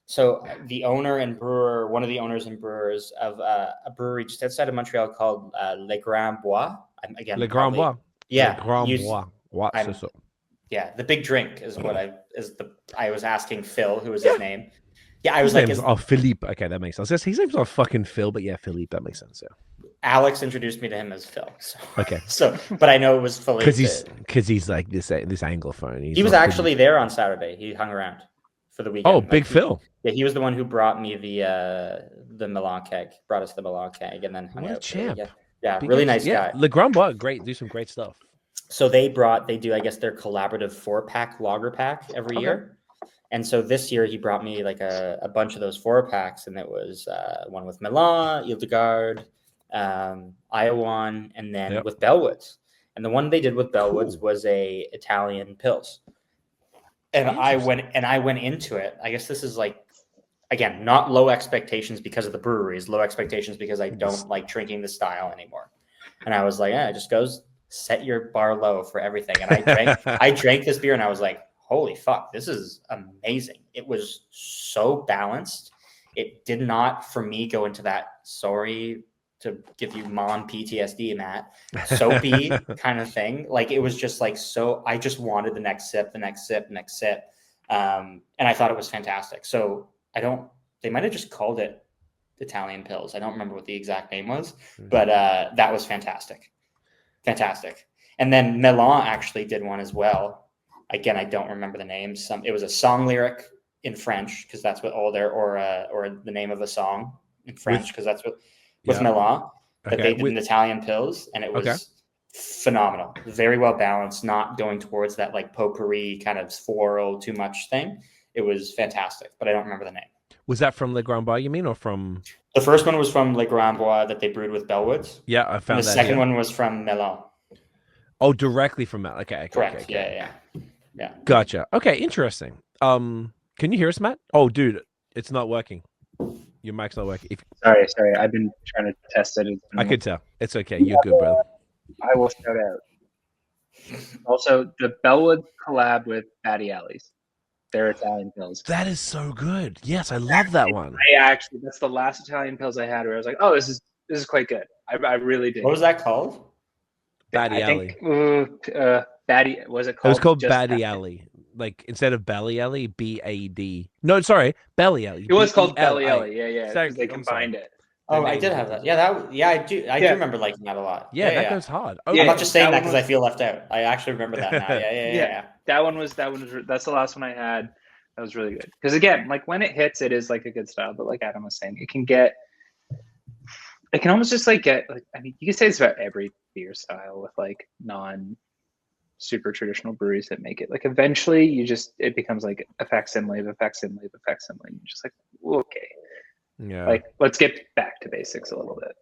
so the owner and brewer, one of the owners and brewers of a brewery just outside of Montreal called Les Grands Bois. Les Grands Bois. Yeah. Les Grands Bois. Yeah, the big drink is what I was asking Phil, who was his name. Yeah, I was his name's Philippe. Okay, that makes sense. His name's not fucking Phil, but yeah, Philippe. That makes sense. Yeah. Alex introduced me to him as Phil. So. Okay. But I know it was Philippe because he's like this anglophone. He was actually there on Saturday. He hung around for the weekend. Oh, Big Phil. Yeah, he was the one who brought me the Milan keg. Brought us the Milan keg, and then hung out. Champ. Yeah, really nice guy. Le Grand Bois, do some great stuff. So they do, I guess, their collaborative 4-pack lager pack every year. And so this year he brought me like a bunch of those 4-packs, and it was one with Milan, Hildegard, Iowan, and then with Bellwoods. And the one they did with Bellwoods was a Italian Pils. And I went into it. I guess this is like, again, not low expectations because of the breweries, low expectations because I don't like drinking the style anymore. And I was like, it just goes, set your bar low for everything. And I drank this beer and I was like, holy fuck, this is amazing. It was so balanced. It did not, for me, go into that, sorry to give you mom PTSD, Matt, soapy kind of thing. Like, it was just like, so I just wanted the next sip. And I thought it was fantastic. So they might've just called it Italian Pils. I don't remember what the exact name was, but that was fantastic. Fantastic. And then Milan actually did one as well. Again, I don't remember the name. It was a song lyric in French because that's what or the name of a song in French because that's what with Milan that they did in Italian Pils, and it was phenomenal. Very well balanced, not going towards that like potpourri kind of floral too much thing. It was fantastic, but I don't remember the name. Was that from Le Grand Bois, you mean, or from? The first one was from Le Grand Bois that they brewed with Bellwoods. Yeah, I found and the second one was from Milan. Oh, directly from Matt. Okay. Correct. Okay. Yeah. Gotcha. Okay, interesting. Can you hear us, Matt? Oh, dude, it's not working. Your mic's not working. Sorry. I've been trying to test it. I could tell. It's okay. You're good, brother. I will shout out. Also, the Bellwood collab with Batty Alleys. They're Italian Pils. That is so good. Yes, I love that one. That's the last Italian Pils I had where I was like, oh, this is quite good. I really did. What was that called? Batty Alley. Batty, was it called? It was called Batty Alley. Like instead of Belly Alley, BAD. No, sorry, Belly Alley. It was called Belly Alley. Yeah. Sorry, they combined it. Oh, I did have that. Yeah, I do. I do remember liking that a lot. Yeah, that goes hard. I'm not just saying that because I feel left out. I actually remember that now. Yeah. That's the last one I had. That was really good. Because again, like when it hits, it is like a good style. But like Adam was saying, it can almost just like get. Like, I mean, you can say this about every beer style with like non super traditional breweries that make it. Like eventually, it becomes like a facsimile. You're just like, okay. Yeah. Like, let's get back to basics a little bit.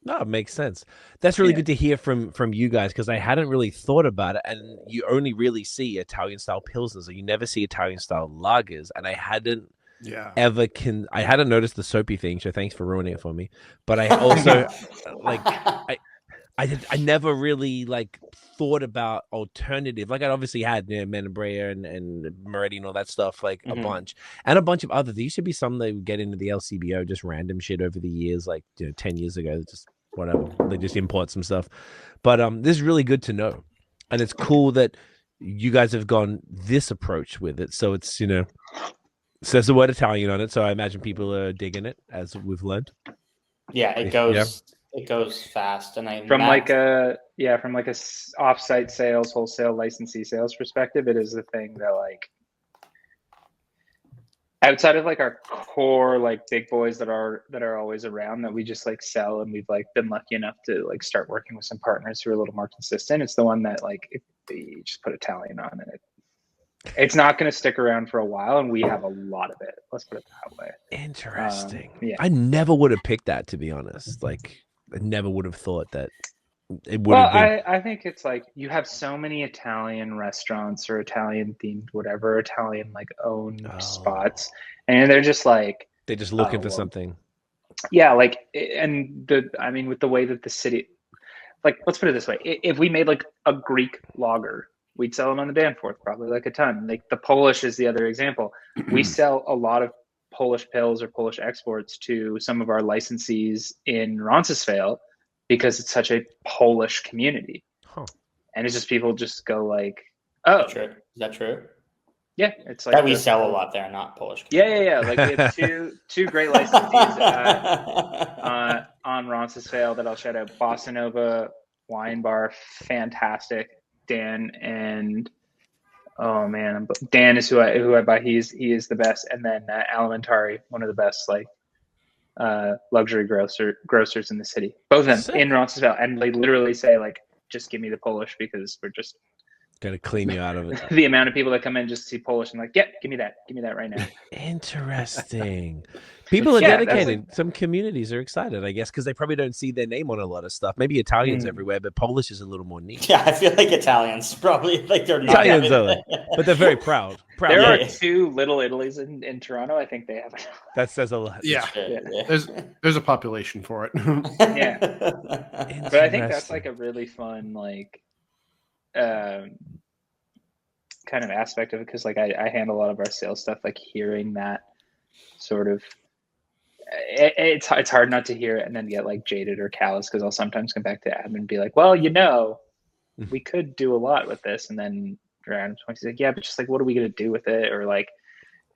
No, it makes sense. That's really good to hear from you guys because I hadn't really thought about it, and you only really see Italian style pilsners, or you never see Italian style lagers, and I hadn't I hadn't noticed the soapy thing. So thanks for ruining it for me. But I also I never really like thought about alternative. Like I obviously had Menabrea and Moretti and all that stuff, like a bunch, and a bunch of other. There used to be some that would get into the LCBO, just random shit over the years, like 10 years ago, just whatever. They just import some stuff. But this is really good to know, and it's cool that you guys have gone this approach with it. So it's says the word Italian on it. So I imagine people are digging it, as we've learned. Yeah, it goes. It goes fast, and from like a offsite sales, wholesale licensee sales perspective, it is the thing that like outside of like our core like big boys that are always around that we just like sell, and we've like been lucky enough to like start working with some partners who are a little more consistent. It's the one that like if you just put Italian on it, it's not going to stick around for a while, and we have a lot of it. Let's put it that way. Interesting. Yeah, I never would have picked that, to be honest. Like I never would have thought that it would well, have been. I think it's like you have so many Italian restaurants or Italian themed, whatever, Italian like owned spots, and they're just like They're just looking for something. Yeah, like, and I mean, with the way that the city, like, let's put it this way: if we made like a Greek lager, we'd sell it on the Danforth probably like a ton. Like the Polish is the other example. We sell a lot of Polish pills or Polish exports to some of our licensees in Roncesvalles because it's such a Polish community. And it's just people just go like, oh, is that true? Yeah, it's like that we sell a lot there, not Polish. Yeah. Like we have two great licensees on Roncesvalles that I'll shout out. Bossa Nova Wine Bar, fantastic. Dan and Dan is who I buy. He is the best. And then Alimentari, one of the best like luxury grocers in the city. Both of them in Roncesvalles, and they literally say like, just give me the Polish because we're just gonna clean you out of it. The amount of people that come in just to see Polish and like, yeah, give me that right now. Interesting. People are dedicated. Some communities are excited, I guess, because they probably don't see their name on a lot of stuff. Maybe Italians everywhere, but Polish is a little more niche. Yeah, I feel like Italians probably like they're not Italians are, but they're very proud. There are two Little Italies in Toronto. I think they have. That says a lot. Yeah. There's a population for it. Yeah, but I think that's like a really fun like kind of aspect of it, because like I handle a lot of our sales stuff, like hearing that sort of it's hard not to hear it and then get like jaded or callous, because I'll sometimes come back to admin and be like, well, we could do a lot with this, and then around he's like, yeah, but just like what are we going to do with it, or like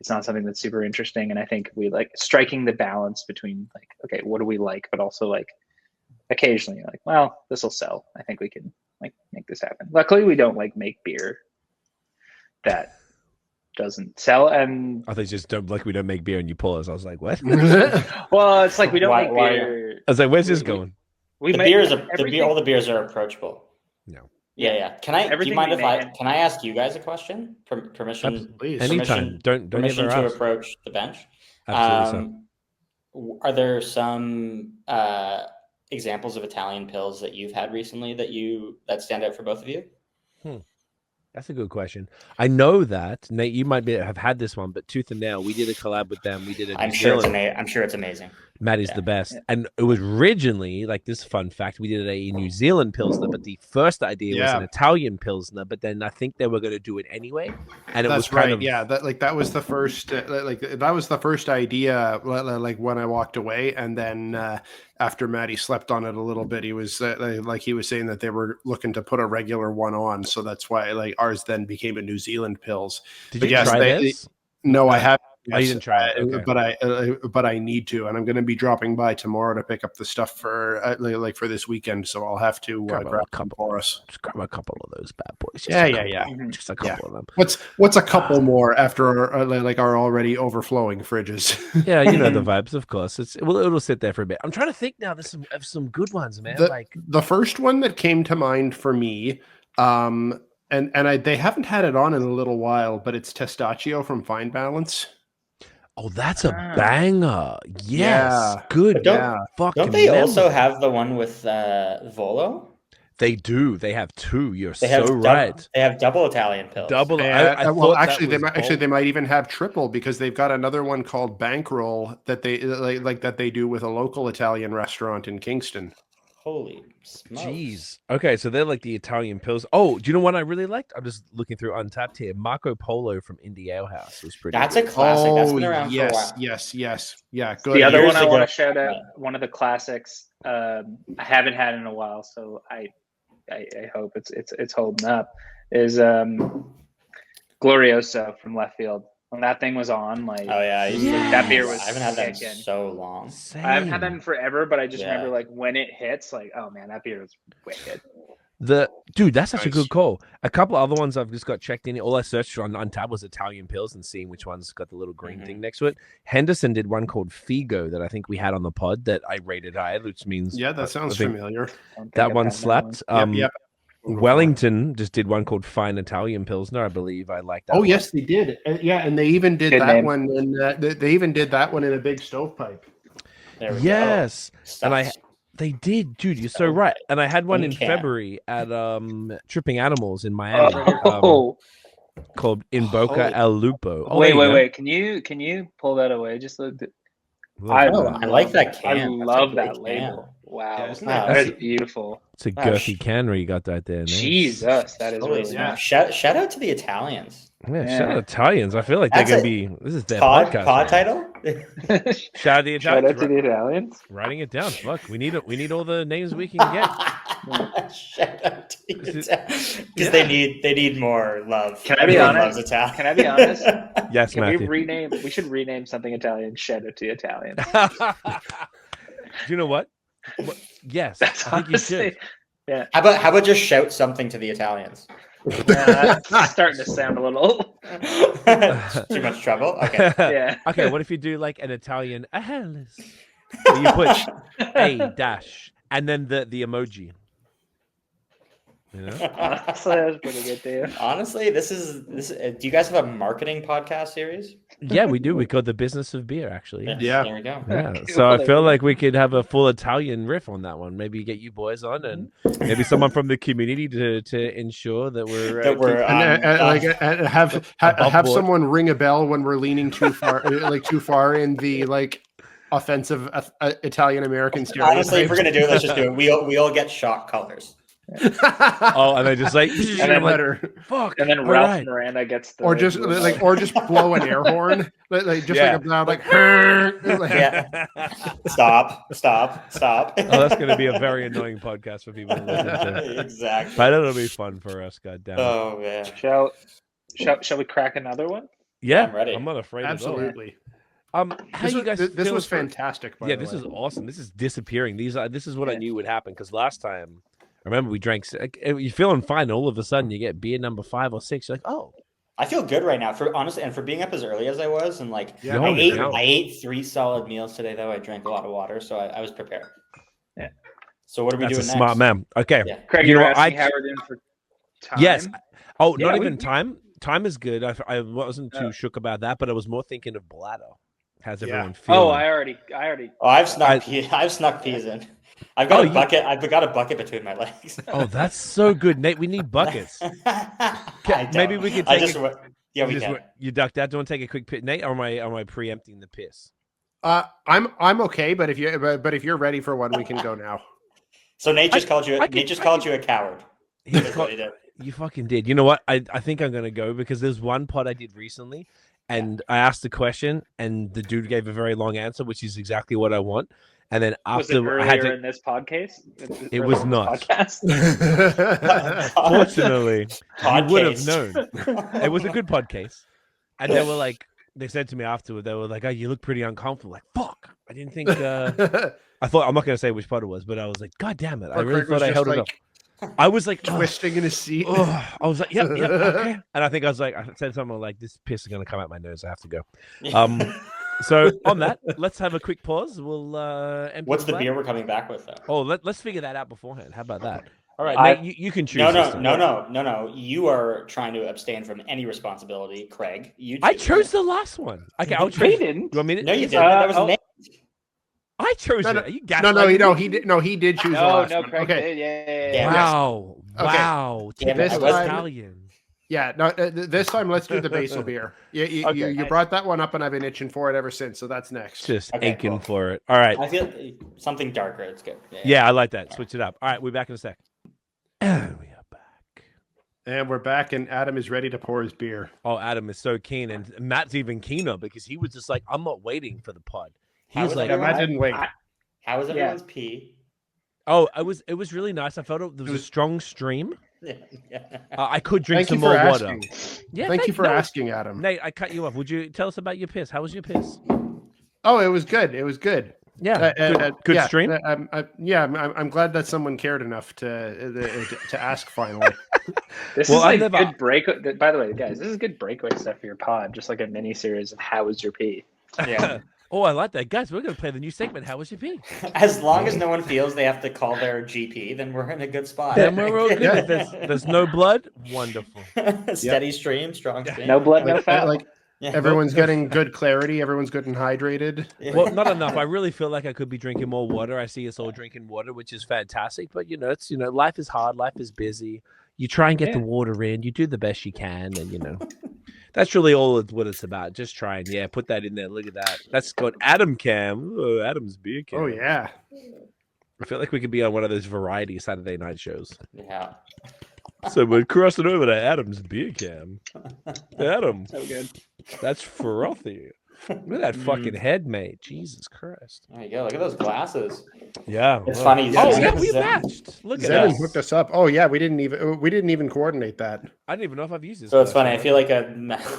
it's not something that's super interesting. And I think we like striking the balance between like, okay, what do we like, but also like occasionally like, well, this will sell, I think we can like make this happen. Luckily we don't like make beer that doesn't sell. And I think just don't like we don't make beer and you pull us. I was like, what? Well, it's like we don't make beer. I was like, where's this going? All the beers are approachable. No. Yeah. Can I ask you guys a question? Permission? Please. Anytime. Don't permission to approach the bench. Absolutely. Are there some examples of Italian pills that you've had recently that stand out for both of you? That's a good question. I know that Nate, you might have had this one, but Tooth and Nail, we did a collab with them. We did I'm sure it's amazing. Maddie's the best. And it was originally, like this fun fact, we did a New Zealand Pilsner, but the first idea was an Italian Pilsner, but then I think they were going to do it anyway. And it was kind of... Yeah, that was the first, that was the first idea, like when I walked away. And then after Maddie slept on it a little bit, he was he was saying that they were looking to put a regular one on. So that's why like ours then became a New Zealand Pils. Did you try this? No, I haven't. I didn't try it, okay. but I need to, and I'm going to be dropping by tomorrow to pick up the stuff for for this weekend. So I'll have to grab a couple for us. Just grab a couple of those bad boys. Just a couple of them. What's a couple more after our already overflowing fridges? Yeah, you know the vibes, of course. It'll sit there for a bit. I'm trying to think now. There's some good ones, man. The first one that came to mind for me, and they haven't had it on in a little while, but it's Testaccio from Fine Balance. Oh, that's a banger. Yes. Yeah. Good. Don't they also have the one with Volo? They do. They have two. You're so right. They have double Italian pills. Double. Actually, they might even have triple, because they've got another one called Bankroll that they that they do with a local Italian restaurant in Kingston. Holy smokes. Jeez. Okay, so they're like the Italian pills. Oh, do you know what I really liked? I'm just looking through Untapped here. Marco Polo from Indie Ale House was pretty That's good. a classic. That's been around yes, for a while. yes. Yeah, good. The other Years one I want ago- to shout out, one of the classics. I haven't had in a while, so I hope it's holding up. Is Glorioso from Left Field. When that thing was on, like, Oh yeah, that beer was I haven't had that in kicking. so long. Same. I haven't had that in forever, but I just Yeah. remember like when it hits, like, oh man, that beer was wicked. Dude, that's such a Nice. good call. A couple other ones I've just got checked in. All I searched on Untapped was Italian pills and seeing which one's got the little green thing next to it. Henderson did one called Figo that I think we had on the pod that I rated high, which means Yeah, that sounds I think familiar. I don't think that I've one had slapped. Yep. Wellington just did one called Fine Italian Pilsner. I believe I like that. Oh one. yes, they did. Yeah, and they even did Good that name. one. They even did that one in a big stovepipe. There we go. Yes, and Stuff. they did, dude. You're so right. And I had one in can. February at Tripping Animals in Miami Oh, called In Boca El Lupo. Oh, wait. there you Can you pull that away? Just look. go. I like that can. I That's a love great that can. label. Wow, Yeah, isn't that that is awesome? beautiful. It's a Wow, girthy cannery you got that there. Nice. Jesus, that is Holy really yeah. nice. Shout out to the Italians. Yeah, Yeah. shout out Italians. I feel like they're That's gonna a be. This is their Pod podcast. pod right title? now. Shout out the Shout Italians. out to the Italians. Writing it down. Fuck, we need all the names we can get. Shout out to the Is it- Italians. Because they need more love. Can I be Everyone honest? loves Italian. Can I be honest? Yes, Can we Matthew. rename? We should rename something Italian. Shout out to the Italians. Do you know what? Yes, That's I think you should. honestly. How about just shout something to the Italians? That's starting to sound a little. Too much trouble? Okay. Yeah. Okay, what if you do like an Italian Alice? Where you put a dash and then the emoji. You know? Honestly, that was pretty good too. Honestly, this is do you guys have a marketing podcast series? Yeah, we do. We call the business of beer, actually. Yeah. There we go. Yeah. So I feel like we could have a full Italian riff on that one. Maybe get you boys on, and maybe someone from the community to ensure that we're That we're And have above board. someone ring a bell when we're leaning too far, too far in the offensive Italian American stereotypes. honestly, if we're gonna do it, let's just do it. We all get shock colors. oh, and they just like, and I'm like, better. fuck. And then all Ralph right. Miranda gets the Or just blow an air horn, Yeah. like Yeah. Stop. Oh, that's going to be a very annoying podcast for people to listen to. Exactly. But it'll be fun for us, goddamn. Oh man. Shall we crack another one? Yeah, I'm ready. I'm not afraid absolutely. at all. How you guys? This feeling was for- fantastic. By Yeah, the this way. is awesome. This is disappearing. This is what I Yeah. knew would happen because last time, I remember we drank. You're feeling fine, and all of a sudden you get beer number 5 or 6. You're like, oh, I feel good right now for honestly, and for being up as early as I was, and like Yeah, I ate 3 solid meals today. Though I drank a lot of water, so I was prepared. Yeah. So what are we that's a doing next? smart man. Okay. Yeah. Craig, You you know are what, asking I- how we're doing for time. Yes. Oh, Yeah, not we- even time. Time is good. I wasn't too shook about that, but I was more thinking of bladder. How's Yeah. everyone feeling? Oh, I already. Oh, I've snuck peas in. I've got Oh, a you- bucket. I've got a bucket between my legs. Oh, that's so good, Nate. We need buckets. Maybe we could take Yeah, we you, can. you ducked out. Do you want to take a quick piss, Nate? Or am I preempting the piss? I'm okay, but if you're ready for one, we can go now. So Nate just called you. I Nate just called you a coward. That's what he did. You fucking did. You know what? I think I'm gonna go because there's one pod I did recently, and I asked the question, and the dude gave a very long answer, which is exactly what I want. And then Was it after I had earlier to, in this podcast? It was not. Podcast? fortunately, you would have Podcast. known. It was a good podcast, and they were like, they said to me afterward, they were like, "Oh, you look pretty uncomfortable." Like, fuck, I didn't think. I thought I'm not gonna say which pod it was, but I was like, God damn it, I really thought I held it up. I was like twisting in his seat. Oh, I was like, yep, okay. And I think I said something like, this piss is going to come out my nose. I have to go. So on that, let's have a quick pause. We'll empty What's the bladder. beer we're coming back with, though? Oh, let's figure that out beforehand. How about that? All right, Nate, you can choose. No, this time. no. You are trying to abstain from any responsibility, Craig. I chose the last one. Okay, I'll choose. He didn't. You want me to? No, you didn't. That was oh. Nate. I chose No, it. no, Are you he did. No, he did choose the No, last no, one. Craig Okay. did. Yeah. Damn it. Wow, Okay. wow. Damn it, Typical I wasn't- Italian. Yeah, no. This time, let's do the basil beer. You Okay. brought that one up, and I've been itching for it ever since. So that's next. Just Okay, aching cool. for it. All right. I feel something darker. It's good. Yeah, I like that. Switch it up. All right, we're back in a sec. And we are back. And we're back, and Adam is ready to pour his beer. Oh, Adam is so keen, and Matt's even keener because he was just like, "I'm not waiting for the pod." He How was was like, Yeah, Matt didn't wait. How was Yeah. everyone's pee? "Oh, it was really nice. I felt there was a strong stream. Yeah. I could drink Thank you some for more water." asking. Yeah, Thank you for no, asking, Adam. Nate, I cut you off. Would you tell us about your piss? How was your piss? Oh, it was good. It was good. Yeah, good yeah, stream. I'm glad that someone cared enough to ask finally. This Well, I is like never- good break. By the way, guys, this is good breakaway stuff for your pod. Just like a mini series of how was your pee. Yeah. Oh, I like that, guys. We're gonna play the new segment. How was your pee? As long as no one feels they have to call their GP, then we're in a good spot. Then we're all good. Yeah. There's no blood. Wonderful. Steady stream, strong stream. No blood, no foul. Like Yeah. everyone's getting good clarity. Everyone's good and hydrated. Yeah. Well, not enough. I really feel like I could be drinking more water. I see us all drinking water, which is fantastic. But it's life is hard. Life is busy. You try and get the water in. You do the best you can, and that's really all what it's about. Just try and put that in there. Look at that. That's got Adam Cam. Oh, Adam's beer cam. Oh yeah. I feel like we could be on one of those variety Saturday night shows. Yeah. So we're crossing over to Adam's beer cam. Adam, So good. that's frothy. Look at that fucking head, mate. Jesus Christ. There you go. Look at those glasses. Yeah. It's well. funny. Oh Zen- yeah, we Zen- matched. Look at Zen that. hooked us up. Oh yeah, we didn't even coordinate that. I didn't even know if I've used this. So it's before. funny. I feel like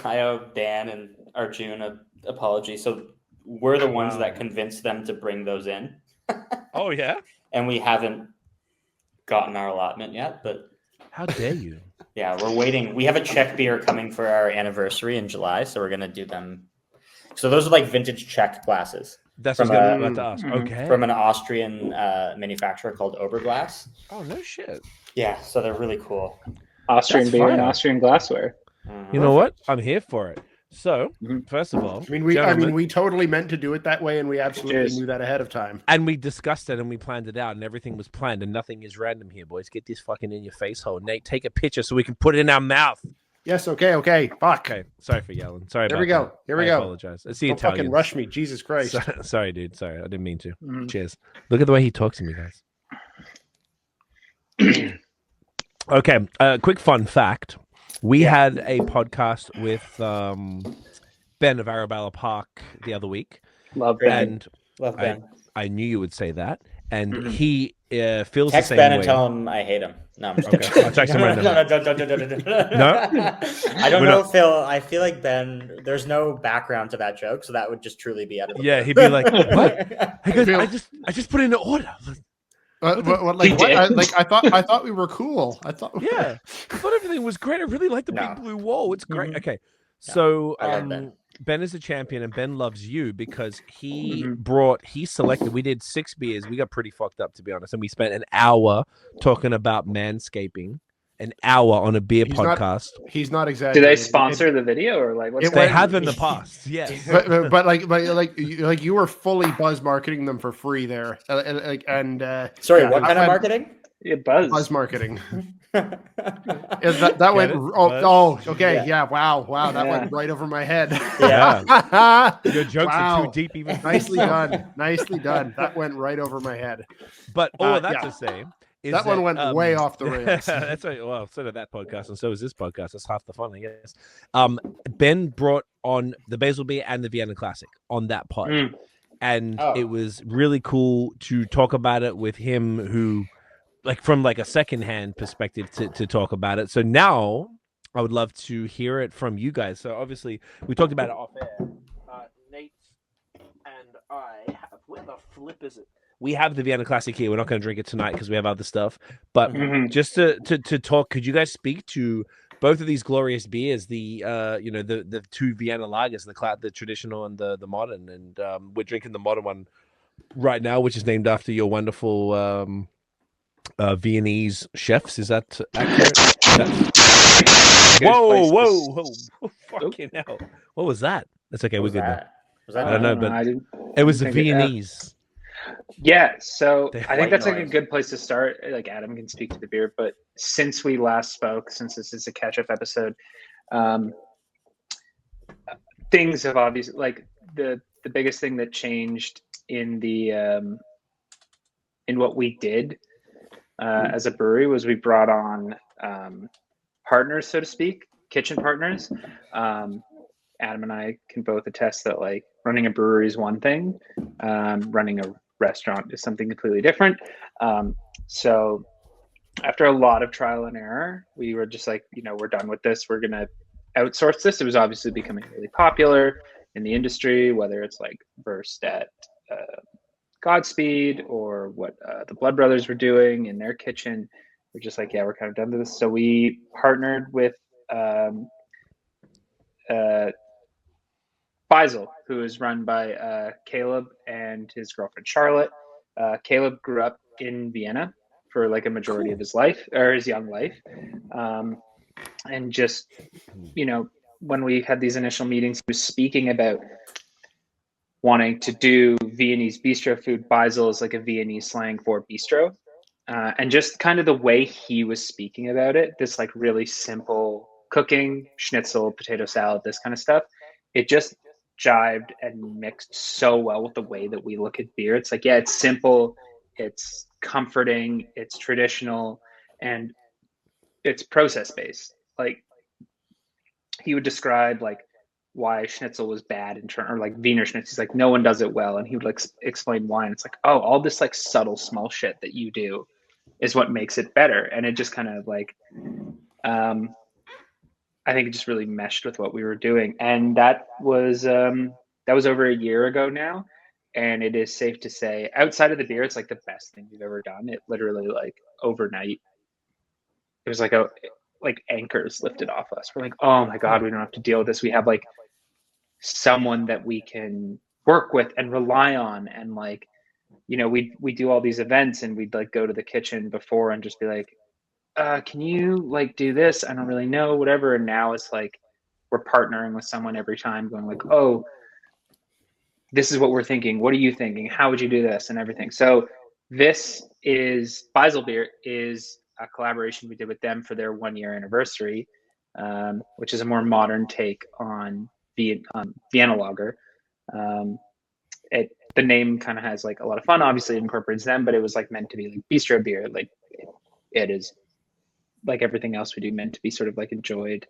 I owe Dan and Arjun an apology. So we're the ones that convinced them to bring those in, Oh yeah. and we haven't gotten our allotment yet. But How dare you? yeah, we're waiting. We have a Czech beer coming for our anniversary in July, so we're gonna do them. So those are like vintage Czech glasses That's From what I was a- about to ask. Okay. from an Austrian manufacturer called Oberglass. Oh no shit. Yeah, so they're really cool. Austrian That's beer and fire. Austrian glassware. You know what? I'm here for it. So, Mhm. first of all, I mean, gentlemen, we totally meant to do it that way, and we absolutely Cheers. knew that ahead of time. and we discussed it and we planned it out and everything was planned and nothing is random here, boys. Get this fucking in your face hole. Nate, take a picture so we can put it in our mouth. Yes. Okay. Fuck. Okay. Sorry for yelling. Sorry Here about we go. that. Here we I go. apologize. It's the Don't fucking Italians. rush me, Jesus Christ. Sorry, dude. Sorry. I didn't mean to. Mhm. Cheers. Look at the way he talks to me, guys. Okay. Quick fun fact. We had a podcast with Ben of Arabella Park the other week. Love Great. that. And Love Ben. I knew you would say that. And Mhm. he feels Text the same Ben way. and tell him I hate him. No, I'm just Okay, kidding. I'll text him right now. No, I don't We're know, not- Phil. I feel like Ben. There's no background to that joke, so that would just truly be out of the Yeah, blue. he'd be like, "What?" He goes, Phil- I just put in an order. Like He what? did. I thought we were cool. I thought. Yeah, I thought everything was great. I really like the No. big blue wall. It's great. Mhm. Okay, so I love Ben. Ben is a champion, and Ben loves you because he Mhm. he selected. We did 6 beers. We got pretty fucked up, to be honest, and we spent an hour talking about manscaping. An hour on a beer He's not- podcast. He's not Do exaggerating. they sponsor the video or like what's It They went- have in the past. Yes. But you were fully buzz marketing them for free there, Sorry, yeah, what I kind of went- marketing? Yeah, buzz. buzz marketing. yeah, That went. it? Oh, okay. Yeah. Yeah. Wow. That Yeah. went right over my head. Your jokes are Wow. too deep, even for Nicely yourself. done. Nicely done. That went right over my head. But all of that yeah. to say, is That one went way off the rails. That's right. Well, so did that podcast, and so is this podcast. That's half the fun, I guess. Ben brought on the Basil Beer and the Vienna Classic on that pod, Mm. and Oh. it was really cool to talk about it with him, who, like, from like a secondhand perspective, to talk about it. So now I would love to hear it from you guys. So obviously we talked about it off air. Nate and I have. Where the flip is it? We have the Vienna Classic here. We're not going to drink it tonight because we have other stuff. But Mhm. just to talk, could you guys speak to both of these glorious beers? The the 2 Vienna lagers, the traditional and the modern. And we're drinking the modern one right now, which is named after your wonderful Viennese chefs. Is that accurate? Good place Whoa! Fucking hell! What was that? That's okay. We're was good now. that? Was that I don't know, No, but I didn't. it was the Think it out. Viennese. Yeah, so They're I think that's like a noise. good place to start. Like Adam can speak to the beer, but since we last spoke, since this is a catch-up episode, um, things have obviously like the biggest thing that changed in the in what we did as a brewery was we brought on partners, so to speak, kitchen partners. Adam and I can both attest that like running a brewery is one thing, running a restaurant is something completely different. So after a lot of trial and error, we were just like, we're done with this. We're going to outsource this. It was obviously becoming really popular in the industry, whether it's like Versed at Godspeed or what the Blood Brothers were doing in their kitchen. We're just like, yeah, we're kind of done with this. So we partnered with Faisal, who is run by Caleb and his girlfriend Charlotte. Caleb grew up in Vienna for like a majority of his life, or his young life, and just when we had these initial meetings, he was speaking about wanting to do Viennese bistro food. Faisal is like a Viennese slang for bistro, and just kind of the way he was speaking about it, this like really simple cooking, schnitzel, potato salad, this kind of stuff. It just jived and mixed so well with the way that we look at beer. It's like, yeah, it's simple, it's comforting, it's traditional, and it's process based. Like he would describe like why schnitzel was bad in turn, or like Wiener schnitzel. He's like, no one does it well, and he would like explain why. And it's like, oh, all this like subtle small shit that you do is what makes it better. And it just kind of like I think it just really meshed with what we were doing. And that was over a year ago now. And it is safe to say, outside of the beer, it's like the best thing we've ever done. It literally like overnight, it was like anchors lifted off us. We're like, oh my God, we don't have to deal with this. We have like someone that we can work with and rely on. And like, we do all these events, and we'd like go to the kitchen before and just be like, can you like do this? I don't really know, whatever. And now it's like we're partnering with someone every time, going like, oh, this is what we're thinking. What are you thinking? How would you do this? And everything. So this is Faisal Beer is a collaboration we did with them for their 1-year anniversary, which is a more modern take on Vienna lager. The name kind of has like a lot of fun. Obviously, it incorporates them, but it was like meant to be like bistro beer. Like it is like everything else we do, meant to be sort of like enjoyed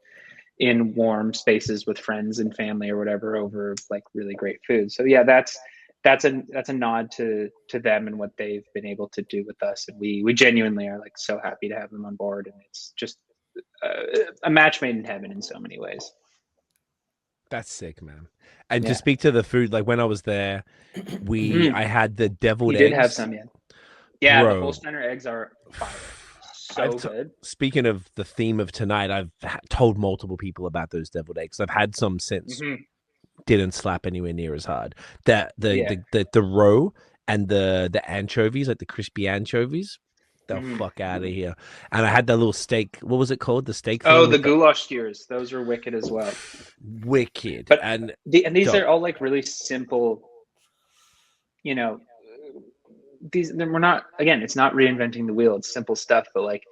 in warm spaces with friends and family or whatever over like really great food. So yeah, that's a nod to them and what they've been able to do with us. And we genuinely are like so happy to have them on board. And it's just a match made in heaven in so many ways. That's sick, man. And to speak to the food, like when I was there, I had the deviled eggs. You did have some, yeah. Yeah, Bro. the Holsteiner eggs are fire. So good. Speaking of the theme of tonight, I've told multiple people about those deviled eggs. I've had some since. Didn't slap anywhere near as hard. The roe and the anchovies, like the crispy anchovies, the fuck out of here. And I had that little steak. What was it called? The steak. Oh, the goulash skewers. Those are wicked as well. Wicked. But and these are all like really simple. We're not, again, it's not reinventing the wheel. It's simple stuff, but like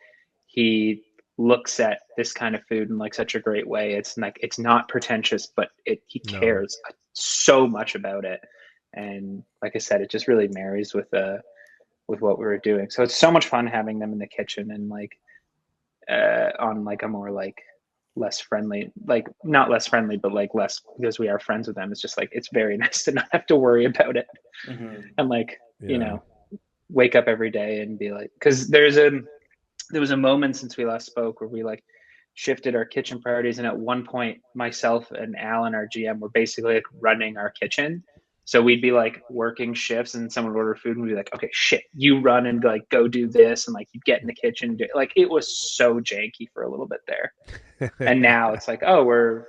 he looks at this kind of food in like such a great way. It's like, it's not pretentious, but he cares so much about it. And like I said, it just really marries with what we were doing. So it's so much fun having them in the kitchen and like on like a more like less friendly, like not less friendly, but like less, because we are friends with them. It's just like, it's very nice to not have to worry about it. And like, wake up every day and be like, because there was a moment since we last spoke where we like shifted our kitchen priorities, and at one point myself and Alan, our GM, were basically like running our kitchen. So we'd be like working shifts, and someone would order food, and we'd be like, okay, shit, you run and like go do this, and like you get in the kitchen, like it was so janky for a little bit there. And now it's like, oh, we're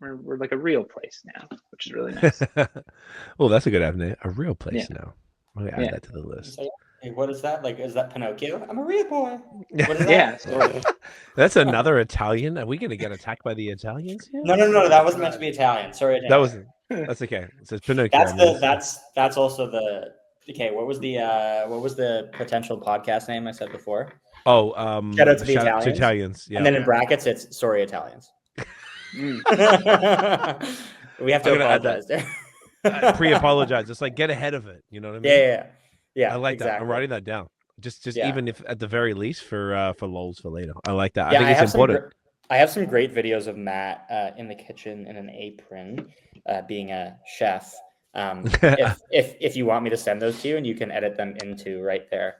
like a real place now, which is really nice. Well, that's a good avenue. A real place now. I'm gonna add that to the list. Hey, what is that? Like, is that Pinocchio? I'm a real boy. What is that? Yeah. That's another Italian. Are we gonna get attacked by the Italians here? No. That wasn't meant to be Italian. Sorry. That's okay. It says Pinocchio. That's also the Okay, what was the potential podcast name I said before? Oh, Shout out to the shout out to Italians. Italians. Yeah. And then in brackets, it's sorry Italians. Mm. We have to I'm gonna add apologize there. Pre-apologize. Just like get ahead of it. You know what I mean? Yeah. I like exactly. that. I'm writing that down. Just Yeah. even if at the very least for lols for later. I like that. Yeah, I think it's important. I have some great videos of Matt in the kitchen in an apron, being a chef. If you want me to send those to you, and you can edit them into right there.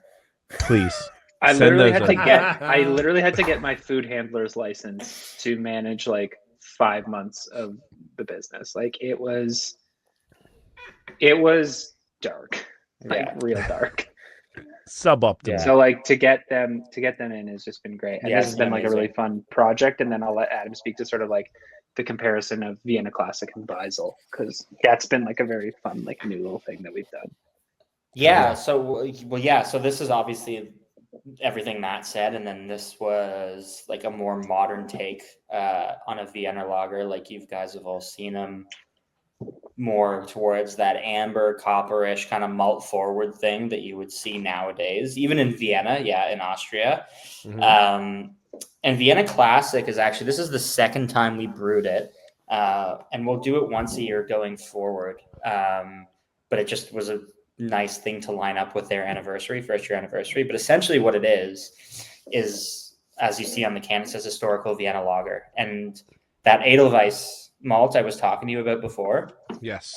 Please. I Send literally those had to get my food handler's license to manage like 5 months of the business. Like it was dark, like real dark. Suboptimal. Yeah. So like to get them in has just been great. And Yeah, this has been like a amazing. really fun project. And then I'll let Adam speak to sort of like the comparison of Vienna Classic and Beisel, because that's been like a very fun, like new little thing that we've done. Yeah. So this is obviously everything Matt said, and then this was like a more modern take on a Vienna lager, like you guys have all seen them, more towards that amber copperish kind of malt forward thing that you would see nowadays, even in Vienna, in Austria. Mhm. And Vienna Classic is actually, this is the second time we brewed it, and we'll do it once a year going forward. But it just was a nice thing to line up with their first year anniversary. But essentially what it is, as you see on the can, it says historical Vienna lager. And that Edelweiss malt I was talking to you about before. Yes.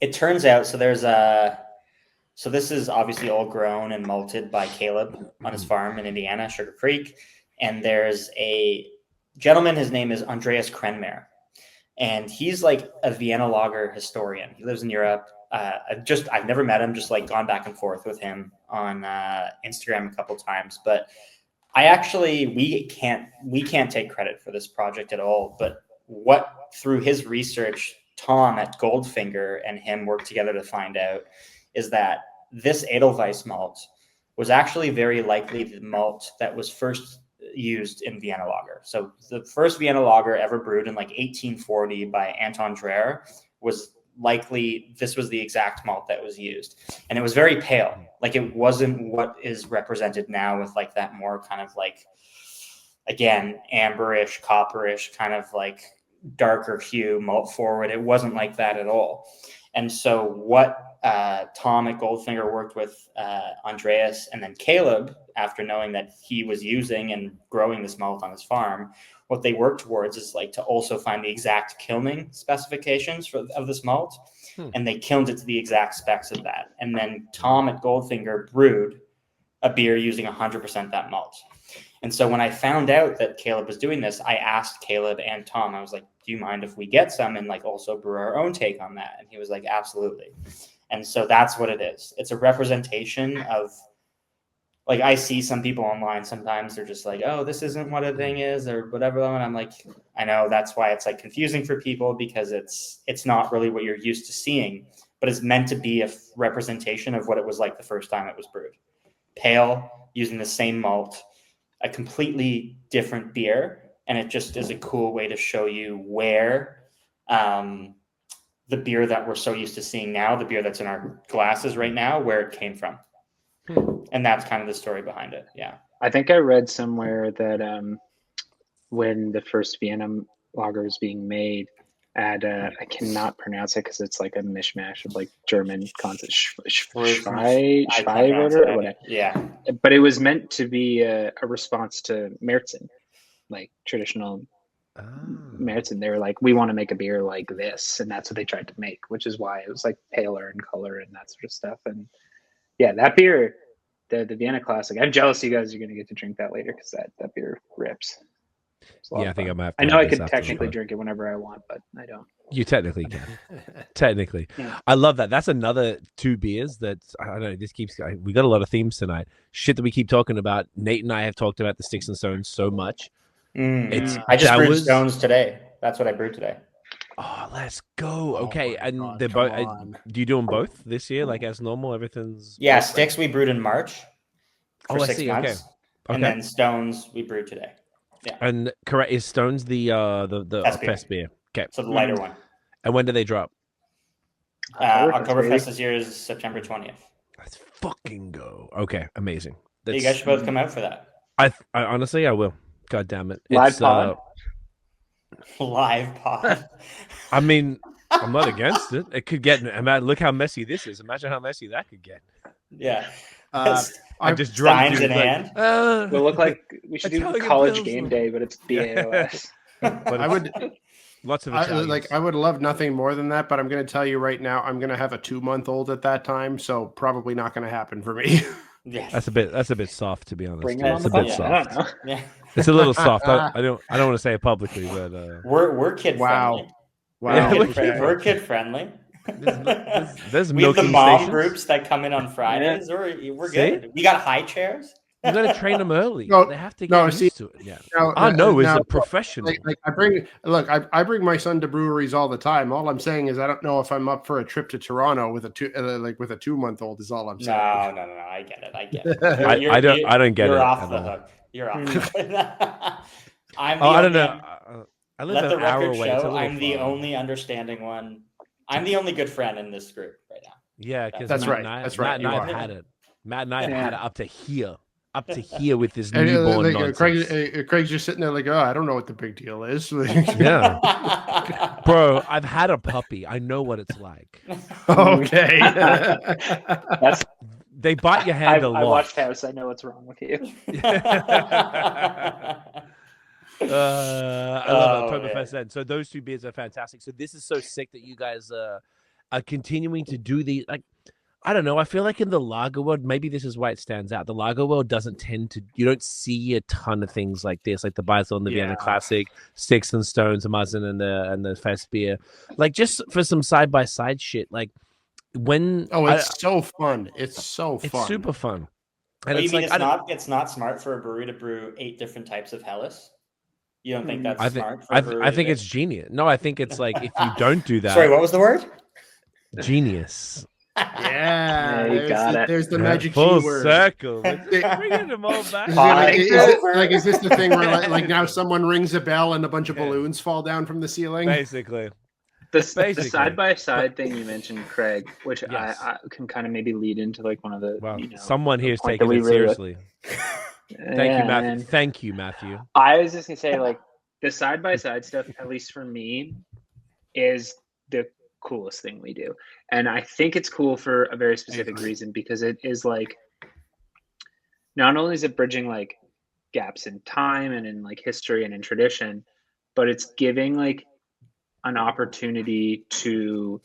It turns out, so this is obviously all grown and malted by Caleb on his farm in Indiana, Sugar Creek. And there's a gentleman, his name is Andreas Krenmer. And he's like a Vienna lager historian. He lives in Europe. I've never met him, just like gone back and forth with him on Instagram a couple times. But we can't take credit for this project at all. But through his research, Tom at Goldfinger and him worked together to find out is that this Edelweiss malt was actually very likely the malt that was first used in Vienna lager. So the first Vienna lager ever brewed in like 1840 by Anton Dreher was likely, this was the exact malt that was used. And it was very pale. Like it wasn't what is represented now with like that more kind of like, again, amberish, copperish, kind of like darker hue malt forward. It wasn't like that at all. And so what Tom at Goldfinger worked with Andreas and then Caleb, after knowing that he was using and growing this malt on his farm, what they worked towards is like to also find the exact kilning specifications of this malt. And they kilned it to the exact specs of that. And then Tom at Goldfinger brewed a beer using 100% that malt. And so when I found out that Caleb was doing this, I asked Caleb and Tom, I was like, do you mind if we get some and like also brew our own take on that? And he was like, absolutely. And so that's what it is. It's a representation of, like, I see some people online, sometimes they're just like, oh, this isn't what a thing is or whatever. And I'm like, I know that's why it's like confusing for people, because it's not really what you're used to seeing, but it's meant to be a representation of what it was like the first time it was brewed. Pale, using the same malt, a completely different beer. And it just is a cool way to show you where the beer that we're so used to seeing now, the beer that's in our glasses right now, where it came from. And that's kind of the story behind it. Yeah. I think I read somewhere that when the first Vienna lager was being made at, I cannot pronounce it because it's like a mishmash of like German concepts, Schweizer or whatever. Yeah. But it was meant to be a response to Märzen, like traditional Märzen. They were like, we want to make a beer like this. And that's what they tried to make, which is why it was like paler in color and that sort of stuff. And yeah, that beer, the Vienna Classic, I'm jealous you guys are going to get to drink that later because that beer rips. Yeah, I think I'm I know I could technically drink it whenever I want, but I don't. You technically can. Technically. Yeah. I love that. That's another two beers that, I don't know, this keeps going. We got a lot of themes tonight. Shit that we keep talking about. Nate and I have talked about the Sticks and Stones so much. I just brewed Stones today. That's what I brewed today. Oh, let's go. Okay. my And God, they're come both, on. do you do them both this year? Like as normal, everything's. Yeah, Sticks we brewed in March for Oh, I 6 see. months. Okay. And then Stones we brewed today. And correct, is Stones the Best beer. best beer? Okay. So the lighter one. And when do they drop? Oktoberfest this year is September 20th. Let's fucking go. Okay, amazing. Yeah, you guys should both come out for that. I honestly, I will. God damn it. Live pod? Live pod. I mean, I'm not against it. It could get. Look how messy this is. Imagine how messy that could get. Yeah. I just drunk Steins in hand. We'll look like we should do Italian college pills. game day, but it's BAOS. But I would lots of Italians. I would love nothing more than that, but I'm going to tell you right now, I'm going to have a 2-month-old at that time, so probably not going to happen for me. Yeah. That's a bit soft, to be honest. Bring it It's on a the bit podcast. I soft. don't know. Yeah. It's a little soft. I don't want to say it publicly, but We're kid Wow. friendly. Wow. We're kid friendly. there's We have the milking mom stations. groups that come in on Fridays. We're See? good. We got high chairs. You got to train them early. No, They have to get no, used see, to it. Yeah. Now, I know is now, a professional. like I bring my son to breweries all the time. All I'm saying is I don't know if I'm up for a trip to Toronto with a 2-month-old is all I'm saying. No. I get it. I don't get it. You're off at the all. hook. You're off the hook. I don't know. I live Let an the hour record away. It's a show little I'm the far. only understanding one. I'm the only good friend in this group right now. Yeah, because That's Matt right. and I, That's Matt right. and You I are. have had it. Matt and I have Yeah. had it up to here with this And newborn like, nonsense. Craig's just sitting there like, oh, I don't know what the big deal is. Yeah, bro, I've had a puppy. I know what it's like. Okay. That's They bite your hand I a lot. watched House. I know what's wrong with you. I love Oh, Oktoberfest then. So those two beers are fantastic. So this is so sick that you guys are continuing to do these. Like, I don't know. I feel like in the lager world, maybe this is why it stands out. The lager world doesn't tend to. You don't see a ton of things like this, like the Bison, the Vienna Yeah. Classic, Sticks and Stones, Amazon, and the Fest beer. Like just for some side by side shit. Like when It's so fun. It's so fun. it's super fun. And What, you it's mean like it's not smart for a brewery to brew 8 different types of Helles? You don't think that's I think smart for a brewery? I think to it's genius. No, I think it's like if you don't do that, Sorry, what was the word? genius. Yeah, you got it. There's the Yeah, magic full keyword. circle. Bringing them all back. Is this the thing where like now someone rings a bell and a bunch of balloons fall down from the ceiling? Basically, The Basically. side by side thing you mentioned, Craig, which Yes. I can kind of maybe lead into like one of the. well, you know, someone the here is point that taking we it really- seriously. Thank you, Yeah, Matthew. man. Thank you, Matthew. I was just gonna say, like, the side by side stuff, at least for me, is the coolest thing we do. And I think it's cool for a very specific reason, because it is like, not only is it bridging like gaps in time and in like history and in tradition, but it's giving like an opportunity to,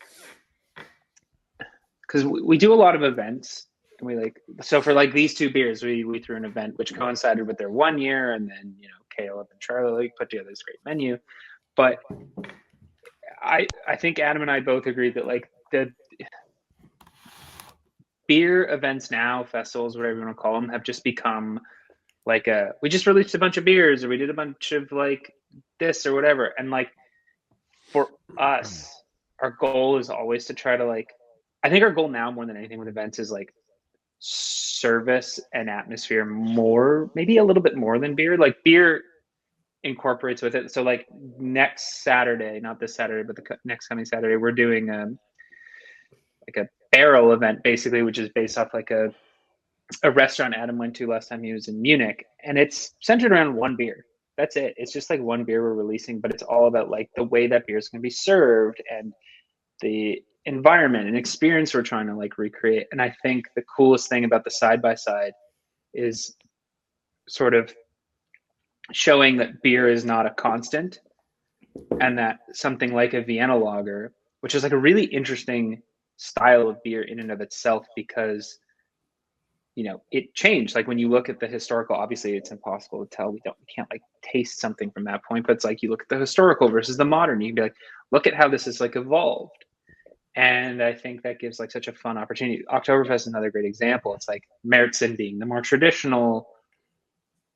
because we do a lot of events. And we like, so for like these 2 beers, we threw an event which coincided with their 1 year, and then, you know, Caleb and Charlie put together this great menu. But I think Adam and I both agreed that like the beer events now, festivals, whatever you want to call them, have just become like we just released a bunch of beers, or we did a bunch of like this or whatever. And like for us, our goal is always to try to like, I think our goal now more than anything with events is like service and atmosphere more, maybe a little bit more than beer. Like beer incorporates with it. So like next Saturday, not this Saturday, but the next coming Saturday, we're doing like a barrel event basically, which is based off like a restaurant Adam went to last time he was in Munich, and it's centered around one beer. That's it. It's just like one beer we're releasing, but it's all about like the way that beer is going to be served and the environment and experience we're trying to like recreate. And I think the coolest thing about the side by side is sort of showing that beer is not a constant, and that something like a Vienna lager, which is like a really interesting style of beer in and of itself, because you know it changed. Like when you look at the historical, obviously it's impossible to tell. We can't like taste something from that point, but it's like you look at the historical versus the modern, you can be like, look at how this is like evolved. And I think that gives like such a fun opportunity. Oktoberfest is another great example. It's like Märzen being the more traditional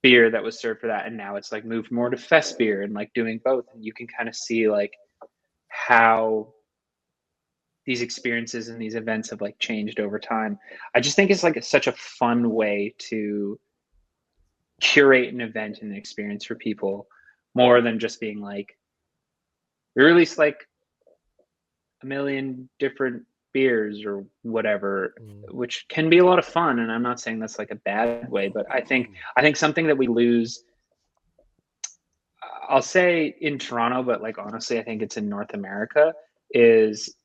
beer that was served for that, and now it's like moved more to fest beer and like doing both. And you can kind of see like how these experiences and these events have like changed over time. I just think it's like such a fun way to curate an event and an experience for people, more than just being like, we release like a million different beers or whatever, which can be a lot of fun. And I'm not saying that's like a bad way, but I think something that we lose, I'll say in Toronto, but like honestly, I think it's in North America, is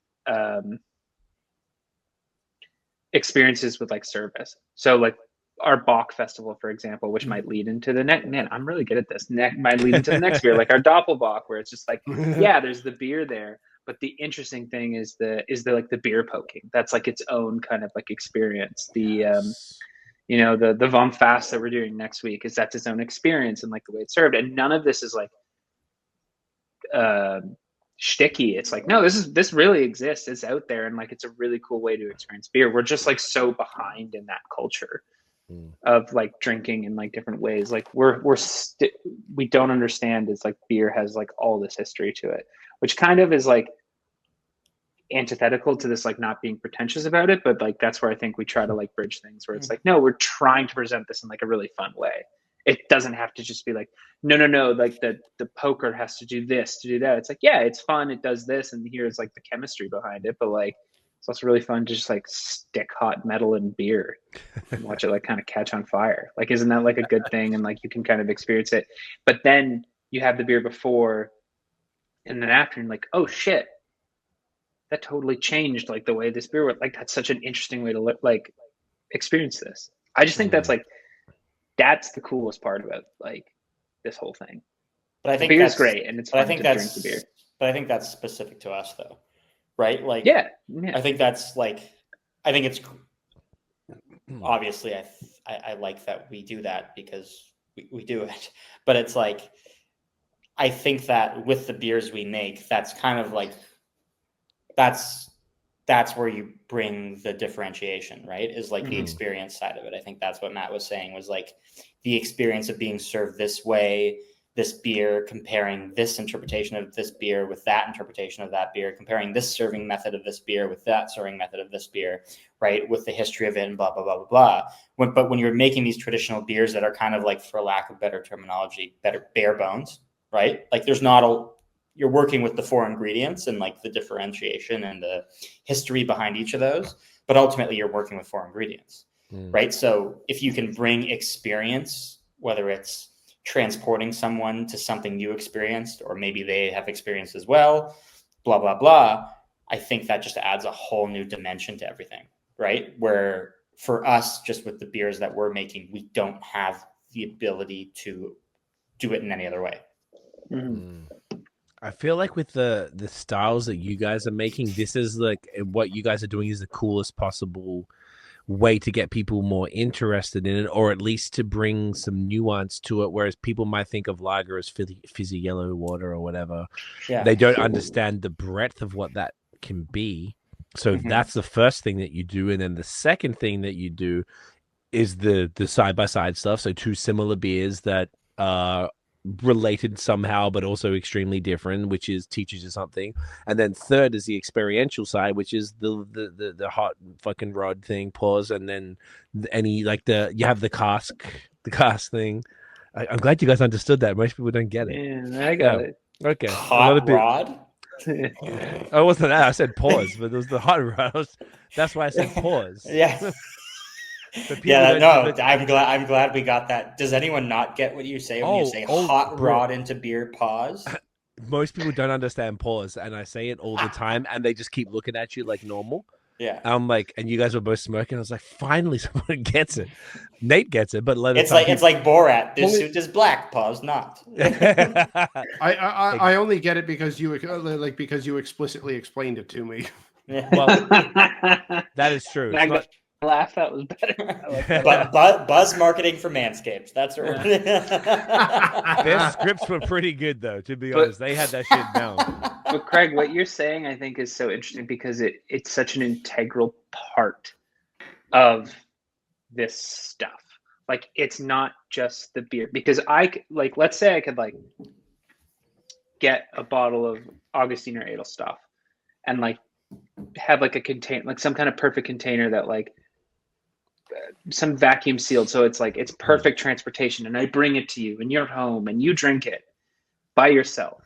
experiences with like service. So like our Bach festival, for example, which might lead into the next, man, I'm really good at this. Might lead into the next beer, like our Doppelbock, where it's just like, yeah, there's the beer there, but the interesting thing is the like the beer poking. That's like its own kind of like experience. The you know, the Vom Fast that we're doing next week is that's its own experience and like the way it's served. And none of this is like shticky. It's like, no, this really exists. It's out there, and like it's a really cool way to experience beer. We're just like so behind in that culture of like drinking in like different ways. Like we don't understand is like beer has like all this history to it, which kind of is like antithetical to this like not being pretentious about it, but like that's where I think we try to like bridge things where it's like, no, we're trying to present this in like a really fun way. It doesn't have to just be like, no, like the poker has to do this, to do that. It's like, yeah, it's fun, it does this, and here's like the chemistry behind it, but like it's also really fun to just like stick hot metal in beer and watch it like kind of catch on fire. Like, isn't that like a good thing? And like you can kind of experience it, but then you have the beer before and then after, and like, oh shit, that totally changed like the way this beer went. Like that's such an interesting way to like experience this. I just think that's the coolest part about like this whole thing. But I think the beer's great, and it's fun to drink the beer. But I think that's specific to us, though, right? Like, yeah. I think that's like, I think it's obviously I like that we do that because we do it. But it's like, I think that with the beers we make, that's kind of like that's where you bring the differentiation, right? Is like the experience side of it. I think that's what Matt was saying, was like the experience of being served this way, this beer, comparing this interpretation of this beer with that interpretation of that beer, comparing this serving method of this beer with that serving method of this beer, right? With the history of it and blah, blah, blah, blah, blah. But when you're making these traditional beers that are kind of like, for lack of better terminology, better bare bones, right? Like there's not you're working with the 4 ingredients and like the differentiation and the history behind each of those, but ultimately you're working with 4 ingredients, right? So if you can bring experience, whether it's transporting someone to something you experienced, or maybe they have experienced as well, blah, blah, blah, I think that just adds a whole new dimension to everything, right? Where for us, just with the beers that we're making, we don't have the ability to do it in any other way. I feel like with the styles that you guys are making, this is like what you guys are doing is the coolest possible way to get people more interested in it, or at least to bring some nuance to it. Whereas people might think of lager as fizzy yellow water or whatever. Yeah. They don't understand the breadth of what that can be. So that's the first thing that you do. And then the second thing that you do is the side-by-side stuff. So 2 similar beers that are related somehow but also extremely different, which is teaches you something. And then third is the experiential side, which is the hot fucking rod thing, pause, and then any like you have the cask thing. I'm glad you guys understood that. Most people don't get it. Yeah, I got it. Okay. Hot rod. I wasn't that. I said pause, but it was the hot rod. That's why I said pause. Yeah. Yeah, no, I'm glad we got that. Does anyone not get what you say when you say hot rod into beer, pause? Most people don't understand pause, and I say it all the time, and they just keep looking at you like normal. Yeah. I'm like, and you guys were both smirking. I was like, finally someone gets it. Nate gets it, but it's like Borat. This suit is black. Pause not. I only get it because you explicitly explained it to me. Yeah. Well, that is true. Laugh, that was better. But buzz marketing for Manscaped. That's right. Their scripts were pretty good, though. To be honest, they had that shit down. But Craig, what you're saying, I think, is so interesting because it's such an integral part of this stuff. Like, it's not just the beer. Because let's say I could get a bottle of Augustiner Edelstoff and have a container, some kind of perfect container that some vacuum sealed, so it's perfect transportation, and I bring it to you and you're home and you drink it by yourself.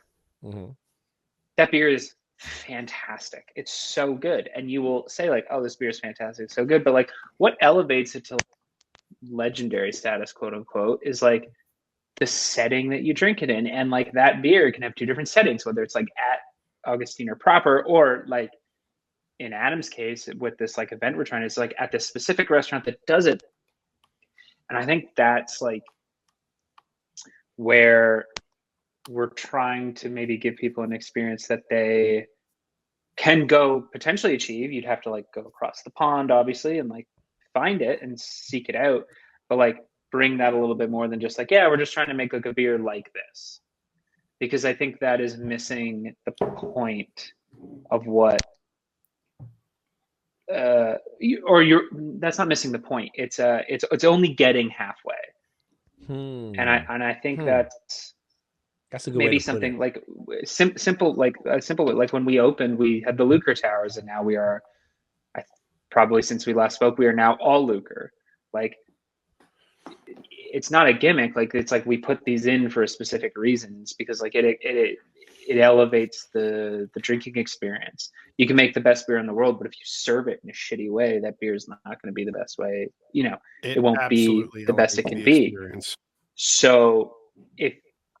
That beer is fantastic. It's so good. And you will say like, oh, this beer is fantastic, it's so good. But like what elevates it to legendary status, quote unquote, is like the setting that you drink it in. And like that beer can have two different settings, whether it's like at Augustiner proper, or like in Adam's case with this like event we're trying to, it's like at the specific restaurant that does it. And I think that's like where we're trying to maybe give people an experience that they can go potentially achieve. You'd have to like go across the pond, obviously, and like find it and seek it out, but like bring that a little bit more than just like, yeah, we're just trying to make like a beer like this, because I think that is missing the point of what that's not missing the point. It's only getting halfway. And I think that's a good maybe way to something put it. like simple, like when we opened, we had the Lucre Towers, and now we are, probably since we last spoke, we are now all Lucre. Like, it's not a gimmick. Like, it's like we put these in for specific reasons, because like it elevates the drinking experience. You can make the best beer in the world, but if you serve it in a shitty way, that beer is not going to be the best way. You know, it won't be the best it can be. So if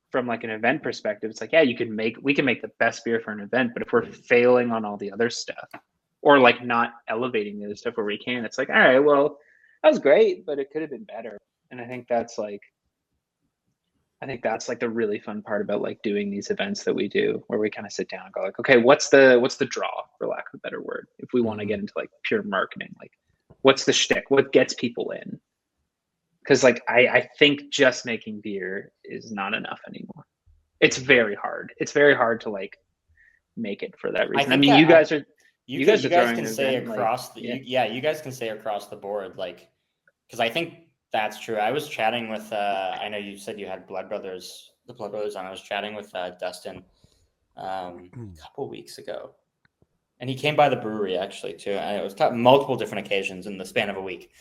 from like an event perspective, it's like, yeah, we can make the best beer for an event, but if we're failing on all the other stuff, or like not elevating the other stuff where we can, it's like, all right, well, that was great, but it could have been better. And I think that's like the really fun part about like doing these events that we do, where we kind of sit down and go like, okay, what's the draw, for lack of a better word, if we want to get into like pure marketing, like what's the shtick, what gets people in? Because like I think just making beer is not enough anymore. It's very hard. It's very hard to like make it for that reason. I mean, you guys can say across you guys can say across the board, like, because I think that's true. I was chatting with I know you said you had the Blood Brothers on. I was chatting with Dustin a couple weeks ago, and he came by the brewery actually too. It was multiple different occasions in the span of a week.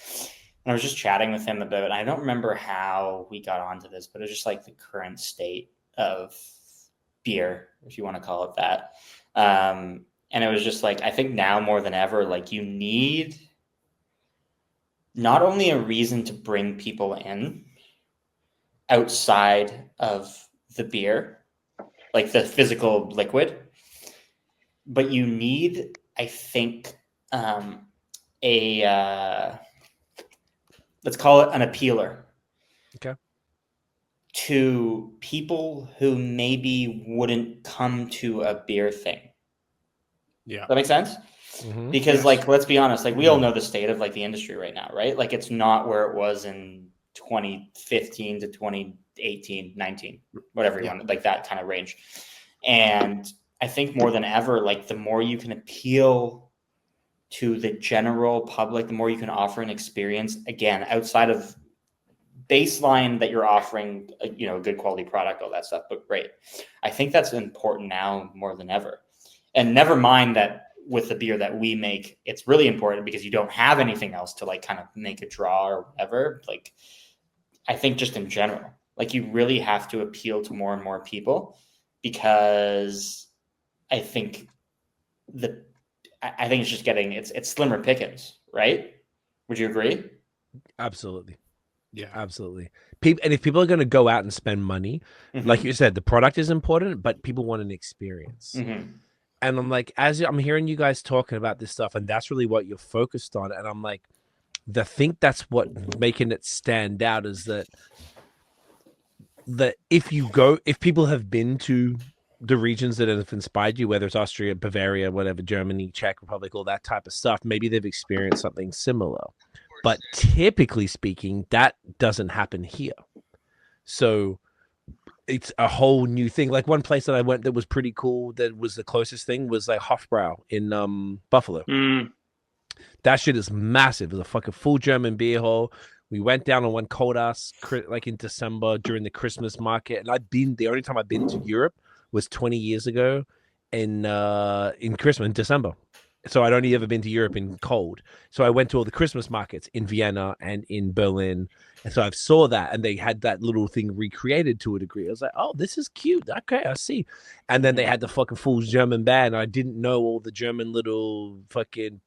And I was just chatting with him about, I don't remember how we got onto this, but it's just like the current state of beer, if you want to call it that. And it was just like, I think now more than ever, like you need not only a reason to bring people in outside of the beer, like the physical liquid, but you need, I think, let's call it an appealer. Okay. To people who maybe wouldn't come to a beer thing. Yeah. That makes sense? Mm-hmm. Because like, let's be honest, like we all know the state of like the industry right now, right? Like it's not where it was in 2015 to 2018, 19, whatever you want, like that kind of range. And I think more than ever, like the more you can appeal to the general public, the more you can offer an experience, again, outside of baseline that you're offering, a good quality product, all that stuff, but great. I think that's important now more than ever. And never mind that with the beer that we make, it's really important because you don't have anything else to like kind of make a draw or whatever. Like, I think just in general, like you really have to appeal to more and more people, because I think it's just it's slimmer pickings, right? Would you agree? Absolutely. Yeah, absolutely. And if people are going to go out and spend money, like you said, the product is important, but people want an experience. Mm-hmm. And I'm like, as I'm hearing you guys talking about this stuff, and that's really what you're focused on. And I'm like, I think that's what making it stand out is that if people have been to the regions that have inspired you, whether it's Austria, Bavaria, whatever, Germany, Czech Republic, all that type of stuff, maybe they've experienced something similar. But typically speaking, that doesn't happen here. So it's a whole new thing. Like one place that I went that was pretty cool, that was the closest thing, was like Hofbrau in Buffalo. That shit is massive. It was a fucking full German beer hall. We went down on one cold ass like in December during the Christmas market, and the only time I've been to Europe was 20 years ago in Christmas, in December. So I'd only ever been to Europe in cold. So I went to all the Christmas markets in Vienna and in Berlin. And so I saw that, and they had that little thing recreated to a degree. I was like, oh, this is cute. Okay, I see. And then they had the fucking full German band. I didn't know all the German little fucking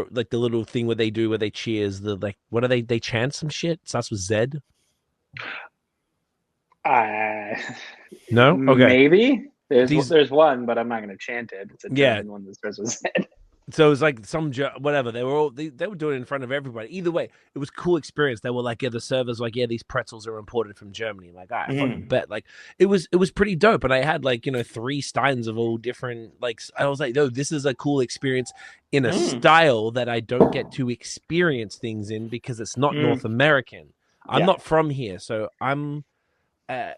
like the little thing where they cheers. The like, what are they chant some shit? It starts with Z. No? Okay. Maybe. There's one, but I'm not going to chant it. It's a German one that starts with Z. So it was like some whatever. They were doing it in front of everybody. Either way, it was a cool experience. They were like, the servers were like, these pretzels are imported from Germany. I'm like, I fucking bet. Like, it was pretty dope. And I had like 3 steins of all different. Like, I was like, this is a cool experience in a style that I don't get to experience things in because it's not North American. I'm not from here, so I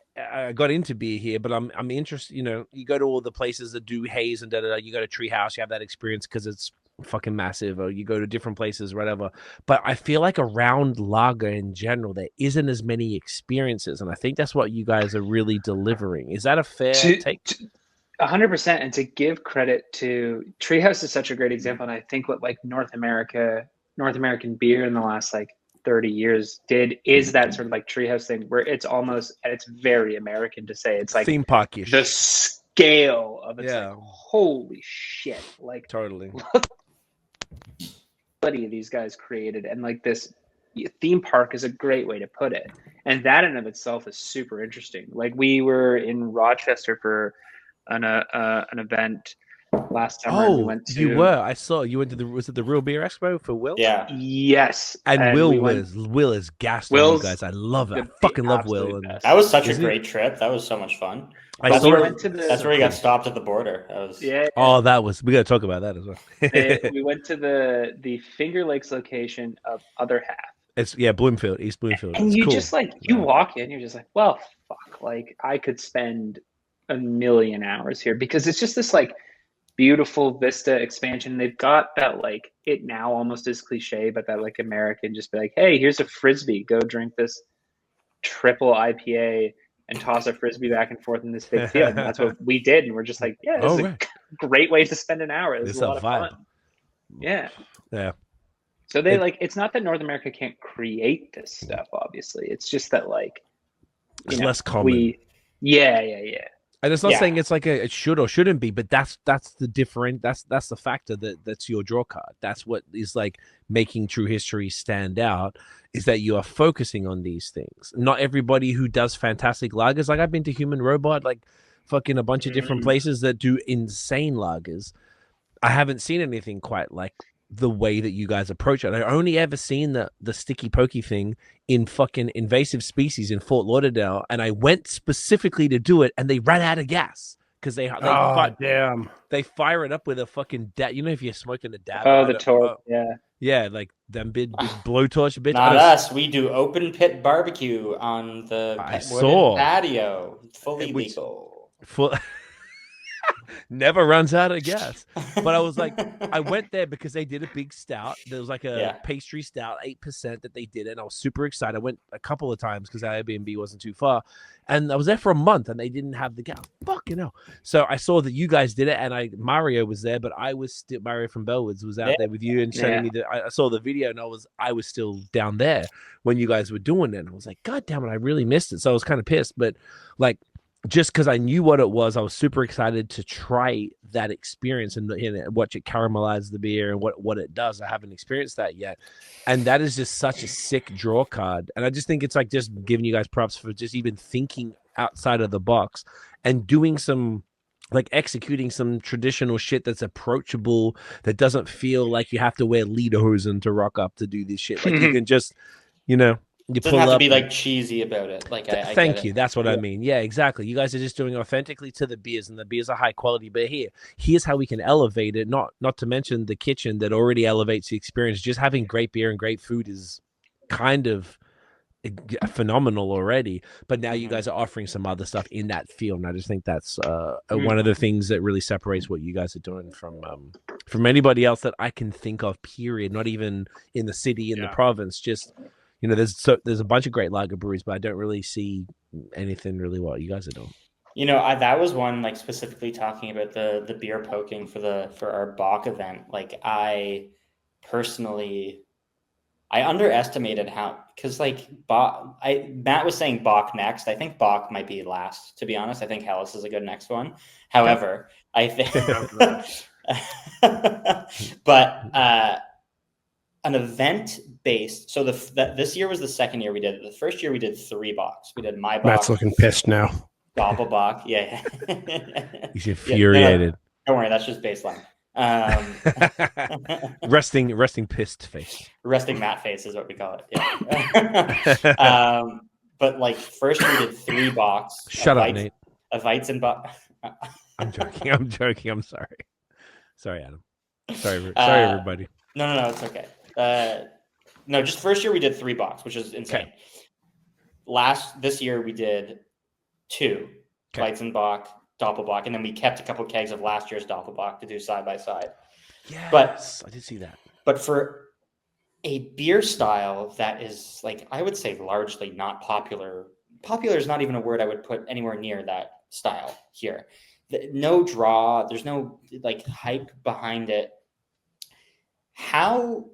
got into beer here, but I'm interested. You go to all the places that do haze and you go to Treehouse, you have that experience because it's fucking massive, or you go to different places, whatever. But I feel like around lager in general, there isn't as many experiences, and I think that's what you guys are really delivering. Is that a fair take? 100%. And to give credit to Treehouse is such a great example, and I think what like North American beer in the last like 30 years is that sort of like Treehouse thing where it's very American to say. It's like theme parkish. The scale of it's like, holy shit, like totally. What these guys created, and like this theme park is a great way to put it, and that in of itself is super interesting. Like we were in Rochester for an event last summer. We went to, you were. I saw you went to was it the Real Beer Expo for Will? Yeah. Yes. And Will is gassed on you guys. I love it. I fucking love Will. And that was such a great trip. That was so much fun. That's where he got stopped at the border. Oh, that was. We got to talk about that as well. We went to the Finger Lakes location of Other Half. It's Bloomfield, East Bloomfield. And you just like you walk in, you're just like, well, fuck. Like I could spend a million hours here because it's just this like beautiful vista expansion. They've got that like, it now almost is cliche, but that like American just be like, hey, here's a Frisbee, go drink this triple IPA and toss a Frisbee back and forth in this big field. And that's what we did. And we're just like, this is a great way to spend an hour. This is a lot of fun. Yeah. So they it's not that North America can't create this stuff, obviously. It's just that like, it's less common. Yeah. And it's not saying it's like it should or shouldn't be, but that's the different. That's the factor that's your draw card. That's what is like making True History stand out, is that you are focusing on these things. Not everybody who does fantastic lagers, like I've been to Human Robot, like fucking a bunch of different places that do insane lagers. I haven't seen anything quite like the way that you guys approach it. I only ever seen the sticky pokey thing in fucking Invasive Species in Fort Lauderdale, and I went specifically to do it, and they ran out of gas because they fire it up with a fucking if you're smoking a dab. The torch, like them big blowtorch bitch. Not us. We do open pit barbecue on the patio, fully legal. Never runs out of gas. But I was like, I went there because they did a big stout. There was like a pastry stout, 8% that they did it. And I was super excited. I went a couple of times because Airbnb wasn't too far. And I was there for a month and they didn't have the gas. Fucking hell. So I saw that you guys did it, and Mario was there, but I was still, Mario from Bellwoods was out there with you and sending me I saw the video, and I was still down there when you guys were doing it. And I was like, God damn it, I really missed it. So I was kind of pissed. But like, just because I knew what it was, I was super excited to try that experience and watch it caramelize the beer and what it does. I haven't experienced that yet. And that is just such a sick draw card. And I just think it's like just giving you guys props for just even thinking outside of the box and doing some, like executing some traditional shit that's approachable, that doesn't feel like you have to wear lederhosen to rock up to do this shit. Like you can just, it doesn't have to be like cheesy about it. Like, thank you. That's what I mean. Yeah, exactly. You guys are just doing authentically to the beers, and the beers are high quality. But here's how we can elevate it. Not to mention the kitchen that already elevates the experience. Just having great beer and great food is kind of phenomenal already. But now you guys are offering some other stuff in that field, and I just think that's one of the things that really separates what you guys are doing from anybody else that I can think of. Period. Not even in the city, in the province. Just there's a bunch of great lager breweries, but I don't really see anything really what you guys are doing. that was one, like, specifically talking about the beer poking for our Bach event. Like, I personally, I underestimated how, because like Matt was saying Bach next. I think Bach might be last, to be honest. I think Hellas is a good next one. However, I think, but an event based. So this year was the second year we did it. The first year we did 3 Bachs. We did my Bach. Matt's looking pissed now. Doppelbach, yeah. He's infuriated. Don't worry, that's just baseline. Resting pissed face. Resting Matt face is what we call it. Yeah. But like first we did 3 Bachs. Shut up, Nate. A Weizenbach. I'm joking. I'm sorry. Sorry, Adam. Sorry, everybody. No, it's okay. No, just first year we did 3 Bachs, which is insane. Okay. This year we did 2 Weizenbach, Doppelbach, and then we kept a couple kegs of last year's Doppelbach to do side by side. Yes, but I did see that. But for a beer style that is, like, I would say largely not popular. Popular is not even a word I would put anywhere near that style here. No draw, there's no like hype behind it. How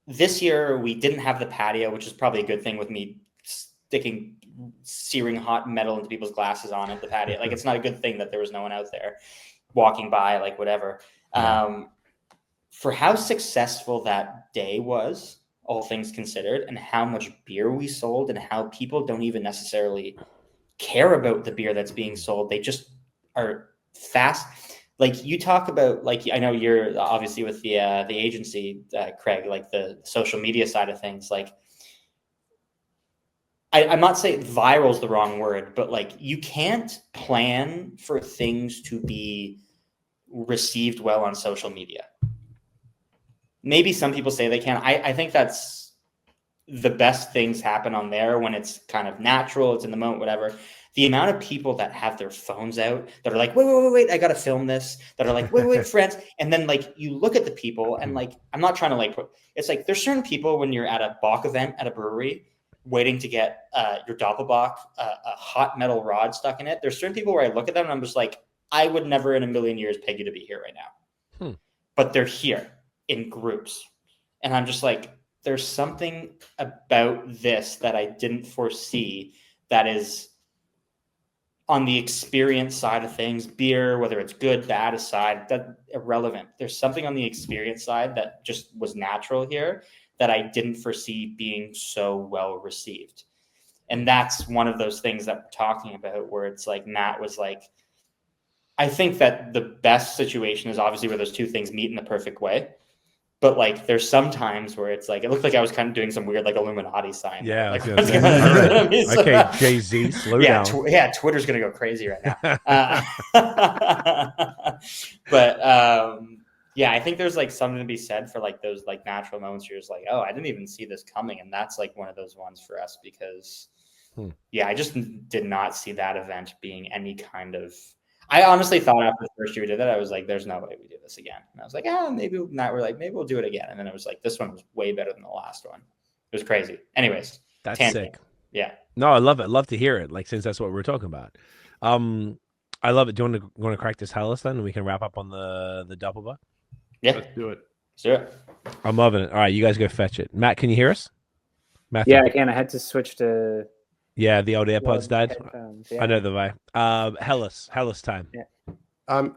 this year we didn't have the patio, which is probably a good thing with me sticking searing hot metal into people's glasses on at the patio. Like, it's not a good thing that there was no one out there walking by, like, whatever. For how successful that day was, all things considered, and how much beer we sold, and how people don't even necessarily care about the beer that's being sold. They just are fast. Like, you talk about, like, I know you're obviously with the agency, Craig, like the social media side of things. Like, I'm not saying viral is the wrong word, but like, you can't plan for things to be received well on social media. Maybe some people say they can. I think that's the best things happen on there when it's kind of natural, it's in the moment, whatever. The amount of people that have their phones out that are like, wait, I got to film this. That are like, wait, friends. And then like, you look at the people and like, I'm not trying to like, it's like, there's certain people when you're at a Bach event at a brewery waiting to get your Doppelbock, a hot metal rod stuck in it. There's certain people where I look at them and I'm just like, I would never in a million years peg you to be here right now. But they're here in groups. And I'm just like, there's something about this that I didn't foresee that is on the experience side of things, beer, whether it's good, bad aside, that irrelevant. There's something on the experience side that just was natural here that I didn't foresee being so well received. And that's one of those things that we're talking about where it's like, Matt was like, I think that the best situation is obviously where those two things meet in the perfect way. But like, there's some times where it's like, it looked like I was kind of doing some weird, like, Illuminati sign. Yeah. Like, All right. so, okay. Jay-Z, slow down. Twitter's going to go crazy right now. But yeah, I think there's like something to be said for like those like natural moments where you're just like, oh, I didn't even see this coming. And that's like one of those ones for us because yeah, I just did not see that event being any kind of, I honestly thought after the first year we did that, I was like, there's no way we do this again. And I was like, maybe not. We're like, maybe we'll do it again. And then it was like, this one was way better than the last one. It was crazy. Anyways. That's tangent. sick. Yeah. No, I love it. Love to hear it. Like, since that's what we're talking about. I love it. Do you want to crack this Hellas then? And we can wrap up on the Doppelbock? Yeah. Let's do it. Sure. I'm loving it. All right, you guys go fetch it. Matt, can you hear us? Matthew? Yeah, I can. I had to switch to. Yeah, the old AirPods died. Yeah. I know the way. Hellas time. Yeah.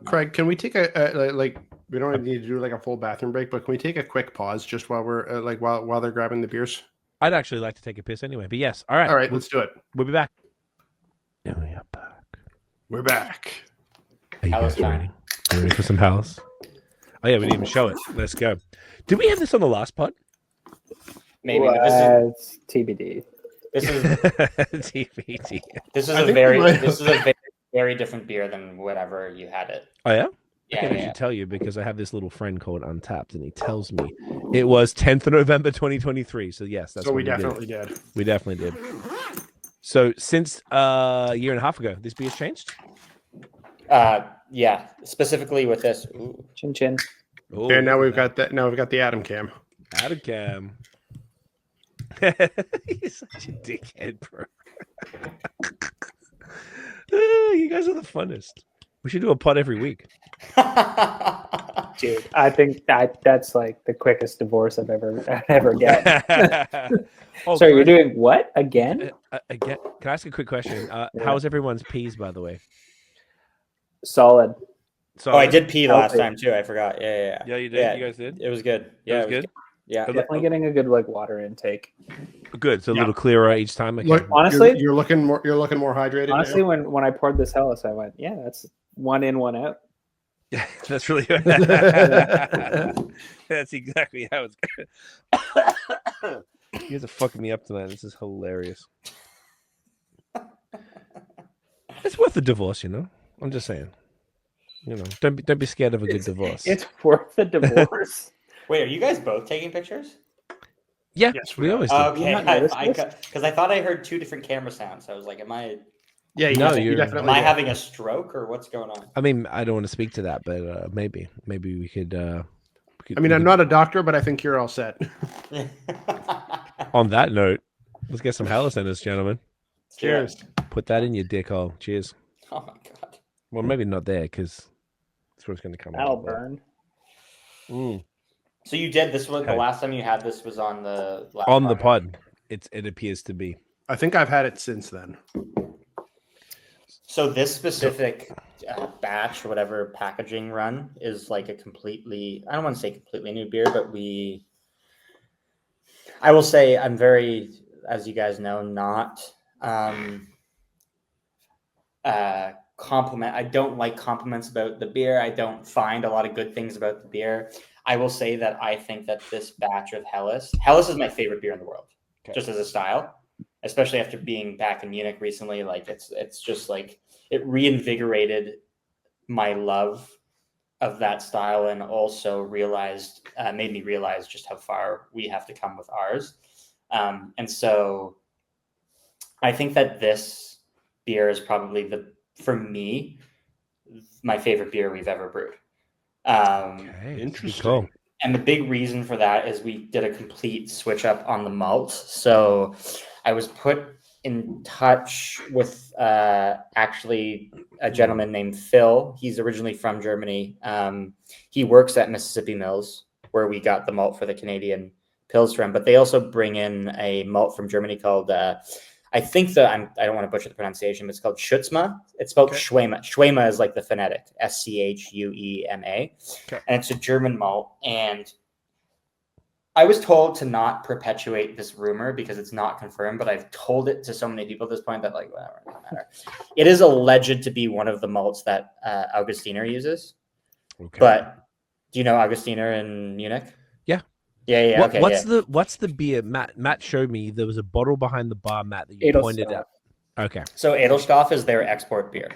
Craig, can we take a like? We don't need to do like a full bathroom break, but can we take a quick pause just while we're like while they're grabbing the beers? I'd actually like to take a piss anyway, but yes. All right. All right, let's do it. We'll be back. Yeah, we are back. We're back. Are you guys ready? Are you ready for some Hellas? Oh yeah, we didn't even show it. Let's go. Did we have this on the last pod? Maybe. It's TBD. This is TBD. This is a very very different beer than whatever you had it. Oh yeah? Yeah, I should tell you because I have this little friend called Untapped, and he tells me it was 10th of November 2023. So yes, that's so what we definitely did. We definitely did. So since a year and a half ago, this beer's changed? Yeah, specifically with this. Ooh. Chin chin. Ooh, And now we've got that. Now we've got the Adam cam. Adam cam. He's such a dickhead, bro. You guys are the funnest. We should do a pod every week. Dude, I think that's like the quickest divorce I've ever get. Oh, So can you're I- doing what again? again? Can I ask a quick question? Yeah. How's everyone's peas, by the way? Solid. So Oh, I did pee last Healthy. time too. I forgot. Yeah. Yeah, you did. Yeah, You guys did. it was good. It Yeah, was good. Yeah. Definitely getting a good like water intake. Good. So a Yeah. little clearer each time. Okay. Look, Honestly- you're looking more hydrated. Honestly, now. when I poured this Hellas, I went, yeah, that's one in, one out. Yeah, that's really. That's exactly how it's going. You guys are fucking me up tonight. This is hilarious. It's worth a divorce, you know. I'm just saying. You know, don't be scared of a good divorce. It's worth a divorce. Wait, are you guys both taking pictures? Yeah, Yes, we we are. always do. Okay, not noticed because I thought I heard two different camera sounds. I was like, am I Yeah, No, you you're- definitely. am I do. having a stroke or what's going on? I mean, I don't want to speak to that, but maybe we could. I mean, I'm not a doctor, but I think you're all set. On that note, let's get some Hellas in us, gentlemen. Cheers. Put that in your dick hole. Cheers. Oh my god. Well, maybe not there because that's where it's going to come That'll out. burn. Mm. So you did this one. The Okay. last time you had this was on the last On the podcast. pod, it appears to be. I think I've had it since then. So this specific batch or whatever packaging run is like a completely, I don't want to say completely new beer, but I will say I'm very, as you guys know, not compliment. I don't like compliments about the beer. I don't find a lot of good things about the beer. I will say that I think that this batch of Hellas is my favorite beer in the world, just as a style, especially after being back in Munich recently. Like it's just like it reinvigorated my love of that style, and also made me realize just how far we have to come with ours. And so I think that this beer is probably for me, my favorite beer we've ever brewed. Okay. Interesting. Cool. And the big reason for that is we did a complete switch up on the malt. So I was put in touch with actually a gentleman named Phil. He's originally from Germany. He works at Mississippi Mills, where we got the malt for the Canadian Pils from. But they also bring in a malt from Germany called, I think I don't want to butcher the pronunciation, but it's called Schutzma. It's spelled Schwema. Schwema is like the phonetic, Schuema. Okay. And it's a German malt. And I was told to not perpetuate this rumor because it's not confirmed, but I've told it to so many people at this point that like, whatever, it doesn't matter. It is alleged to be one of the malts that Augustiner uses. Okay. But do you know Augustiner in Munich? Yeah. Yeah. Okay. What's the beer? Matt showed me there was a bottle behind the bar, Matt, that you pointed out. Okay. So Edelstoff is their export beer.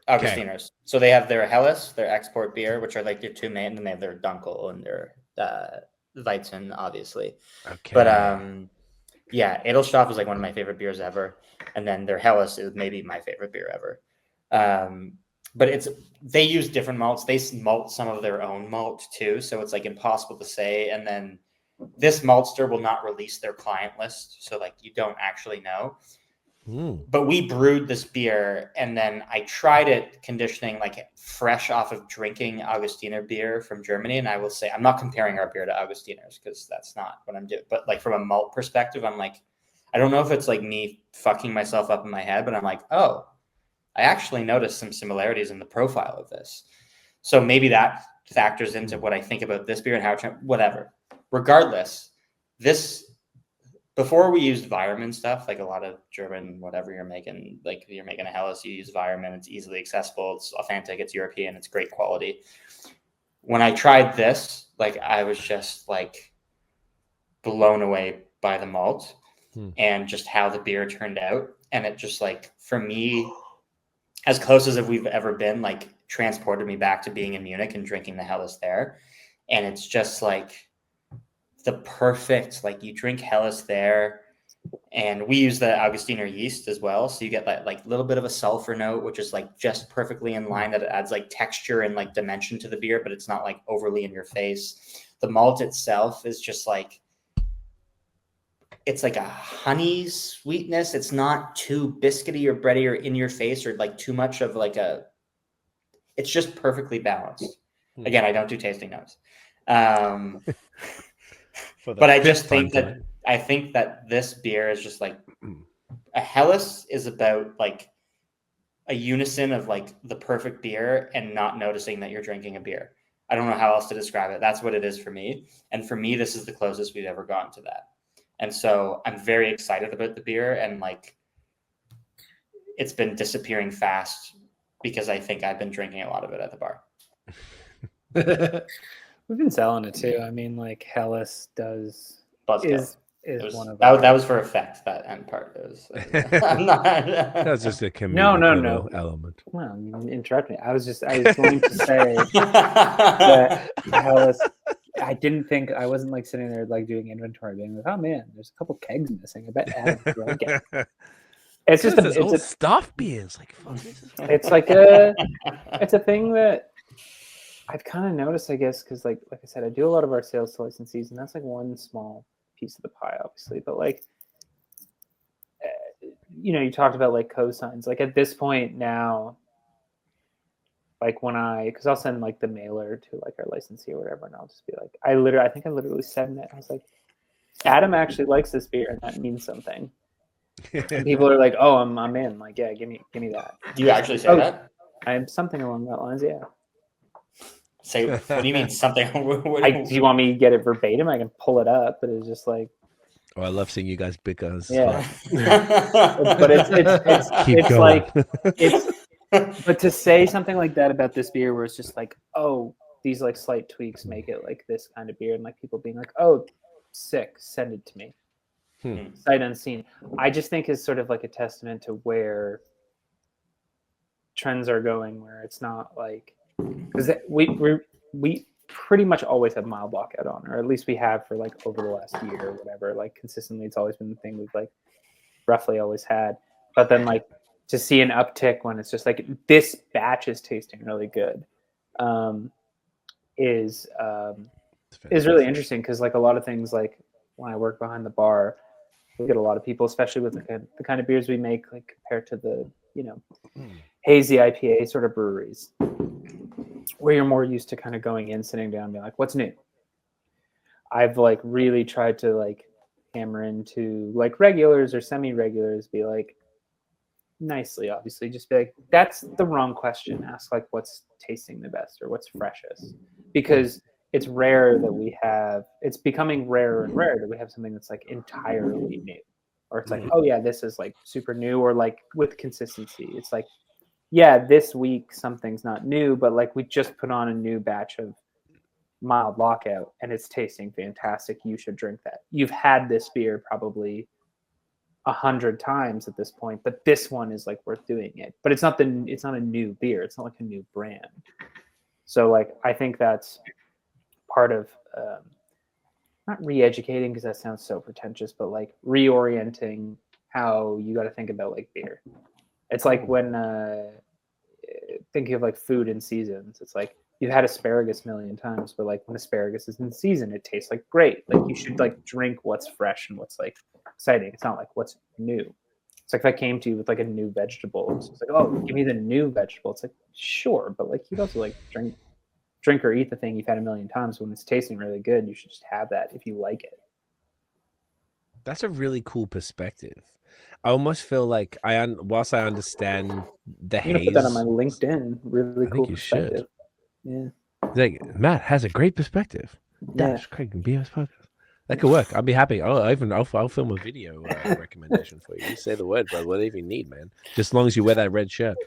Augustiners. So they have their Helles, their export beer, which are like their two main, and then they have their Dunkel and their Weizen, obviously. Okay. But yeah, Edelstoff is like one of my favorite beers ever, and then their Helles is maybe my favorite beer ever. But they use different malts. They malt some of their own malt too, so it's like impossible to say. And then this maltster will not release their client list, so like you don't actually know. But we brewed this beer, and then I tried it conditioning like fresh off of drinking Augustiner beer from Germany. And I will say, I'm not comparing our beer to Augustiners because that's not what I'm doing. But like from a malt perspective, I'm like, I don't know if it's like me fucking myself up in my head, but I'm like, oh, I actually noticed some similarities in the profile of this. So maybe that factors into what I think about this beer and how whatever. Regardless, before we used Weirmann stuff, like a lot of German, whatever you're making, like you're making a Helles, you use Weirmann, it's easily accessible, it's authentic, it's European, it's great quality. When I tried this, like I was just like blown away by the malt and just how the beer turned out. And it just like, for me, as close as if we've ever been, like transported me back to being in Munich and drinking the Helles there. And it's just like the perfect, like you drink Helles there, and we use the Augustiner yeast as well. So you get that like little bit of a sulfur note, which is like just perfectly in line, that it adds like texture and like dimension to the beer, but it's not like overly in your face. The malt itself is just like, it's like a honey sweetness. It's not too biscuity or bready or in your face or like too much of like it's just perfectly balanced. Again, I don't do tasting notes. But I just think that this beer is just like a Helles is about like a unison of like the perfect beer and not noticing that you're drinking a beer. I don't know how else to describe it. That's what it is for me. And for me, this is the closest we've ever gone to that. And so I'm very excited about the beer, and like it's been disappearing fast because I think I've been drinking a lot of it at the bar. We've been selling it too. I mean, like Helles is one of that was for effect. That end part is. I'm not. That's just a comedic element. Well, interrupt me. I was going to say that Helles. I wasn't like sitting there like doing inventory, being like, oh man, there's a couple kegs missing. I bet Adam drank it. It's just it's stuff beers. Like fuck, it's like it's a thing that I've kind of noticed, I guess, because like I said, I do a lot of our sales to licensees, and that's like one small piece of the pie, obviously. But like, you talked about like cosigns. Like at this point now, like because I'll send like the mailer to like our licensee or whatever, and I'll just be like, I think I literally sent it. I was like, Adam actually likes this beer, and that means something. And people are like, oh, I'm in. Like, yeah, give me that. Do you actually say that? I'm something along that lines, yeah. Say, what do you mean something? Do you want me to get it verbatim? I can pull it up, but it's just like. Oh, I love seeing you guys because. Yeah. But it's like but to say something like that about this beer, where it's just like, oh, these like slight tweaks make it like this kind of beer, and like people being like, oh, sick, send it to me. Sight unseen. I just think is sort of like a testament to where trends are going, where it's not like, because we pretty much always have mild lockout on, or at least we have for like over the last year or whatever. Like consistently, it's always been the thing we've like roughly always had. But then like to see an uptick when it's just like this batch is tasting really good, is really interesting, because like a lot of things, like when I work behind the bar, we get a lot of people, especially with the kind of beers we make, like compared to the hazy IPA sort of breweries, where you're more used to kind of going in, sitting down, and being like, what's new? I've like really tried to like hammer into like regulars or semi-regulars, be like, nicely, obviously, just be like, that's the wrong question. Ask like, what's tasting the best or what's freshest, because it's rare that it's becoming rarer and rarer that we have something that's like entirely new, or it's like, oh yeah, this is like super new, or like with consistency, it's like, yeah, this week something's not new, but like we just put on a new batch of mild lockout and it's tasting fantastic. You should drink that. You've had this beer probably 100 times at this point, but this one is like worth doing it. But it's not a new beer. It's not like a new brand. So like I think that's part of not re-educating, because that sounds so pretentious, but like reorienting how you got to think about like beer. It's like when thinking of like food and seasons. It's like you've had asparagus a million times, but like when asparagus is in season, it tastes like great. Like you should like drink what's fresh and what's like exciting. It's not like what's new. It's like if I came to you with like a new vegetable, it's like, oh, give me the new vegetable. It's like, sure, but like you'd also like drink or eat the thing you've had a million times. When it's tasting really good, you should just have that if you like it. That's a really cool perspective. I almost feel like whilst I understand the haze. I'm gonna put that on my LinkedIn. Really cool perspective. Yeah. Like, Matt has a great perspective. That's Craig and BS podcast. That could work. I'll be happy. I'll film a video recommendation for you. You say the word, bro. Whatever you need, man. Just as long as you wear that red shirt.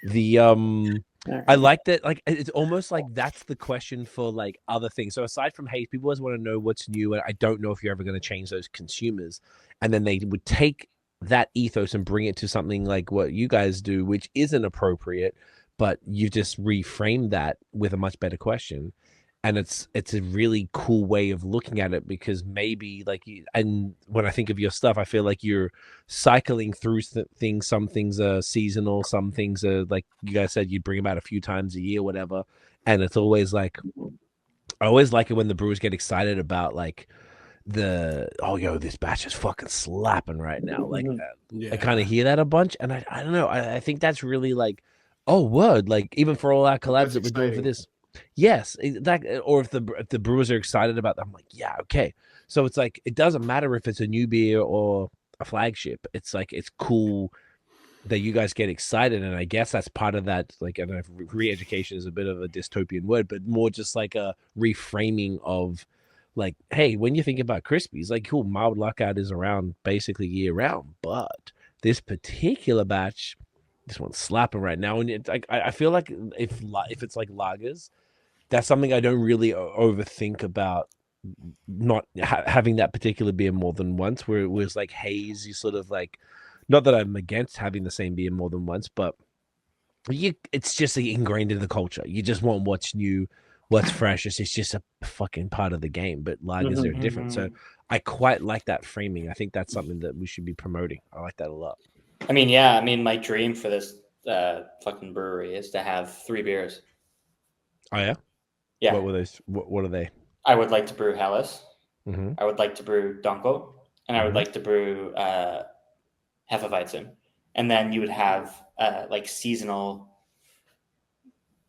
I like that. Like, it's almost like that's the question for like other things. So aside from haze, people always want to know what's new, and I don't know if you're ever going to change those consumers. And then they would take that ethos and bring it to something like what you guys do, which isn't appropriate, but you just reframed that with a much better question. And it's a really cool way of looking at it, because maybe like and when I think of your stuff, I feel like you're cycling through things. Some things are seasonal, some things are like you guys said, you'd bring them out a few times a year, whatever. And it's always like, I always like it when the brewers get excited about like this batch is fucking slapping right now. Like Yeah. I kind of hear that a bunch, and I don't know. I think that's really like, oh, word. Like even for all our collabs That's that we're doing for exciting. this, yes, that or if the brewers are excited about that, I'm like, yeah, okay. So it's like it doesn't matter if it's a new beer or a flagship. It's like it's cool that you guys get excited, and I guess that's part of that. Like, I don't know if re-education is a bit of a dystopian word, but more just like a reframing of, like, hey, when you think about Crispies, like, cool, mild lockout is around basically year round, but this particular batch, this one's slapping right now, and it's like I feel like if it's like lagers, that's something I don't really overthink about. Not having that particular beer more than once, where it was like haze, you sort of like, not that I'm against having the same beer more than once, but it's just ingrained in the culture. You just want what's new, what's fresh. It's just a fucking part of the game. But lagers are different, so I quite like that framing. I think that's something that we should be promoting. I like that a lot. I mean, yeah. I mean, my dream for this fucking brewery is to have 3 beers. Oh yeah, Yeah. What were those? What are they? I would like to brew Helles. Mm-hmm. I would like to brew Dunkel, and I would like to brew Hefeweizen. And then you would have like seasonal.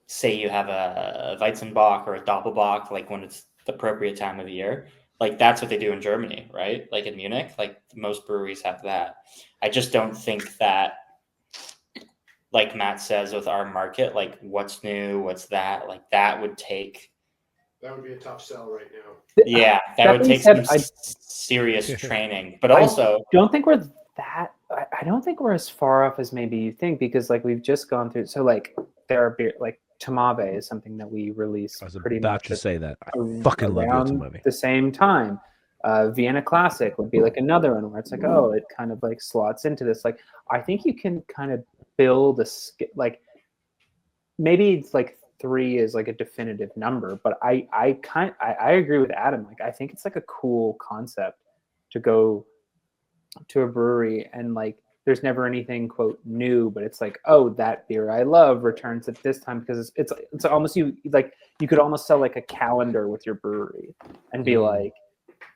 Say you have a Weizenbock or a Doppelbock, like when it's the appropriate time of the year. Like that's what they do in Germany, right? Like in Munich, like most breweries have that. I just don't think that, like Matt says, with our market, like what's new, what's that, like that would take. That would be a tough sell right now. Yeah, that would take some serious training. But also, don't think we're that. I don't think we're as far off as maybe you think, because like we've just gone through. So like there are beer like Tamave is something that we released I was pretty about much to say that. I fucking love your around Tamave. the same time. Vienna Classic would be like another one where it's like, oh, it kind of like slots into this. Like I think you can kind of build a like maybe it's like 3 is like a definitive number, but I agree with Adam. Like I think it's like a cool concept to go to a brewery and like there's never anything quote new, but it's like, oh, that beer I love returns at this time, because it's almost you could almost sell like a calendar with your brewery and be like,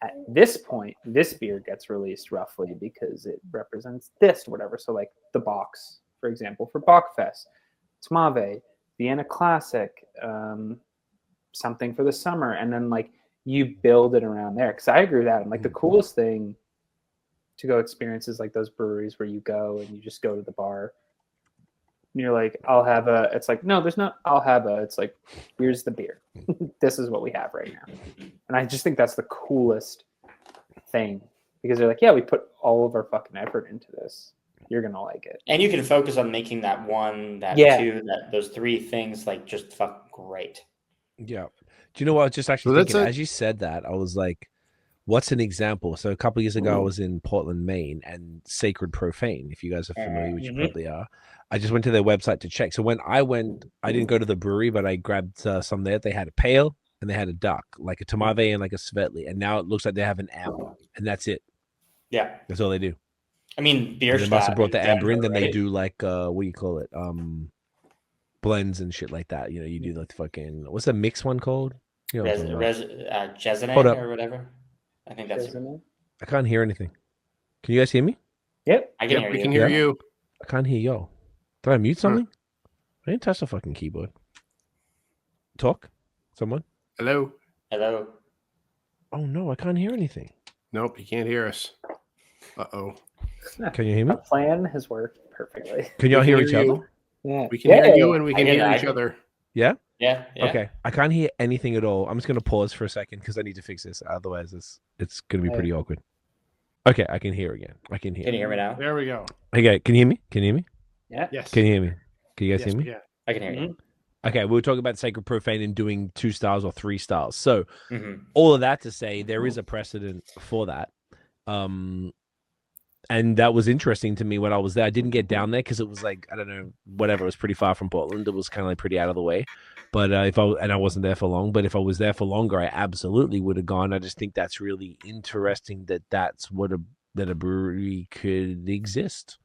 at this point this beer gets released roughly because it represents this whatever. So like the box, for example, for Bockfest, Tamave, Vienna Classic, something for the summer, and then like you build it around there. Because I agree with that. And like the coolest thing to go experience is like those breweries where you go and you just go to the bar and you're like, I'll have a. It's like, no, there's not. I'll have a. It's like, here's the beer. This is what we have right now. And I just think that's the coolest thing, because they're like, yeah, we put all of our fucking effort into this. You're gonna like it. and you can focus on making that 1, that 2, that those 3 things like just fucking great. Yeah. Do you know what I was just actually thinking? As you said that, I was like, what's an example? So a couple of years ago, I was in Portland, Maine, and Sacred Profane, if you guys are familiar, which you probably are. I just went to their website to check. So when I went, I didn't go to the brewery, but I grabbed some there. They had a pale and they had a duck, like a Tamave and like a Svetli. And now it looks like they have an amber, and that's it. Yeah. That's all they do. I mean, beer. They must have brought the amber in, then right? they do like, what do you call it? Blends and shit like that. You know, you do like the fucking, what's the mix one called? You know Jezine or whatever. I think that's. I can't hear anything. Can you guys hear me? Yep. I can hear we you. can hear you. I can't hear y'all. Did I mute something? I didn't touch the fucking keyboard. Talk? Someone? Hello. Hello. Oh no, I can't hear anything. Nope, you can't hear us. Uh-oh. Can you hear me? Our plan has worked perfectly. Can y'all hear each other? Yeah. We can hear you, and we can hear each other. Yeah? Yeah. Okay. I can't hear anything at all. I'm just gonna pause for a second because I need to fix this. Otherwise, it's gonna be pretty awkward. Okay, I can hear again. I can hear. Can you hear me now? There we go. Okay, can you hear me? Can you hear me? Yeah. Yes. Can you hear me? Can you guys hear me? Yeah. I can hear you. Okay, we were talking about Sacred Profane and doing 2 styles or 3 styles. So all of that to say, there is a precedent for that. And that was interesting to me when I was there. I didn't get down there because it was like, I don't know, whatever. It was pretty far from Portland. It was kind of like pretty out of the way. But I wasn't there for long. But if I was there for longer, I absolutely would have gone. I just think that's really interesting that that's what a brewery could exist.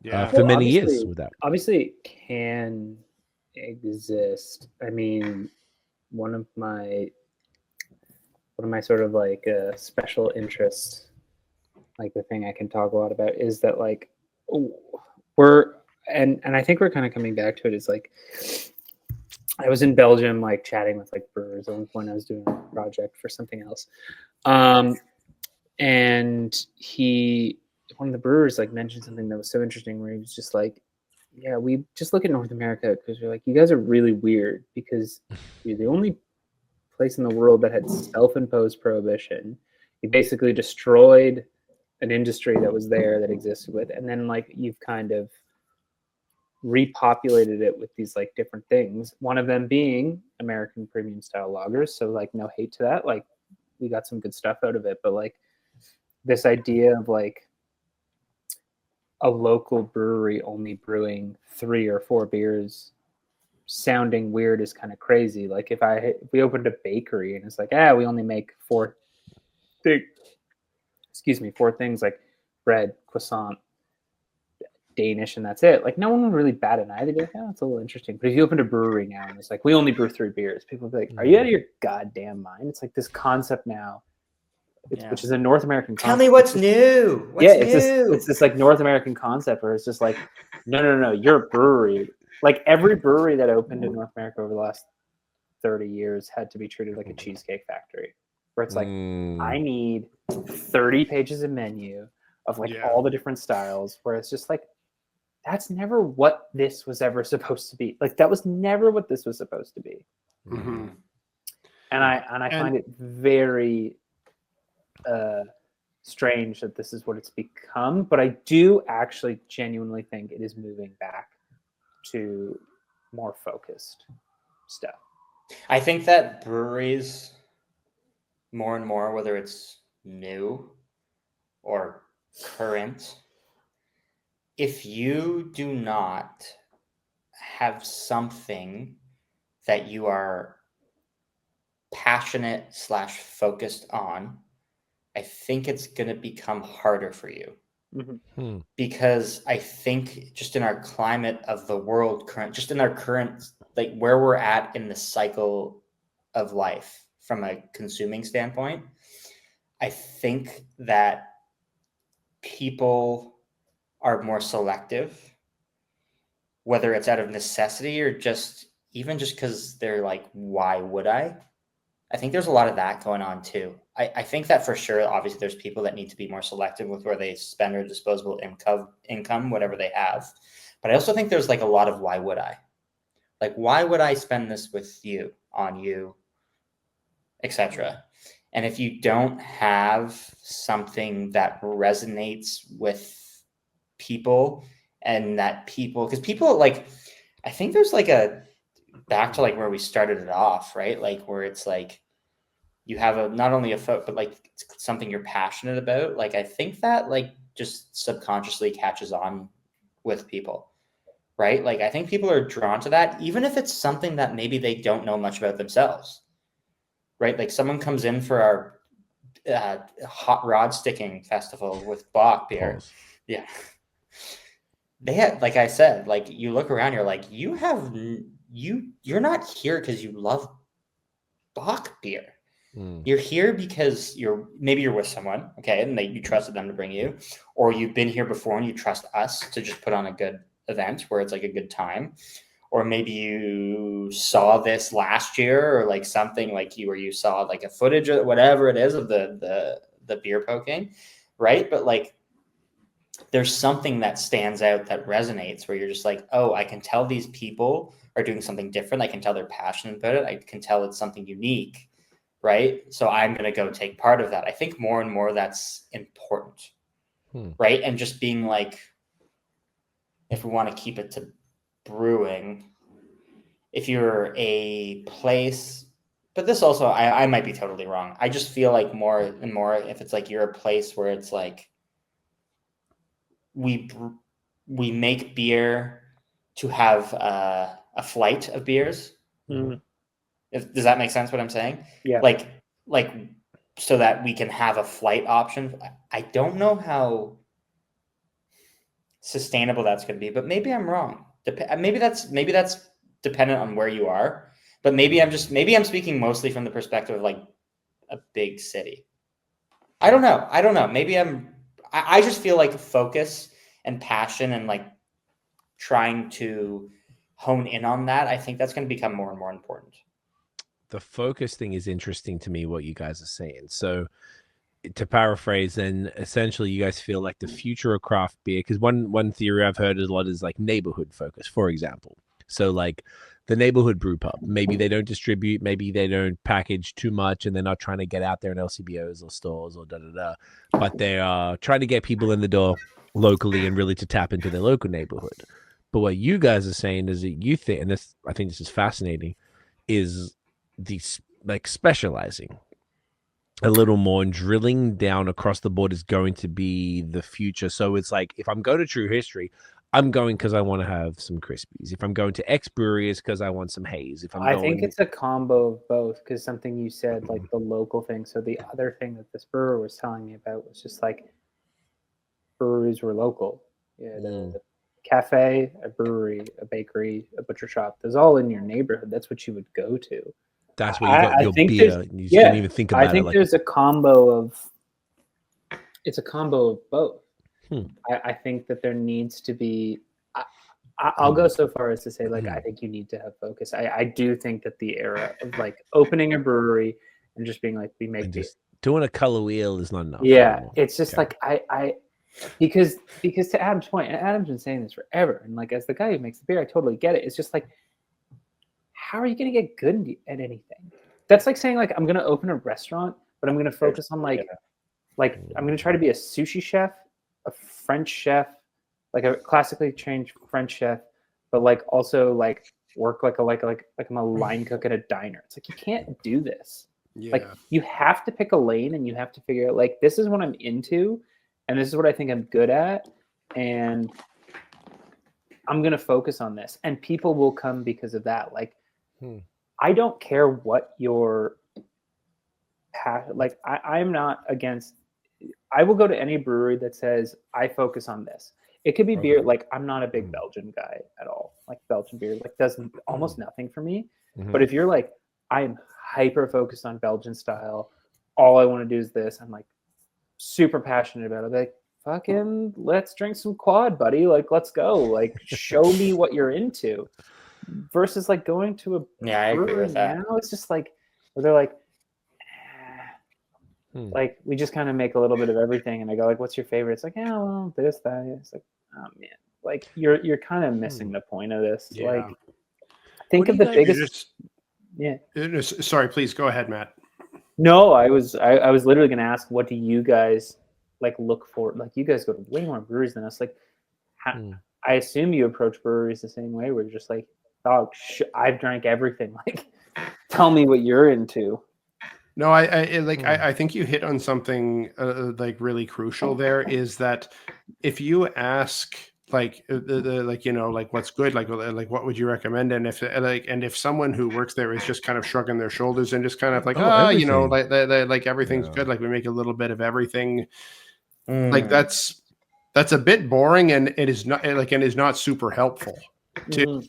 Yeah. For many years with that. Obviously, it can exist. I mean, one of my one of my sort of like special interests, like the thing I can talk a lot about is that like we're and I think we're kind of coming back to it. Is like I was in Belgium, like chatting with like brewers at one point. I was doing a project for something else, and one of the brewers like mentioned something that was so interesting, where he was just like, "Yeah, we just look at North America because you're like, you guys are really weird because you're the only place in the world that had self-imposed prohibition. You basically destroyed an industry that was there that existed with, and then like you've kind of repopulated it with these like different things, one of them being American premium style lagers. So like no hate to that, like we got some good stuff out of it, but like this idea of like a local brewery only brewing 3 or 4 beers sounding weird is kind of crazy. Like if we opened a bakery and it's like, we only make 4 things like bread, croissant, Danish, and that's it. Like no one would really bat an eye. They'd be like, that's a little interesting. But if you opened a brewery now and it's like, we only brew 3 beers, people would be like, are you out of your goddamn mind? It's like this concept now, which is a North American concept. Tell me what's new. It's this like North American concept where it's just like, no, you're a brewery. Like every brewery that opened in North America over the last 30 years had to be treated like a cheesecake factory, where it's like, I need 30 pages of menu of like all the different styles, where it's just like, that's never what this was ever supposed to be. Like that was never what this was supposed to be. Mm-hmm. And I find it very strange that this is what it's become, but I do actually genuinely think it is moving back to more focused stuff. I think that breweries more and more, whether it's new or current, if you do not have something that you are passionate / focused on, I think it's going to become harder for you. Mm-hmm. Because I think just in our climate of the world just in our current, like where we're at in the cycle of life from a consuming standpoint, I think that people are more selective, whether it's out of necessity or just because they're like, why would I? I think there's a lot of that going on too. I think that for sure, obviously there's people that need to be more selective with where they spend their disposable income, whatever they have. But I also think there's like a lot of why would I? Like, why would I spend this with you, on you, etc.? And if you don't have something that resonates with people, and that because people like, I think there's like back to like where we started it off, right? Like where it's like you have not only a but like something you're passionate about. Like I think that like just subconsciously catches on with people, right? Like I think people are drawn to that, even if it's something that maybe they don't know much about themselves, right? Like someone comes in for our hot rod sticking festival with Bach beer. Yeah. They had, like I said, like you look around, you're like, you're not here because you love Bach beer. You're here because you're with someone, okay, and you trusted them to bring you, or you've been here before and you trust us to just put on a good event where it's like a good time, or maybe you saw this last year or like something like you saw like a footage or whatever it is of the beer poking, right? But like there's something that stands out that resonates where you're just like, oh, I can tell these people are doing something different. I can tell they're passionate about it. I can tell it's something unique, right? So I'm going to go take part of that. I think more and more that's important, right? And just being like, if we want to keep it to brewing, if you're a place, but this also, I might be totally wrong. I just feel like more and more, if it's like you're a place where it's like, we make beer to have a flight of beers. Mm-hmm. Does that make sense what I'm saying? Yeah. Like so that we can have a flight option. I don't know how sustainable that's going to be, but maybe I'm wrong. Maybe that's dependent on where you are, but maybe I'm speaking mostly from the perspective of like a big city. I don't know. Maybe I just feel like focus and passion and like trying to hone in on that. I think that's going to become more and more important. The focus thing is interesting to me, what you guys are saying. So to paraphrase, then essentially you guys feel like the future of craft beer, because one theory I've heard a lot is like neighborhood focus, for example. So like the neighborhood brew pub, maybe they don't distribute, maybe they don't package too much, and they're not trying to get out there in LCBOs or stores or but they are trying to get people in the door locally and really to tap into their local neighborhood. But what you guys are saying is that you think, and this, I think this is fascinating, is these like specializing a little more and drilling down across the board is going to be the future. So it's like, if I'm going to True History, I'm going because I want to have some Crispies. If I'm going to X Brewery, it's because I want some haze. If I think it's a combo of both, because something you said, like the local thing. So the other thing that this brewer was telling me about was just like breweries were local. Yeah, the cafe, a brewery, a bakery, a butcher shop. There's all in your neighborhood. That's what you would go to. That's where you got your beer. You don't even think about it. I think there's a combo of. It's a combo of both. I think that there needs to be. I'll go so far as to say, like, I think you need to have focus. I do think that the era of like opening a brewery and just being like, we make just doing a color wheel is not enough. Yeah, it's just like I because to Adam's point, and Adam's been saying this forever, and like as the guy who makes the beer, I totally get it. It's just like, how are you going to get good at anything? That's like saying like, I'm going to open a restaurant, but I'm going to focus on like I'm going to try to be a sushi chef, a French chef, like a classically trained French chef, but like also like work like I'm a line cook at a diner. It's like, you can't do this. Yeah. Like you have to pick a lane and you have to figure out like, this is what I'm into and this is what I think I'm good at, and I'm going to focus on this, and people will come because of that. Like, I don't care what your passion, like I'm not against, I will go to any brewery that says I focus on this. It could be beer. Like, I'm not a big Belgian guy at all. Like Belgian beer, like does almost nothing for me. But if you're like, I'm hyper focused on Belgian style, all I want to do is this, I'm like super passionate about it. Like, fucking let's drink some quad, buddy. Like, let's go. Like, show me what you're into. Versus like going to a I agree with that. Now it's just like, where they're like, like we just kind of make a little bit of everything, and I go like, what's your favorite? It's like, yeah, well, this, that. It's like, oh man, like you're kind of missing the point of this. Yeah. Like, think of the biggest. Sorry, please go ahead, Matt. No, I was literally going to ask, what do you guys like look for? Like, you guys go to way more breweries than us. Like, I assume you approach breweries the same way. We're just like, dog, I've drank everything. Like, tell me what you're into. No, I think you hit on something like really crucial. There is that if you ask like like, you know, like what's good, like what would you recommend, and if someone who works there is just kind of shrugging their shoulders and just kind of like, you know, like everything's good, like we make a little bit of everything, like that's a bit boring, and it is not like, and is not super helpful to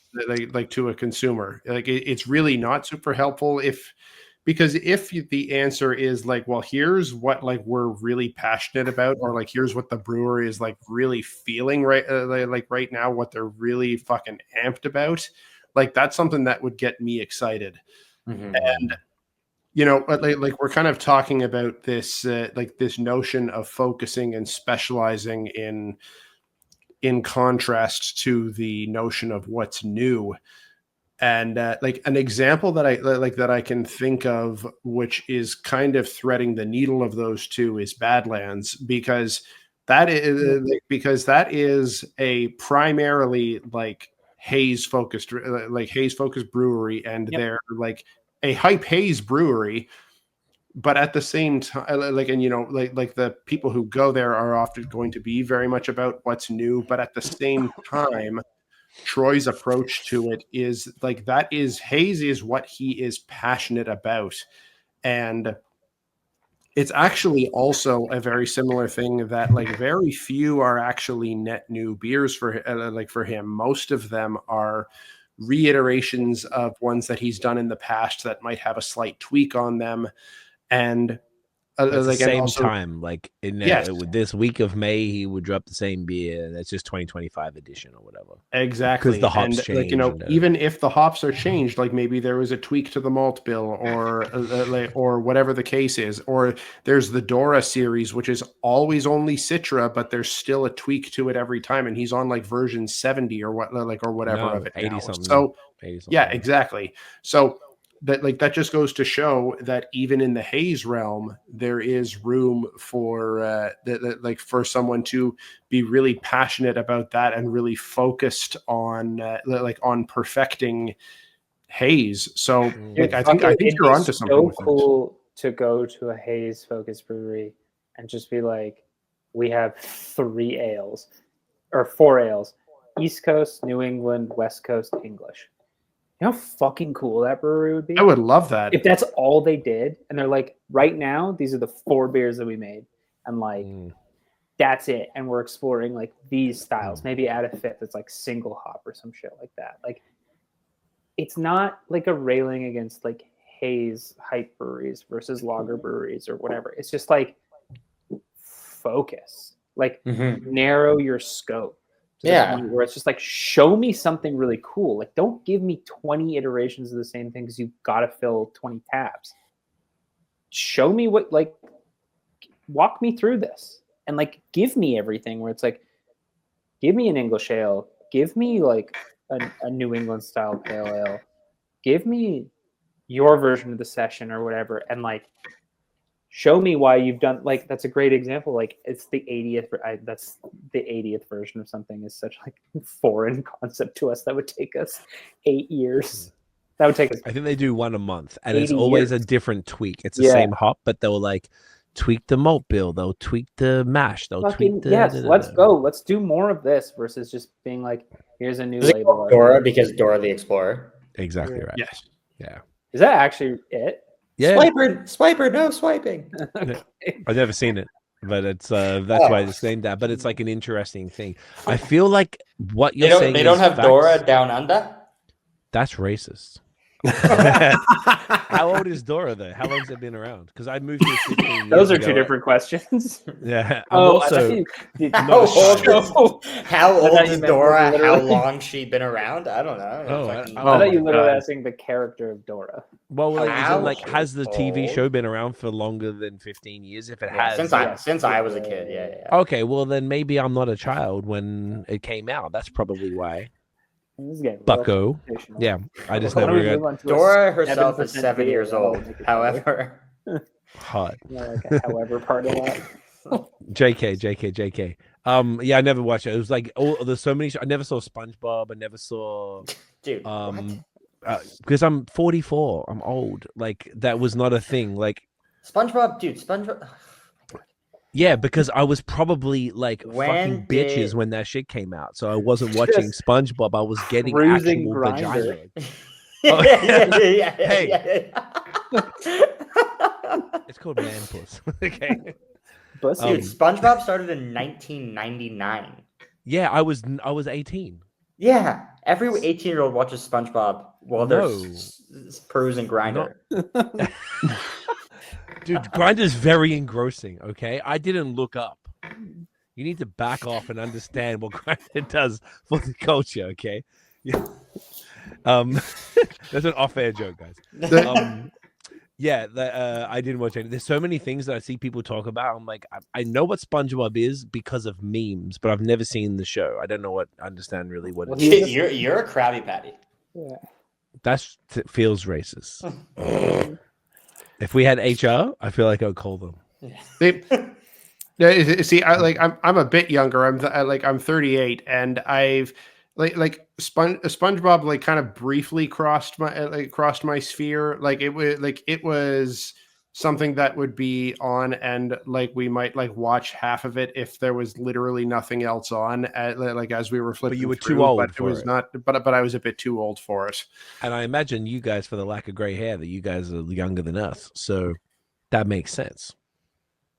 like to a consumer. Like it's really not super helpful because if the answer is like, well, here's what like we're really passionate about, or like here's what the brewery is like really feeling right like right now, what they're really fucking amped about, like that's something that would get me excited. And you know, like we're kind of talking about this like this notion of focusing and specializing in contrast to the notion of what's new. And like an example that I can think of, which is kind of threading the needle of those two, is Badlands, because that is a primarily like haze focused brewery, and they're like a hype haze brewery, but at the same time, like, and you know, like the people who go there are often going to be very much about what's new, but at the same time, Troy's approach to it is like, that is, hazy is what he is passionate about. And it's actually also a very similar thing that like very few are actually net new beers for him. Most of them are reiterations of ones that he's done in the past that might have a slight tweak on them. and At the like, and same also, time, like in yes, with this week of May, he would drop the same beer. That's just 2025 edition or whatever. exactly. the hops And like, change and even if the hops are changed, like maybe there was a tweak to the malt bill, or whatever the case is, or there's the Dora series, which is always only Citra, but there's still a tweak to it every time, and he's on like version 70 or whatever of it 80 now. something. So 80 something. yeah, exactly. So that just goes to show that even in the haze realm, there is room for for someone to be really passionate about that and really focused on on perfecting haze. So Dude, I think it'd you're be onto something so with this. cool to go to a haze focused brewery and just be like, we have 3 ales or 4 ales, East Coast, New England, West Coast, English. You know how fucking cool that brewery would be? I would love that. If that's all they did, and they're like, right now, these are the 4 beers that we made, and like, that's it. And we're exploring like these styles, maybe add a 5th that's like single hop or some shit like that. Like, it's not like a railing against like haze hype breweries versus lager breweries or whatever. It's just like focus, like narrow your scope. Yeah. Where it's just like, show me something really cool. Like, don't give me 20 iterations of the same thing because you've got to fill 20 tabs. Show me what, like, walk me through this and like give me everything where it's like, give me an English ale, give me like a New England style pale ale, give me your version of the session or whatever, and like show me why you've done, like, that's a great example. Like, it's the 80th, that's the 80th version of something is such like foreign concept to us. That would take us 8 years. That would take us. I think they do one a month, and it's always a different tweak. It's the same hop, but they'll like tweak the malt bill. They'll tweak the mash. They'll tweak the. Yes, let's go. Let's do more of this versus just being like, here's a new label. Dora, because Dora the Explorer. Exactly right. Yes. Yeah. Is that actually it? Yeah. Swiper, no swiping. Okay. I've never seen it, but it's that's why it's named that. But it's like an interesting thing. I feel like what you're saying. They don't have facts. Dora down under. That's racist. How old is Dora though? How long's it been around? Because I moved here 15 years Those are ago. 2 different questions. Yeah. Oh, also, How old is Dora? How literally- long she been around? I don't know. Oh, I thought you literally asking the character of Dora. well, like, How has the TV old? show been around for longer than 15 years? If it has, since I was a kid, yeah. okay, well then maybe I'm not a child when it came out. That's probably why. Bucko. Yeah, I just never got Dora herself is 7 years old. However, hot. However, part of that. JK. Yeah, I never watched it. It was like there's so many. I never saw SpongeBob. I never saw. Dude, because I'm 44. I'm old. Like that was not a thing. Like SpongeBob. Yeah, because I was probably like fucking bitches when that shit came out. So I wasn't watching SpongeBob. I was getting actual vagina. Hey. It's called man puss. Okay. Dude, SpongeBob started in 1999. Yeah, I was 18. Yeah, every 18-year-old watches SpongeBob while they're perusing Grindr. Dude, Grindr's very engrossing, okay? I didn't look up. You need to back off and understand what Grindr does for the culture, okay? Yeah. That's an off-air joke, guys. I didn't watch any. There's so many things that I see people talk about. I'm like, I know what SpongeBob is because of memes, but I've never seen the show. I don't understand really what it is. You're a Krabby Patty. Yeah. That feels racist. If we had HR, I feel like I'd call them. See, I'm a bit younger. I'm 38, and I've SpongeBob like kind of briefly crossed my sphere. Like it was something that would be on, and like we might like watch half of it if there was literally nothing else on. As we were flipping. But you were through, too old. But it was not. But I was a bit too old for it. And I imagine you guys, for the lack of gray hair, that you guys are younger than us, so that makes sense.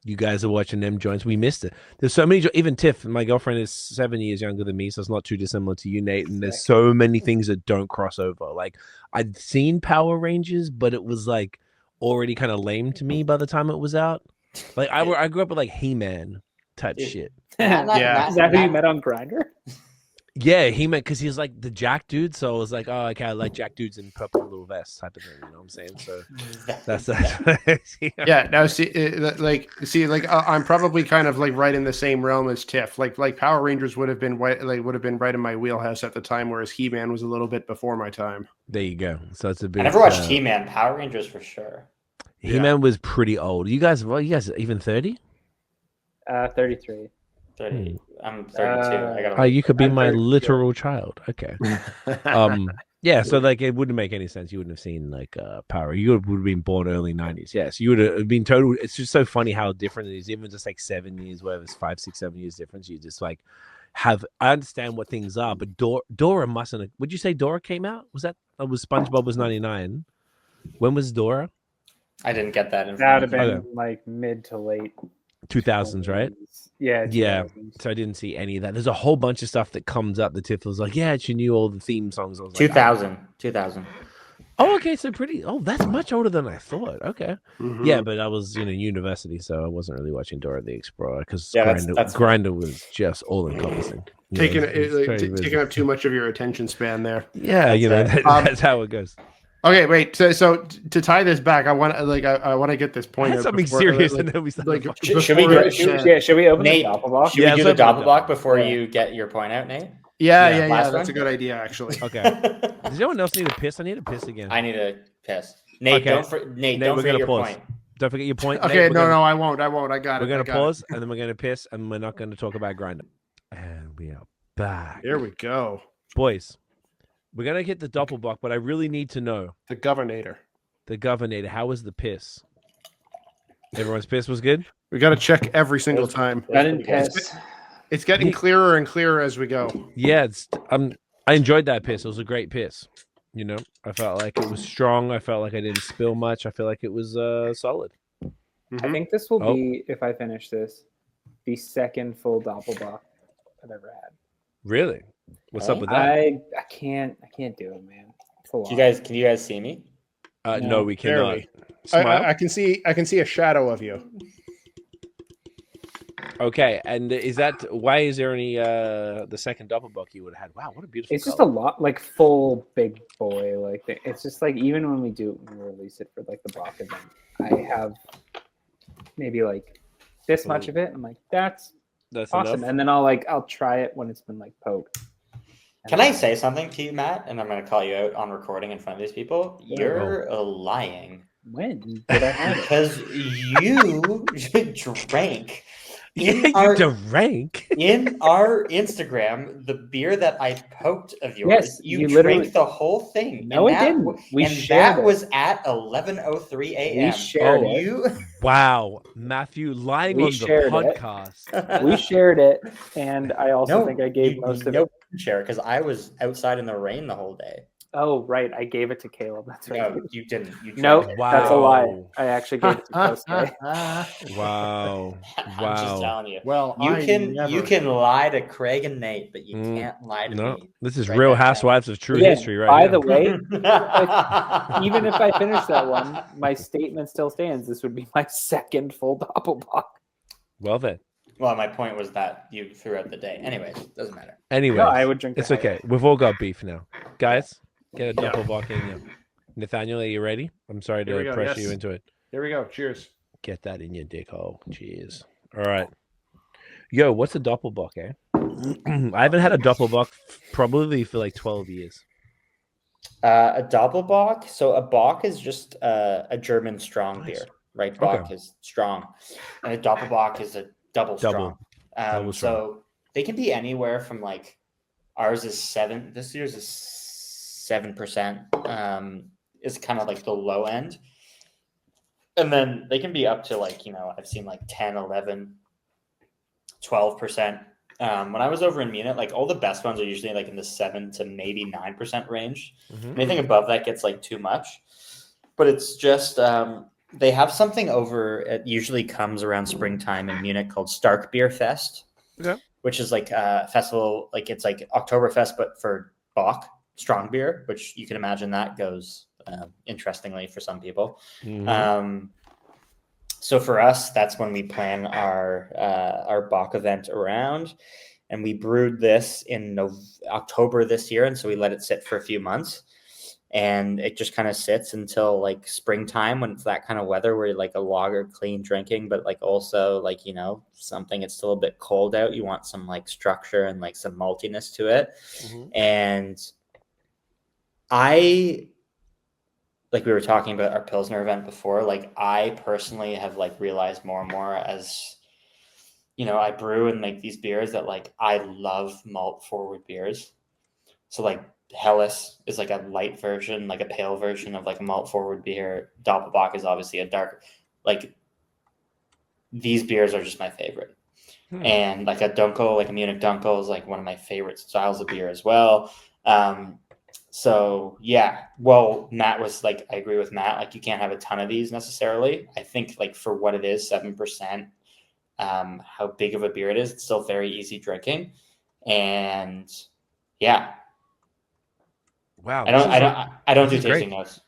You guys are watching them joints. We missed it. There's so many. Even Tiff, my girlfriend, is 7 years younger than me, so it's not too dissimilar to you, Nate. And there's so many things that don't cross over. Like I'd seen Power Rangers, but it was like already kind of lame to me by the time it was out. Like I grew up with like He-Man type shit. Yeah. Is that who you met on Grindr? Yeah, He-Man, because he's like the Jack dude. So I was like, oh, okay, I like Jack dudes in purple little vests type of thing. You know what I'm saying? So that's Yeah. Now I'm probably kind of like right in the same realm as Tiff. Like Power Rangers would have been right in my wheelhouse at the time, whereas He-Man was a little bit before my time. There you go. So it's a bit. I never watched He-Man. Power Rangers for sure. He-Man was pretty old. You guys even 30? 33. 30. I'm 32. I got. Oh, you could be I'm my 32. literal child. Okay. Yeah. So like, it wouldn't make any sense. You wouldn't have seen like Power. You would have been born early 90s. Yes, you would have been total. It's just so funny how different it is. Even just like 7 years, whatever it's 5, 6, 7 years difference. You just like have. I understand what things are, but Dora mustn't have. Would you say Dora came out? Was SpongeBob was 99? When was Dora? I didn't get that. That would have information. been like mid to late 2000s, right? Yeah. Yeah. 2000s. So I didn't see any of that. There's a whole bunch of stuff that comes up. The Tiff was like, yeah, she knew all the theme songs. I was like, 2000. 2000. oh, okay. So pretty. Oh, that's much older than I thought. Okay. Mhm. Yeah, but I was university, so I wasn't really watching Dora the Explorer because Yeah, that's Grinder was just all encompassing. Taking up too much of your attention span there. Yeah, that's how it goes. Okay, wait. So to tie this back, I want to get this point. That's out something before, serious, like, and then we start. like, Should we before go- it- Should we open Nate, the doppelbock? Should Yeah, we do let's the open it doppelbock before Yeah. you get your point out, Nate? Yeah, last that's one? a good idea, actually. Okay. Does anyone else need a piss? I need a piss again. I need a piss. Nate, Okay. don't Nate, don't we're forget gonna your pause. point. Don't forget your point. Okay, Nate, we're gonna- I won't. I got it. We're gonna I got pause, and then we're gonna piss, and we're not gonna talk about Grinder. And we are back, Here we go. boys. We're gonna get the doppelbock, but I really need to know The Governor. the Governor. How was the piss? Everyone's piss was good. We got to check every single time. I didn't piss. It's getting clearer and clearer as we go. Yeah, I enjoyed that piss. It was a great piss. You know, I felt like it was strong. I felt like I didn't spill much. I feel like it was solid. I think this will Oh. be, if I finish this, the second full doppelbock I've ever had. Really? What's up with that? I can't do it, man. It's a lot. Can you guys see me? No, we cannot. barely. Smile. I can see a shadow of you. Okay, and why is there any the second doppelbock you would have had? Wow, what a beautiful. It's just a color. lot, like full big boy. Like it's just like even when we release it for like the Bach event, I have maybe like this much of it. I'm like, that's awesome, enough. and then I'll try it when it's been like poked. Can I say something to you, Matt? And I'm going to call you out on recording in front of these people. You're lying When did I have it? because you drank Yeah, our you drank. in our Instagram the beer that I poked of yours. Yes, you you drank literally- the whole thing. No, and I that didn't. w- We and shared that it. was at 11:03 a.m. We shared it. You Wow, Matthew lying We on the shared it. podcast. We shared it, and I also No, think I gave you most of no it. share because I was outside in the rain the whole day. Oh, right, I gave it to Caleb. That's right. No, you didn't. You Nope, drank it. that's a lie. Wow. I actually gave it to Kosuke. Wow. I'm just Wow. telling you. Well, You I can never- lie to Craig and Nate, but you Mm, can't lie to No, me. this is Right Real now. Housewives of True Yeah, History, right? by here. the way, even if I finish that one, my statement still stands. This would be my second full doppelbock. Well then. Well, my point was that you threw out the day. Anyways, doesn't matter. Anyway, No, I would drink. it's the okay. We've all got beef now, guys. Get a doppelbock in you. Nathaniel, are you ready? I'm sorry Here we to go, pressure yes. you into it. Here we go. Cheers. Get that in your dick hole. Cheers. All right. Yo, what's a doppelbock, eh? I haven't had a doppelbock probably for like 12 years. A Doppelbock. So a Bock is just a German strong Nice. beer, right? Bock Okay. is strong, and a Doppelbock is a double strong. Double strong. So they can be anywhere from like ours is 7. This year's is 7%. Is kind of like the low end, and then they can be up to like I've seen like 10, 11, 12%. When I was over in Munich, like all the best ones are usually like in the 7 to maybe 9% range. Mhm. Anything above that gets like too much, but it's just they have something over. It usually comes around springtime in Munich called Stark Beer Fest, Okay. which is like a festival. Like it's like Oktoberfest, but for Bock strong beer, which you can imagine that goes interestingly for some people. Mhm. So for us, that's when we plan our Bach event around, and we brewed this in October this year, and so we let it sit for a few months, and it just kind of sits until like springtime when it's that kind of weather where like a lager clean drinking, but like also like, you know, something it's still a bit cold out. You want some like structure and like some maltiness to it. Mhm. And I, like we were talking about our Pilsner event before, like I personally have like realized more and more as, you know, I brew and make these beers that like I love malt forward beers. So like Helles is like a light version, like a pale version of like a malt forward beer. Doppelbock is obviously a dark, like these beers are just my favorite. And like a Dunkel, like a Munich Dunkel is like one of my favorite styles of beer as well. So yeah, well, Matt was like, I agree with Matt. Like you can't have a ton of these necessarily. I think like for what it is, 7%, how big of a beer it is, it's still very easy drinking. And yeah, Wow. I don't do this is tasting great. notes.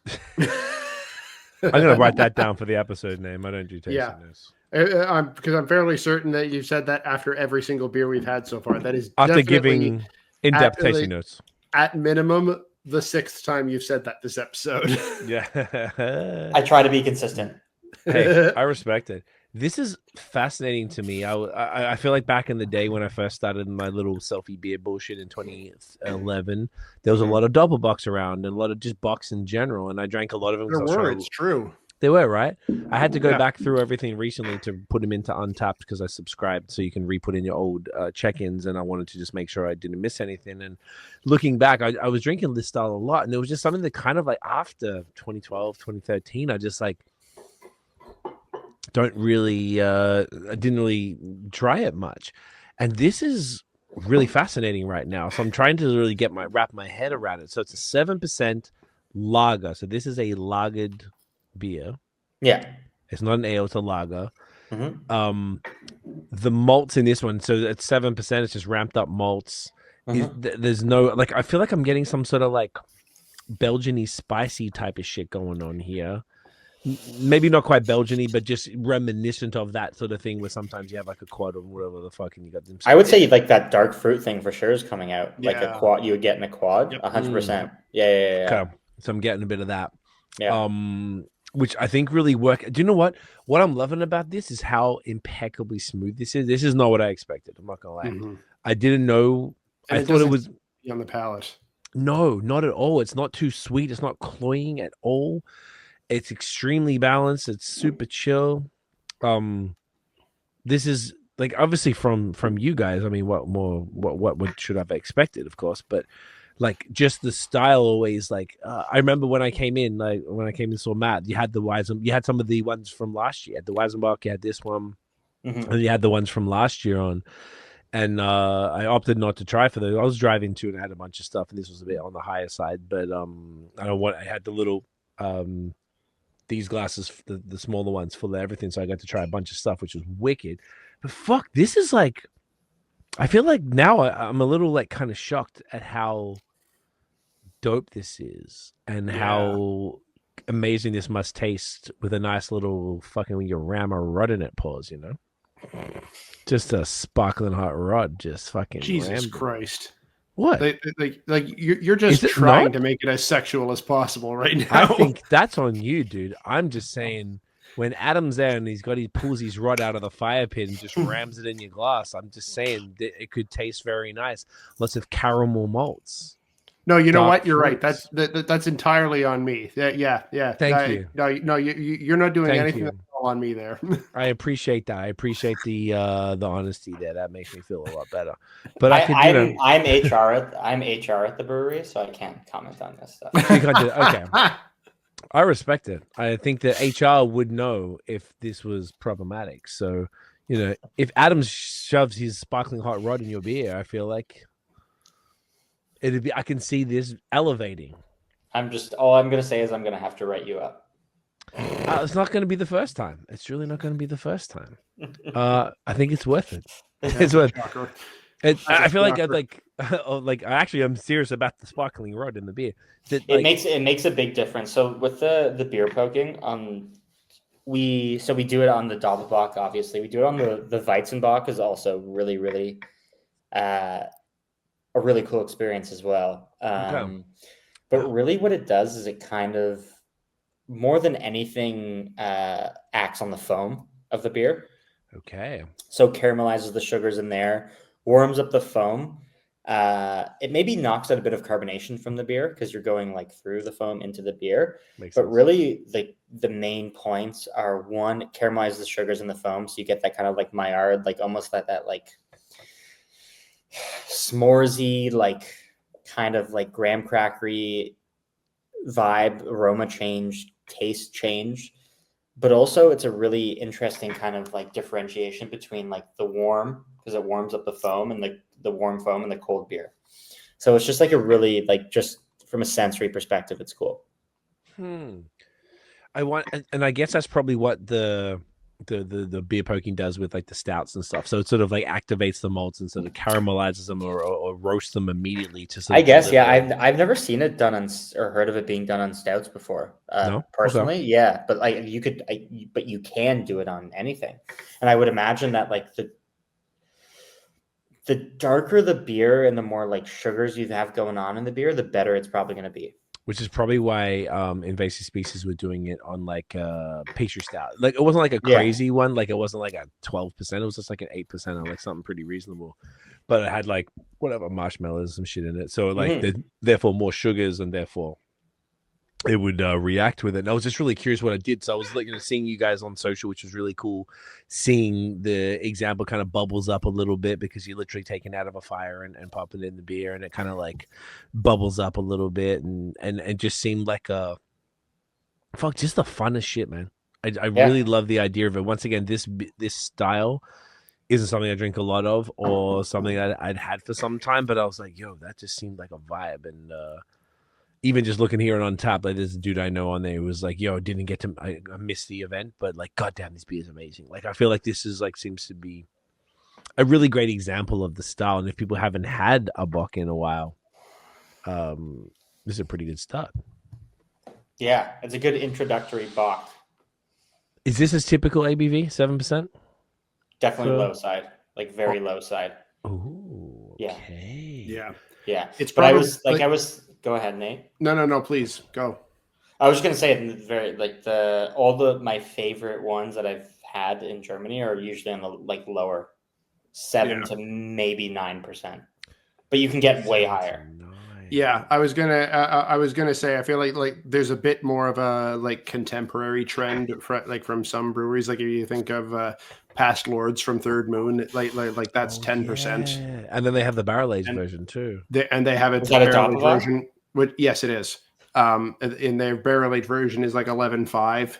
I'm gonna write that down for the episode name. I don't do tasting Yeah. notes. Because I'm fairly certain that you've said that after every single beer we've had so far. That is After definitely giving in-depth at, like, tasting notes. at minimum the 6th time you've said that this episode. Yeah. I try to be consistent. Hey, I respect it. This is fascinating to me. I feel like back in the day when I first started my little selfie beer bullshit in 2011, there was a lot of double bucks around and a lot of just bucks in general, and I drank a lot of them. There were, it's true. They were, right? I had to go Yeah. back through everything recently to put them into Untapped because I subscribed, so you can re-put in your old check-ins, and I wanted to just make sure I didn't miss anything. And looking back, I was drinking this style a lot, and it was just something that kind of like after 2012, 2013, I just like don't really I didn't really try it much, and this is really fascinating right now. So I'm trying to really wrap my head around it. So it's a 7% lager. So this is a lagered beer. Yeah. It's not an ale, it's a lager. Mm-hmm. The malts in this one, so it's 7%, it's just ramped up malts. There's no, like, I feel like I'm getting some sort of like Belgian-y spicy type of shit going on here. Maybe not quite Belgian-y, but just reminiscent of that sort of thing where sometimes you have like a quad or whatever the fuck and you got them. I would say like that dark fruit thing for sure is coming out. Like a Yeah. quad you would get in a quad. Yep. 100%. Yeah. Okay. So I'm getting a bit of that. Yeah. Which I think really work. Do you know what? What I'm loving about this is how impeccably smooth this is. This is not what I expected. I'm not gonna lie. Mhm. I didn't know. And I thought it doesn't was be on the palate. no, not at all. It's not too sweet. It's not cloying at all. It's extremely balanced. It's super chill. This is like obviously from you guys. I mean, what should I have expected? Of course, but like just the style always like I remember when I came in and saw Matt, you had you had some of the ones from last year. You had the Weizenbach, you had this one, and you had the ones from last year on. And I opted not to try for those. I was driving too, and I had a bunch of stuff, and this was a bit on the higher side. But I had the little these glasses, the smaller ones, full of everything, so I got to try a bunch of stuff, which was wicked. But fuck, this is like, I feel like now I'm a little like kind of shocked at how dope this is and how amazing this must taste with a nice little fucking when you ram a rod in it, pause, you know. Just a sparkling hot rod, just fucking Jesus rammed. Christ! What? Like you're just trying to make it as sexual as possible right now. I think that's on you, dude. I'm just saying, when Adam's there and he pulls his rod out of the fire pit and just rams it in your glass, I'm just saying that it could taste very nice. Lots of caramel malts. No, you know Dark what? You're right. fruits. That's entirely on me. Yeah. Thank you. No, you're not doing Thank anything you. that's all on me there. I appreciate that. I appreciate the honesty there. That makes me feel a lot better. But I'm HR at the brewery, so I can't comment on this stuff. Okay. I respect it. I think that HR would know if this was problematic. So, you know, if Adam shoves his sparkling hot rod in your beer, I feel like I can see this elevating. All I'm going to say is I'm going to have to write you up. It's not going to be the first time. It's really not going to be the first time. I think it's worth it. It's worth it. I feel like Oh, like actually, I'm serious about the sparkling rod in the beer. That It like makes a big difference. So with the beer poking, we do it on the Doppelbock, obviously. We do it on the Weizenbock is also really a really cool experience as well. okay. But really what it does is it kind of more than anything acts on the foam of the beer. Okay. So caramelizes the sugars in there, warms up the foam. It maybe knocks out a bit of carbonation from the beer because you're going like through the foam into the beer. Makes But sense. really, the main points are one, caramelize the sugars in the foam, so you get that kind of like Maillard, like almost that like s'moresy, like kind of like graham crackery vibe, aroma change, taste change. But also it's a really interesting kind of like differentiation between like the warm, because it warms up the foam, and the warm foam and the cold beer. So it's just like a really like, just from a sensory perspective, it's cool. I want, and I guess that's probably what the beer poking does with like the stouts and stuff. So it sort of like activates the malts and sort of caramelizes them or roasts them immediately to sort I of guess, yeah. deliver. I've never seen it done on, or heard of it being done on stouts before. No? Okay. Personally, yeah, but like but you can do it on anything, and I would imagine that like the darker the beer and the more like sugars you have going on in the beer, the better it's probably going to be. Which is probably why Invasive Species were doing it on like pastry stout. Like it wasn't like a crazy one, like it wasn't like a 12%, it was just like an 8% or like something pretty reasonable. But it had like whatever marshmallows, some shit in it. So like therefore more sugars, and therefore it would react with it. And I was just really curious what I did. So I was like, seeing you guys on social, which was really cool. Seeing the example kind of bubbles up a little bit because you're literally taking out of a fire and popping it in the beer, and it kind of like bubbles up a little bit, and it just seemed like just the funnest shit, man. I really love the idea of it. Once again, this style isn't something I drink a lot of or something that I'd had for some time, but I was like, yo, that just seemed like a vibe. And even just looking here and on top, like there's a dude I know on there who was like, yo, didn't get to, I missed the event, but like, goddamn, this beer is amazing. Like, I feel like this is like, seems to be a really great example of the style. And if people haven't had a Bock in a while, this is a pretty good start. Yeah, it's a good introductory Bock. Is this a typical ABV, 7%? Definitely low side, like very low side. Oh, okay. Yeah. It's but probably, I was. Go ahead, Nate. No, please go. I was just gonna say, very like my favorite ones that I've had in Germany are usually on the like lower 7 to maybe 9%, but you can get way higher. Yeah, I was gonna say I feel like there's a bit more of a like contemporary trend from some breweries. Like if you think of Past Lords from Third Moon, like that's 10%. Yeah. And then they have the barrel aged version too. They have a barrel aged version. Yes, it is. In their barrel aged version is like 11.5.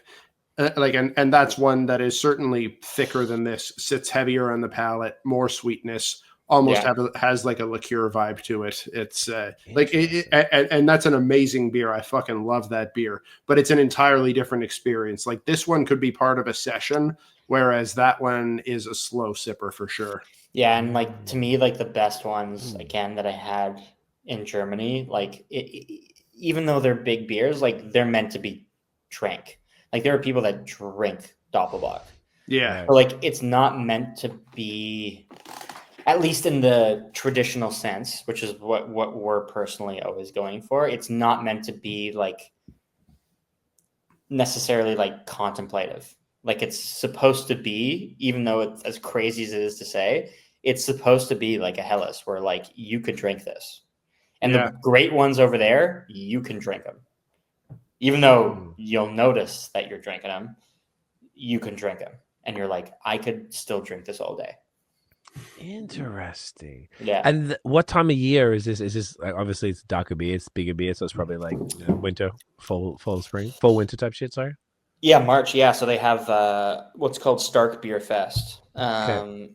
And that's one that is certainly thicker than this. Sits heavier on the palate, more sweetness. Almost has like a liqueur vibe to it. It's and that's an amazing beer. I fucking love that beer, but it's an entirely different experience. Like this one could be part of a session, whereas that one is a slow sipper for sure. Yeah, and like to me, like the best ones again that I had in Germany, like even though they're big beers, like they're meant to be drank. Like there are people that drink Doppelbock. Yeah, but like it's not meant to be. At least in the traditional sense, which is what we're personally always going for, it's not meant to be like necessarily like contemplative. Like it's supposed to be, even though it's as crazy as it is to say, it's supposed to be like a Helles where like you could drink this. And the great ones over there, you can drink them. Even though you'll notice that you're drinking them, you can drink them. And you're like, I could still drink this all day. Interesting. Yeah. And what time of year is this? Is this obviously it's darker beer, it's bigger beer, so it's probably like winter, fall, spring, fall, winter type shit. Sorry. Yeah, March. Yeah, so they have what's called Stark Beer Fest, and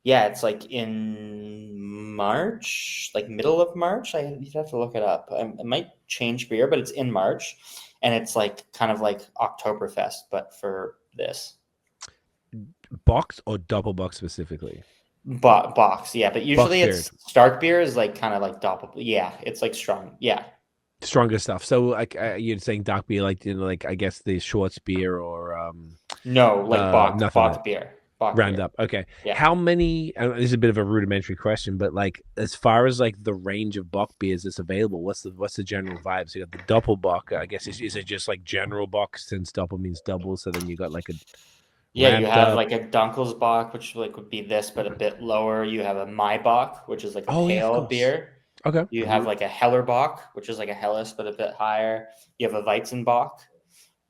it's like in March, like middle of March. You'd have to look it up. It might change beer, but it's in March, and it's like kind of like Oktoberfest, but for this. Box or double box specifically? Box, yeah, but usually Beard. it's Stark beer is like kind of like doppel. Yeah, it's like strong. Yeah, Stronger stuff. So like you're saying dark beer, like like I guess the Schwartz beer or no, like nothing. Bock beer. Bock beer. Roundup. Okay. Yeah. How many? This is a bit of a rudimentary question, but like as far as like the range of Bock beers that's available, what's the general vibe? So you got the Doppelbock. I guess is it just like general Bock since Doppel means double? So then you got like a Yeah, you have up. like a Dunkelsbock, which like would be this, but a bit lower. You have a Maibach, which is like a pale beer. Okay. You have like a Hellerbock, which is like a Helles, but a bit higher. You have a Weizenbock.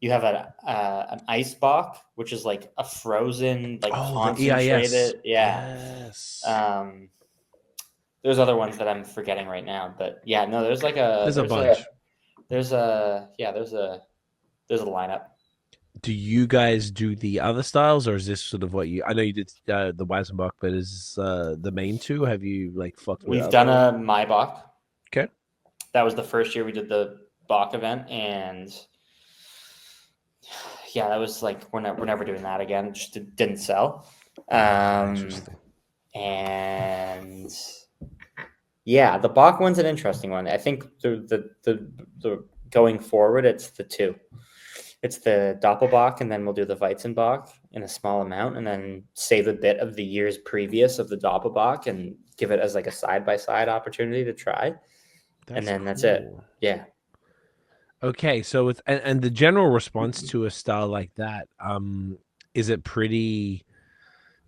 You have an Eisbock, which is like a frozen, like concentrated. Yeah. Yes. There's other ones that I'm forgetting right now, but yeah, no, there's like there's a bunch. There's a lineup. Do you guys do the other styles, or is this sort of what you? I know you did the Weizenbock, but is the main two? Have you like fucked with? We've done a Maibach. Okay. That was the first year we did the Bach event, and yeah, that was like we're never doing that again. It just didn't sell. Interesting. And yeah, the Bach one's an interesting one. I think the going forward, it's the two. It's the Doppelbock, and then we'll do the Weizenbock in a small amount, and then save a bit of the years previous of the Doppelbock and give it as like a side-by-side opportunity to try. And then that's it. Yeah. Okay, so with and the general response to a style like that, is it pretty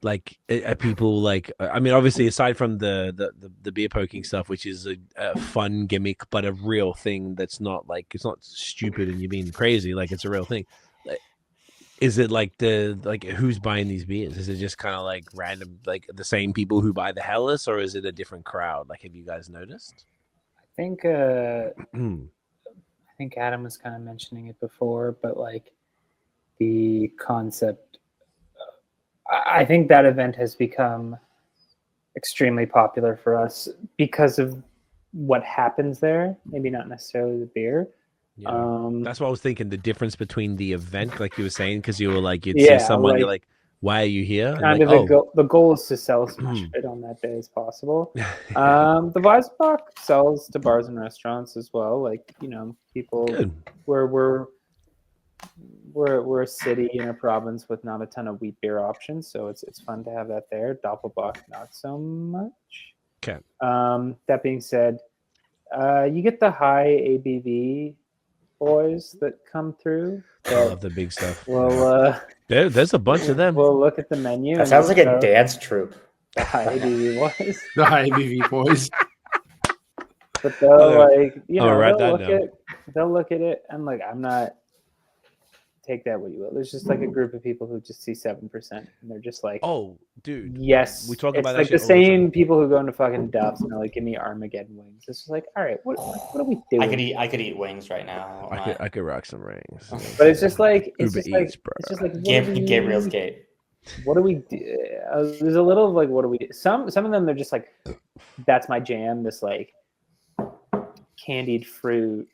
like are people like? I mean, obviously, aside from the beer poking stuff, which is a fun gimmick, but a real thing that's not like it's not stupid and you're being crazy, like it's a real thing. Is it like who's buying these beers? Is it just kind of like random, like the same people who buy the Helles, or is it a different crowd? Like, have you guys noticed? I think Adam was kind of mentioning it before, but like the concept, I think that event has become extremely popular for us because of what happens there. Maybe not necessarily the beer. Yeah. That's what I was thinking. The difference between the event, like you were saying, because you were like, you'd see someone, you're like, why are you here? Kind of the goal is to sell as much of it on that day as possible. The Weizenbock sells to bars and restaurants as well. Like, you know, people. Good. We're a city in a province with not a ton of wheat beer options, so it's fun to have that there. Doppelbock, not so much. Okay. That being said, you get the high ABV boys that come through. I love the big stuff. Well, there's a bunch of them. We'll look at the menu. That sounds like a dance troupe. The high ABV boys. The high ABV boys. But they'll they'll look at it and like, I'm not. Take that what you will. There's just like a group of people who just see 7%, and they're just like, "Oh, dude, yes." We talk it's about like that the same people who go into fucking Duff's and they're like, "Give me Armageddon wings." It's just like, all right, what are we doing? I could eat wings right now. I could rock some rings. But it's just like Gabriel's Gate. What do we do? There's a little of like, what do we do? Some of them they're just like, that's my jam. This like candied fruit.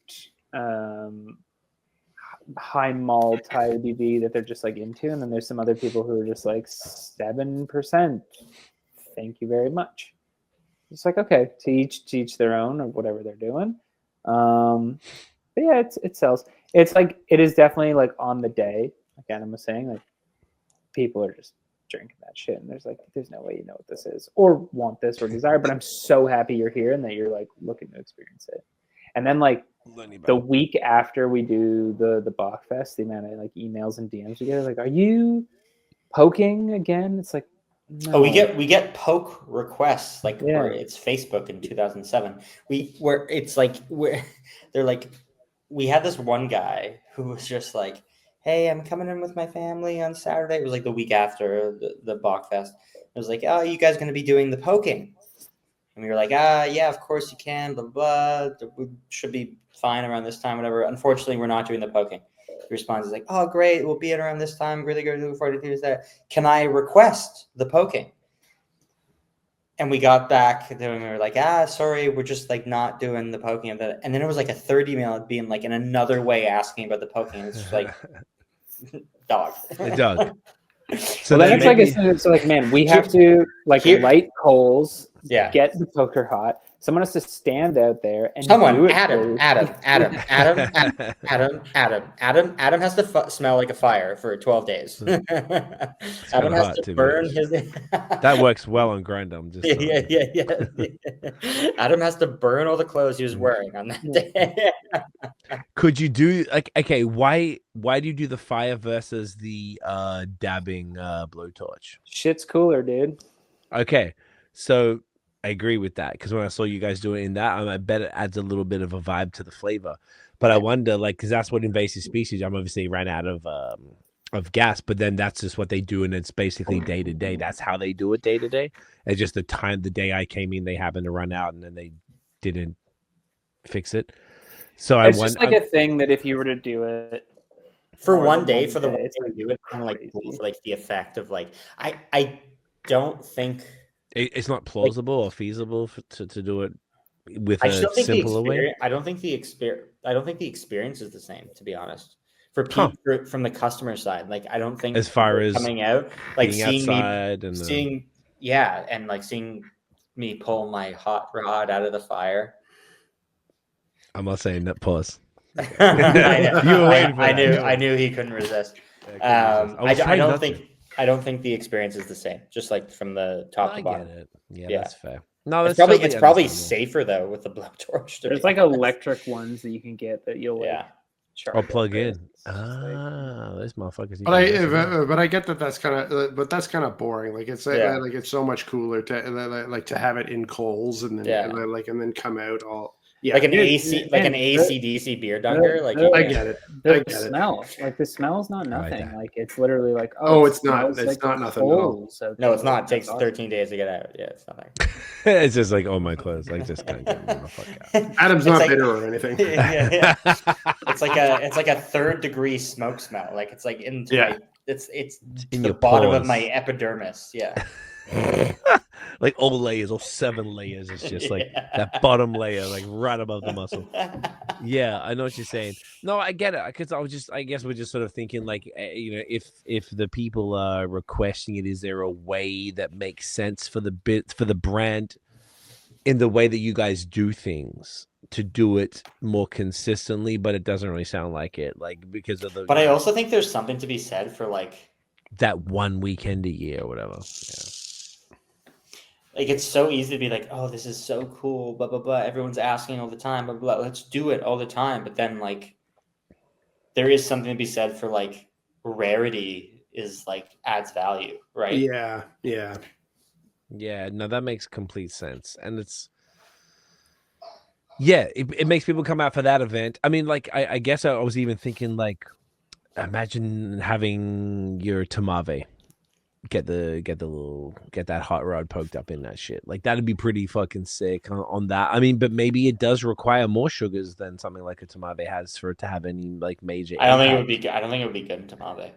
High malt, high ABV that they're just like into, and then there's some other people who are just like 7%. Thank you very much. It's like, okay, to each their own or whatever they're doing. But yeah, it sells. It's like it is definitely like on the day, like Adam was saying, like people are just drinking that shit, and there's no way you know what this is or want this or desire. But I'm so happy you're here and that you're like looking to experience it. And then like the week after we do the Bach Fest, the amount of like emails and DMs we get, like, are you poking again? It's like, no. Oh, we get poke requests like it's Facebook in 2007. They're like, we had this one guy who was just like, hey, I'm coming in with my family on Saturday. It was like the week after the Bach Fest. It was like, oh, you guys going to be doing the poking? And we were like, yeah, of course you can, blah, blah, blah. We should be fine around this time, whatever. Unfortunately, we're not doing the poking. He responds like, oh, great, we'll be at around this time. Really good, looking forward to doing that. Can I request the poking? And we got back and we were like, sorry, we're just like not doing the poking of that. And then it was like a third email being like in another way asking about the poking. It's just like, dog. Doug. So Well, then then it's like maybe- it's like, man, we have to like Here- light coals, Yeah. get the poker hot. Someone has to stand out there and do Someone, it. Adam has to smell like a fire for 12 days. Adam kinda has hot, to to be burn honest. his. that works well on Grindr. I'm just Yeah. Adam has to burn all the clothes he was wearing on that day. Could you do like okay? Why do you do the fire versus the dabbing blowtorch? Shit's cooler, dude. Okay, so I agree with that because when I saw you guys do it in that, I bet it adds a little bit of a vibe to the flavor. But I wonder, like, because that's what invasive species. I'm obviously ran out of gas, but then that's just what they do, and it's basically day to day. That's how they do it day to day. It's just the day I came in, they happened to run out, and then they didn't fix it. So It's just like a thing that if you were to do it For more one than day, one for the day, one it's day like we do it, kind of like crazy. for like the effect of like I don't think it's not plausible or feasible to do it with I a still think the simpler way. experience. I don't think the experience is the same. To be honest, for people from the customer side, like I don't think As far as coming out, like being seeing outside and seeing me pull my hot rod out of the fire. I'm not saying that. Pause. I know. You were waiting for that. I knew he couldn't resist. I don't think the experience is the same. Just like from the top I to get bottom. it. Yeah, Yeah. that's fair. No, It's that's probably understandable. safer though with the blowtorch. There's like electric ones that you can get that you'll like Yeah. charge Or up plug with. in. It's just like- Those motherfuckers. But I get that that's kind of boring. Like it's like it's so much cooler to have it in coals and then and then come out all like an Dude, AC/DC beer dunker. Like I get it. The smell, like the smell's not I like nothing. that. Like it's literally like It's not. smells It's like not nothing at all. coals out no, it's there. not. It takes That's 13 days to get out. Yeah, it's nothing. It's just like all my clothes. Like just can't get the fuck out. Adam's It's not like- bitter or anything. yeah. It's like a 3rd degree smoke smell. Like it's like into Yeah. my, it's In the your bottom of pores. my epidermis. Yeah. Like all layers, all 7 layers. It's just like Yeah. that bottom layer, like right above the muscle. Yeah, I know what you're saying. No, I get it because I guess we're just sort of thinking like, if the people are requesting it, is there a way that makes sense for the brand in the way that you guys do things to do it more consistently? But it doesn't really sound like it, like because of the. But I also think there's something to be said for like that one weekend a year or whatever. Yeah. Like it's so easy to be like, oh, this is so cool, blah blah blah. Everyone's asking all the time, blah blah. Let's do it all the time. But then like, there is something to be said for like rarity is like adds value, right? Yeah. Yeah, no, that makes complete sense. And it's it makes people come out for that event. I mean, like I guess I was even thinking like imagine having your tamave. Get that hot rod poked up in that shit. Like that'd be pretty fucking sick on that. I mean, but maybe it does require more sugars than something like a tamave has for it to have any like major. I don't think impact. it would be. I don't think it would be good in tamave.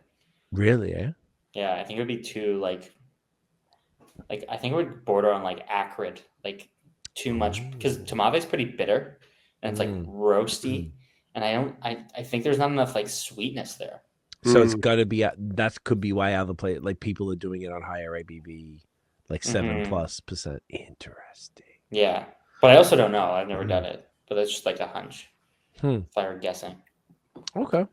Really, eh? Yeah, I think it would be too like I think it would border on like acrid, like too much because tamave is pretty bitter and it's like roasty, and I think there's not enough like sweetness there. So it's got to be that could be why other like people are doing it on higher ABV, like 7+%. Interesting. Yeah, but I also don't know. I've never done it, but that's just like a hunch. If I were guessing. Okay.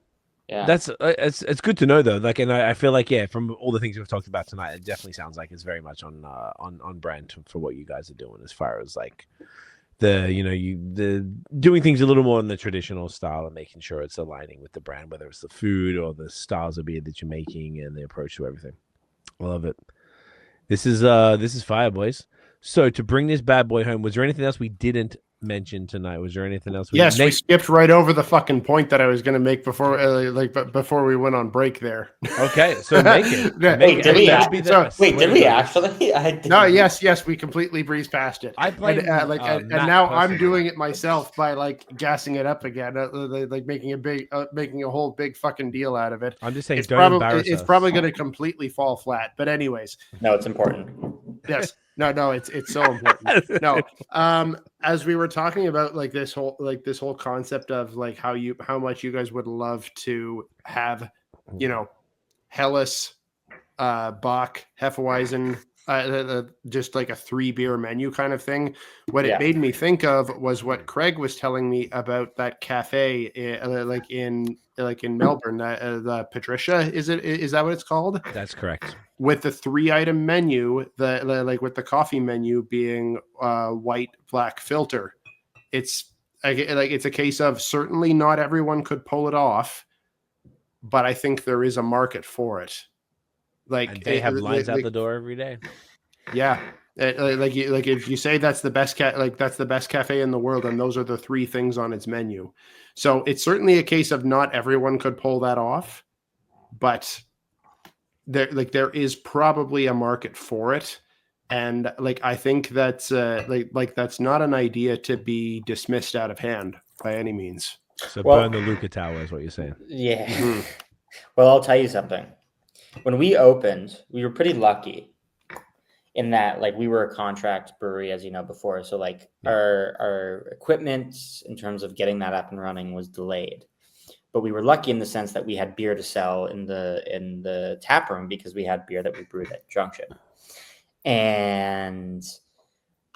Yeah, That's it's good to know though. Like, and I feel like from all the things we've talked about tonight, it definitely sounds like it's very much on brand for what you guys are doing as far as like the doing things a little more in the traditional style and making sure it's aligning with the brand, whether it's the food or the styles of beer that you're making and the approach to everything. I love it. This is fire, boys. So to bring this bad boy home, was there anything else we didn't mention tonight? Was there anything else? We skipped right over the fucking point that I was going to make before we went on break there. Okay, so make it. Wait, did we Wait, actually? No, yes, we completely breezed past it. I played and now I'm doing it myself by like gassing it up again, like making a whole big fucking deal out of it. I'm just saying, It's don't embarrass us. probably going to completely fall flat. But anyways, No, it's important. yes. No, it's so important. No, as we were talking about like this whole concept of like how much you guys would love to have, Hellas Bach, Hefeweizen, just like a 3-beer menu kind of thing. What Yeah. it made me think of was what Craig was telling me about that cafe, like in Melbourne, the Patricia. Is that what it's called? That's correct. With the 3-item menu, like with the coffee menu being white, black filter. It's it's a case of certainly not everyone could pull it off, but I think there is a market for it. Like And they have lines out the door every day. Yeah, like if you say that's the best that's the best cafe in the world, and those are the 3 things on its menu. So it's certainly a case of not everyone could pull that off, but there is probably a market for it. And I think that's that's not an idea to be dismissed out of hand by any means. So Well- burn the Luca Tower is what you're saying. Yeah. Mhm. Well, I'll tell you something. When we opened, we were pretty lucky in that we were a contract brewery, as you know, before. So our equipment in terms of getting that up and running was delayed. But we were lucky in the sense that we had beer to sell in the tap room because we had beer that we brewed at Junction. And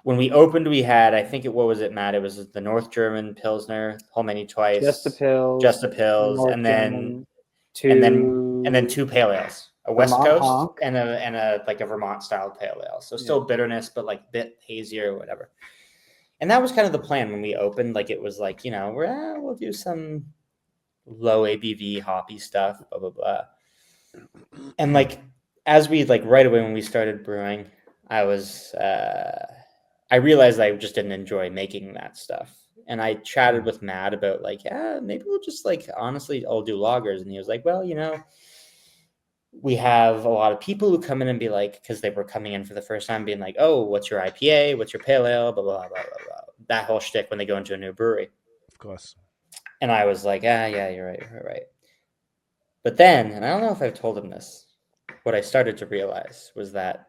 when we opened, we had, I think what was it, Matt? It was the North German Pilsner, whole menu twice. Just a pill. North and then and then 2 pale ales, a West Vermont Coast honk. and a Vermont style pale ale. So still bitterness, but a bit hazier or whatever. And that was kind of the plan when we opened. It was we'll do some low ABV hoppy stuff, blah blah blah. And as we right away when we started brewing, I realized I just didn't enjoy making that stuff. And I chatted with Matt about maybe we'll just honestly I'll do lagers. And he was like, well, we have a lot of people who come in and be because they were coming in for the first time being oh, what's your IPA? What's your pale ale? Blah, blah, blah, blah, blah. That whole shtick when they go into a new brewery. Of course. And I was yeah, you're right. But then, and I don't know if I've told him this, what I started to realize was that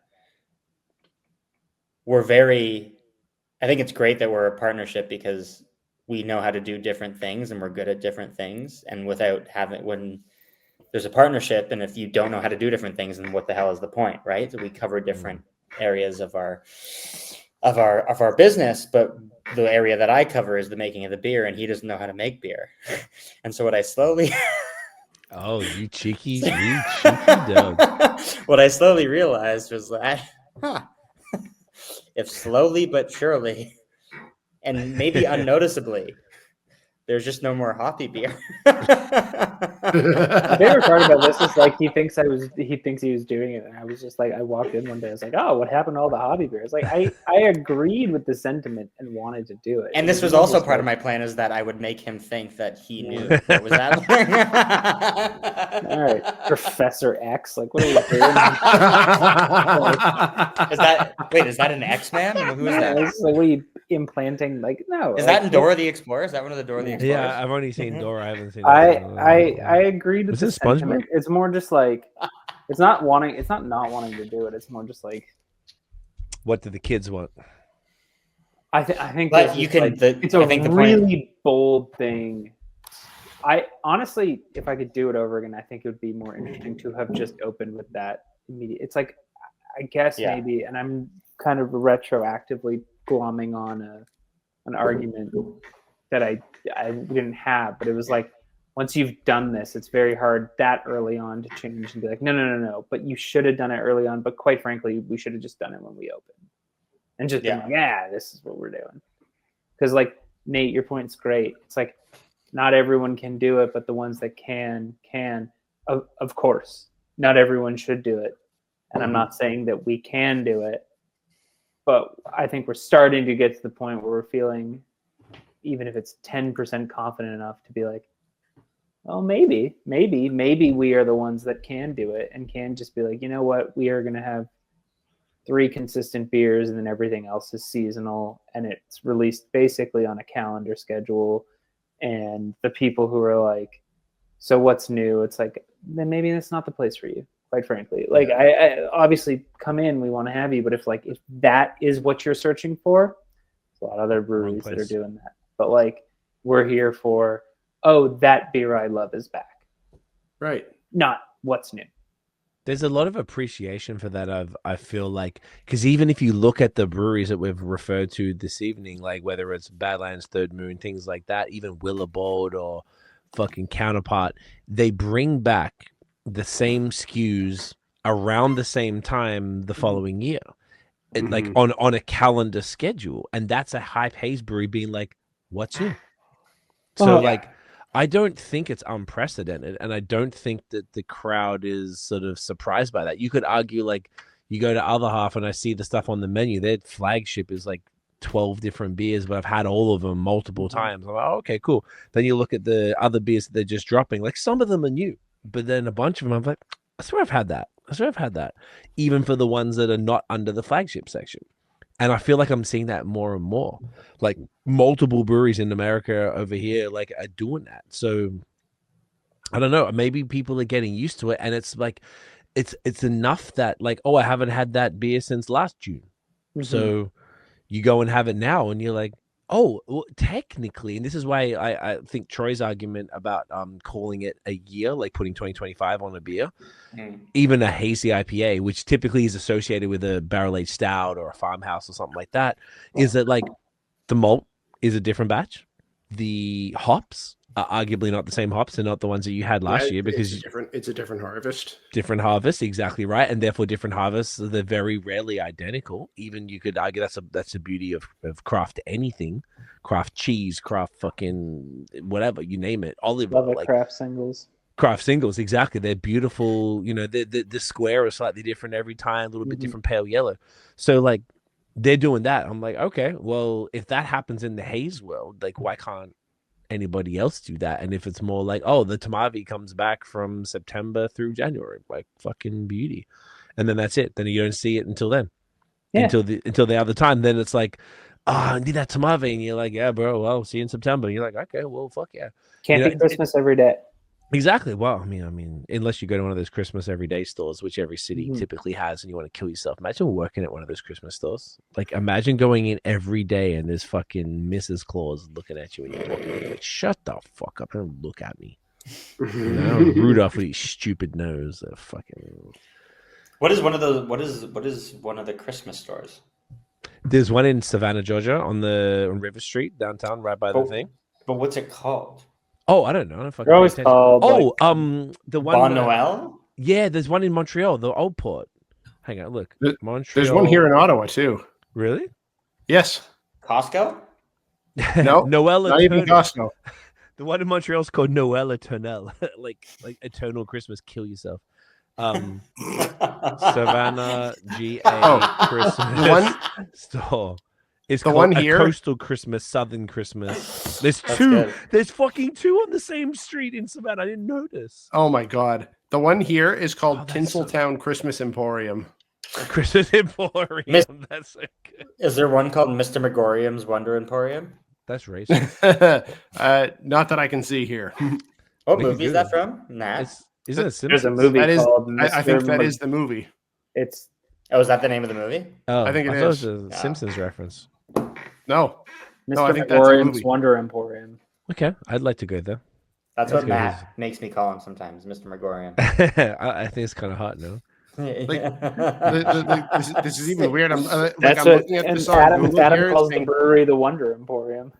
I think it's great that we're a partnership because we know how to do different things and we're good at different things. And when there's a partnership, and if you don't know how to do different things, then what the hell is the point, right? So we cover different areas of our business, but the area that I cover is the making of the beer, and he doesn't know how to make beer. And so what I slowly Oh, you cheeky dog. what I slowly realized was that if slowly but surely and maybe unnoticeably, there's just no more hoppy beer. My favorite part about this is he thinks he was doing it, and I was just I walked in one day, I was oh, what happened to all the hobby beers? I agreed with the sentiment and wanted to do it. And this was also part of my plan, is that I would make him think that he knew what was happening. All right, Professor X, what are we doing? Is that an X-Man? Who is that? What are you implanting? No. Is that in Dora the Explorer? Is that one of the Dora the Explorers? Yeah, I've only seen Dora. I haven't seen. I agreed with Was the this SpongeBob? sentiment. It's more just it's not not wanting to do it. It's more just What do the kids want? I think But you can. it's a really bold thing. I honestly, if I could do it over again, I think it would be more interesting to have just opened with that immediate. It's I guess maybe, and I'm kind of retroactively glomming on an argument that I didn't have, but it was once you've done this, it's very hard that early on to change and be no, but you should have done it early on. But quite frankly, we should have just done it when we opened and just been this is what we're doing. Because Nate, your point's great. It's not everyone can do it, but the ones that can. Of course, not everyone should do it. And I'm not saying that we can do it, but I think we're starting to get to the point where we're feeling, even if it's 10% confident enough to be well, maybe we are the ones that can do it and can just be you know what, we are going to have 3 consistent beers and then everything else is seasonal and it's released basically on a calendar schedule. And the people who are so what's new? It's then maybe that's not the place for you, quite frankly. I obviously come in, we want to have you, but if that is what you're searching for, there's a lot of other breweries that are doing that. But we're here for, oh, that beer I love is back. Right. Not what's new. There's a lot of appreciation for that. I feel like, because even if you look at the breweries that we've referred to this evening, like whether it's Badlands, Third Moon, things like that, even Willowbold or fucking Counterpart, they bring back the same SKUs around the same time the following year, like on a calendar schedule, and that's a hype haze brewery being like, "What's new?" So like. I don't think it's unprecedented, and I don't think that the crowd is sort of surprised by that. You could argue, like, you go to Other Half and I see the stuff on the menu. Their flagship is like 12 different beers, but I've had all of them multiple times. I'm like, oh, okay, cool. Then you look at the other beers that they're just dropping. Like, some of them are new, but then a bunch of them, I'm like, I swear I've had that. I swear I've had that. Even for the ones that are not under the flagship section. And I feel like I'm seeing that more and more. Like multiple breweries in America over here, like, are doing that. So I don't know. Maybe people are getting used to it, and it's like, it's enough that like, oh, I haven't had that beer since last June. So you go and have it now, and you're like, oh, well, technically, and this is why I think Troy's argument about calling it a year, like putting 2025 on a beer, even a hazy IPA, which typically is associated with a barrel-aged stout or a farmhouse or something like that, is that like the malt is a different batch. The hops are arguably not the same hops. They're not the ones that you had last year, because it's a different harvest. Different harvest, exactly right, and therefore different harvests. They're very rarely identical. Even you could argue that's the beauty of craft anything, craft cheese, craft fucking whatever, you name it. Olive oil, like craft singles. Craft singles, exactly. They're beautiful. You know, the square is slightly different every time, a little bit different pale yellow. So like they're doing that. I'm like, okay, well, if that happens in the haze world, like why can't anybody else do that? And if it's more like, oh, the Tamavi comes back from September through January, like fucking beauty, and then that's it. Then you don't see it until then, until the other time. Then it's like, I need that Tamavi, and you're like, yeah, bro, well, see you in September. And you're like, okay, well, fuck yeah. Can't be Christmas every day. Exactly. Well, I mean, unless you go to one of those Christmas everyday stores, which every city typically has, and you want to kill yourself. Imagine working at one of those Christmas stores. Like, imagine going in every day and there's fucking Mrs. Claus looking at you and you're walking like, shut the fuck up and look at me. You know, Rudolph with his stupid nose. Fucking. What is one of the Christmas stores? There's one in Savannah, Georgia, on River Street downtown, right by the thing. But what's it called? Oh, I don't know. They're always called. The one. Bon Noel? Yeah, there's one in Montreal, the Old Port. Hang on, look. Montreal. There's one here in Ottawa too. Really? Yes. Costco? No. Noel not even Costco. The one in Montreal is called Noel Eternel. like eternal Christmas, kill yourself. Savannah GA Christmas one store. It's the called one a here. Coastal Christmas, Southern Christmas. There's That's two. good. There's fucking two on the same street in Savannah. I didn't notice. Oh my god. The one here is called that's Tinseltown Christmas Emporium. Christmas Emporium. That's so good. Is there one called Mr. Megorium's Wonder Emporium? That's racist. Not that I can see here. What We can movie is do that it. from? Nat? Isn't it There's a Simpsons? movie That is, called I think Mr. that is the movie. It's Oh, is that the name of the movie? Oh, I think it thought is. it was a Simpsons reference. No. Mr. No, I think that's a Megorium's movie. Wonder Emporium. Okay, I'd like to go there. That's That's what good. Matt makes me call him sometimes, Mr. Megorium. I think it's kind of hot now. This is even weird. I'm That's I'm what looking at and this on Adam Google here. It's calls the saying- brewery the Wonder Emporium.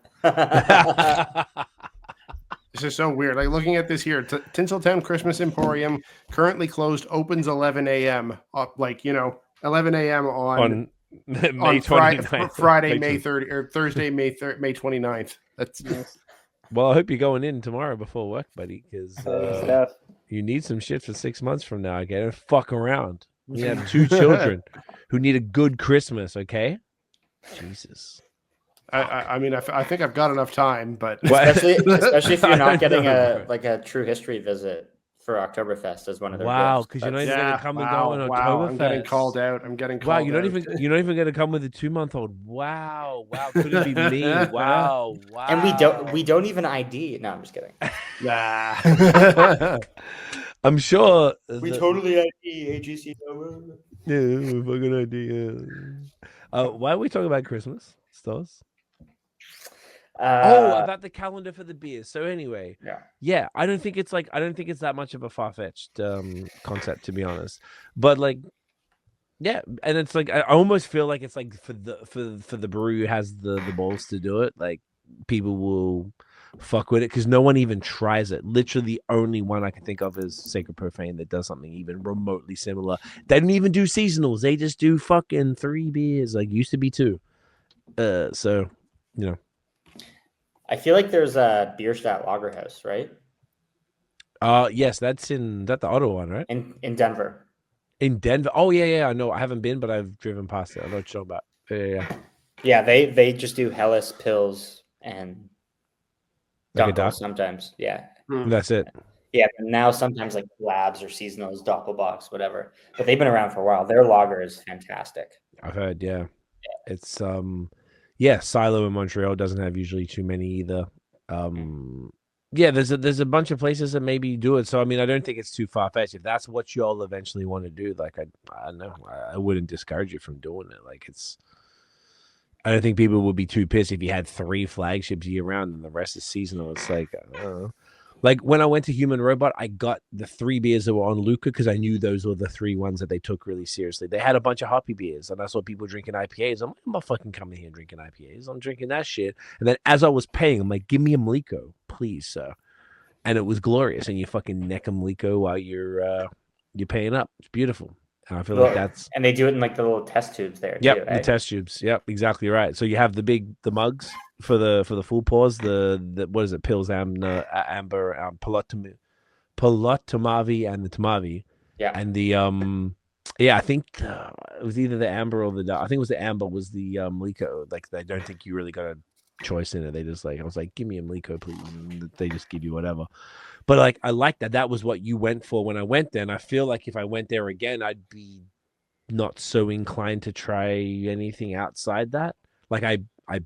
This is so weird. Like looking at this here, Tinseltown Christmas Emporium currently closed. Opens 11 a.m. 11 a.m. on May Friday, 29th. Friday, May 30 or Thursday, May 29th. That's Well, I hope you're going in tomorrow before work, buddy, because Stuff. you need some shit for 6 months from now. Okay, don't fuck around. You have two children who need a good Christmas. Okay, Jesus. I mean, I think I've got enough time, but especially if you're I not getting know. a true history visit for Oktoberfest as one of their Wow, gifts. because you're not That's- even gonna come and go on Oktoberfest. I'm getting called out. I'm getting called Wow, out. you're not even gonna come with a 2-month-old. Wow, could it be me? Wow. And we don't even ID. No, I'm just kidding. Nah. I'm sure. totally ID AGC. Yeah, fucking idea. Why are we talking about Christmas stores? About the calendar for the beers. So anyway, Yeah. I don't think it's that much of a far-fetched concept, to be honest. But like, yeah, and it's like I almost feel like it's like for the brewery who has the balls to do it, like people will fuck with it because no one even tries it. Literally, the only one I can think of is Sacred Profane that does something even remotely similar. They don't even do seasonals; they just do fucking 3 beers. Like used to be 2. So you know. I feel like there's a Bierstadt Lagerhouse, right? Yes, that's the Ottawa one, right? In Denver. In Denver. Oh yeah, I know. I haven't been, but I've driven past it. I know what you're talking about. Yeah. Yeah, they just do Helles, Pils, and Like a Dunkel duck? sometimes. Yeah. That's it. Yeah, but now sometimes like labs or seasonals, Doppelbox, whatever. But they've been around for a while. Their lager is fantastic. I've heard, yeah. It's Silo in Montreal doesn't have usually too many either. Yeah, there's a bunch of places that maybe do it. So I mean, I don't think it's too far fetched. If that's what y'all eventually want to do, like I don't know, I wouldn't discourage you from doing it. Like I don't think people would be too pissed if you had 3 flagships year round and the rest is seasonal. It's like I don't know. Like when I went to Human Robot, I got the 3 beers that were on Luca because I knew those were the 3 ones that they took really seriously. They had a bunch of hoppy beers, and I saw people drinking IPAs. I'm not fucking coming here drinking IPAs. I'm drinking that shit. And then as I was paying, I'm like, give me a Mliko, please, sir. And it was glorious. And you fucking neck a Mliko while you're paying up. It's beautiful. And I feel like that's... And they do it in like the little test tubes there, Yep, too, the right? test tubes. Yep, exactly right. So you have the mugs for the full pours, the what is it, Pils, Amber, Palotomavi and the Tomavi. Yeah. And the I think it was either the Amber or I think it was the Amber was the Mliko. Like I don't think you really got a choice in it. They just I was like, give me a Mliko, please. And they just give you whatever. But like I like that. That was what you went for when I went there. And I feel like if I went there again, I'd be not so inclined to try anything outside that. Like I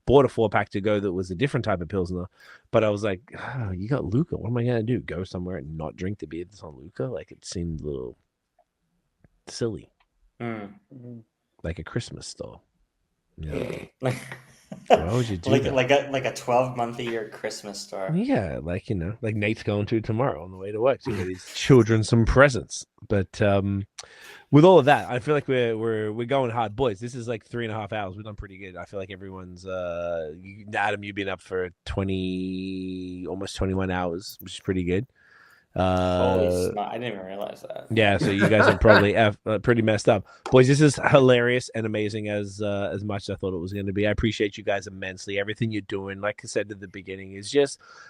bought a 4-pack to go that was a different type of Pilsner, but I was like, you got Luca. What am I going to do? Go somewhere and not drink the beer that's on Luca? Like it seemed a little silly. Like a Christmas store. Yeah. Why would you do that? Like a 12-month-a-year Christmas store. Yeah, like like Nate's going to tomorrow on the way to work to get his children some presents. But with all of that, I feel like we're going hard, boys. This is like 3.5 hours. We've done pretty good. I feel like everyone's Adam, you've been up for almost 21 hours, which is pretty good. Holy smart. I didn't even realize that. Yeah, so you guys are probably pretty messed up, boys. This is hilarious and amazing as much as I thought it was going to be. I appreciate you guys immensely. Everything you're doing, like I said at the beginning, is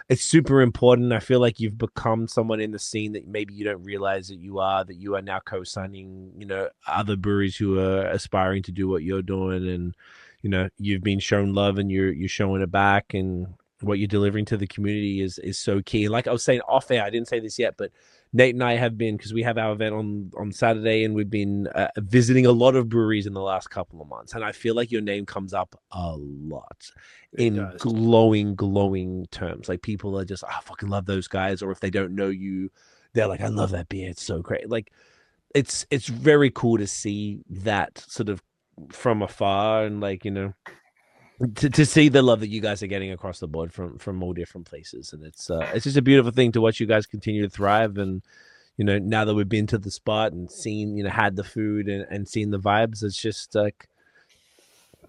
it's super important. I feel like you've become someone in the scene that maybe you don't realize that you are now co-signing, other breweries who are aspiring to do what you're doing, and you've been shown love and you're showing it back, and what you're delivering to the community is so key. Like I was saying off air, I didn't say this yet, but Nate and I have been, because we have our event on Saturday, and we've been visiting a lot of breweries in the last couple of months. And I feel like your name comes up a lot in glowing terms. Like people are just, I fucking love those guys. Or if they don't know you, they're like, I love that beer. It's so great. Like it's very cool to see that sort of from afar, and like, to see the love that you guys are getting across the board from all different places. And it's just a beautiful thing to watch you guys continue to thrive. And now that we've been to the spot and seen, had the food and seen the vibes, it's just like,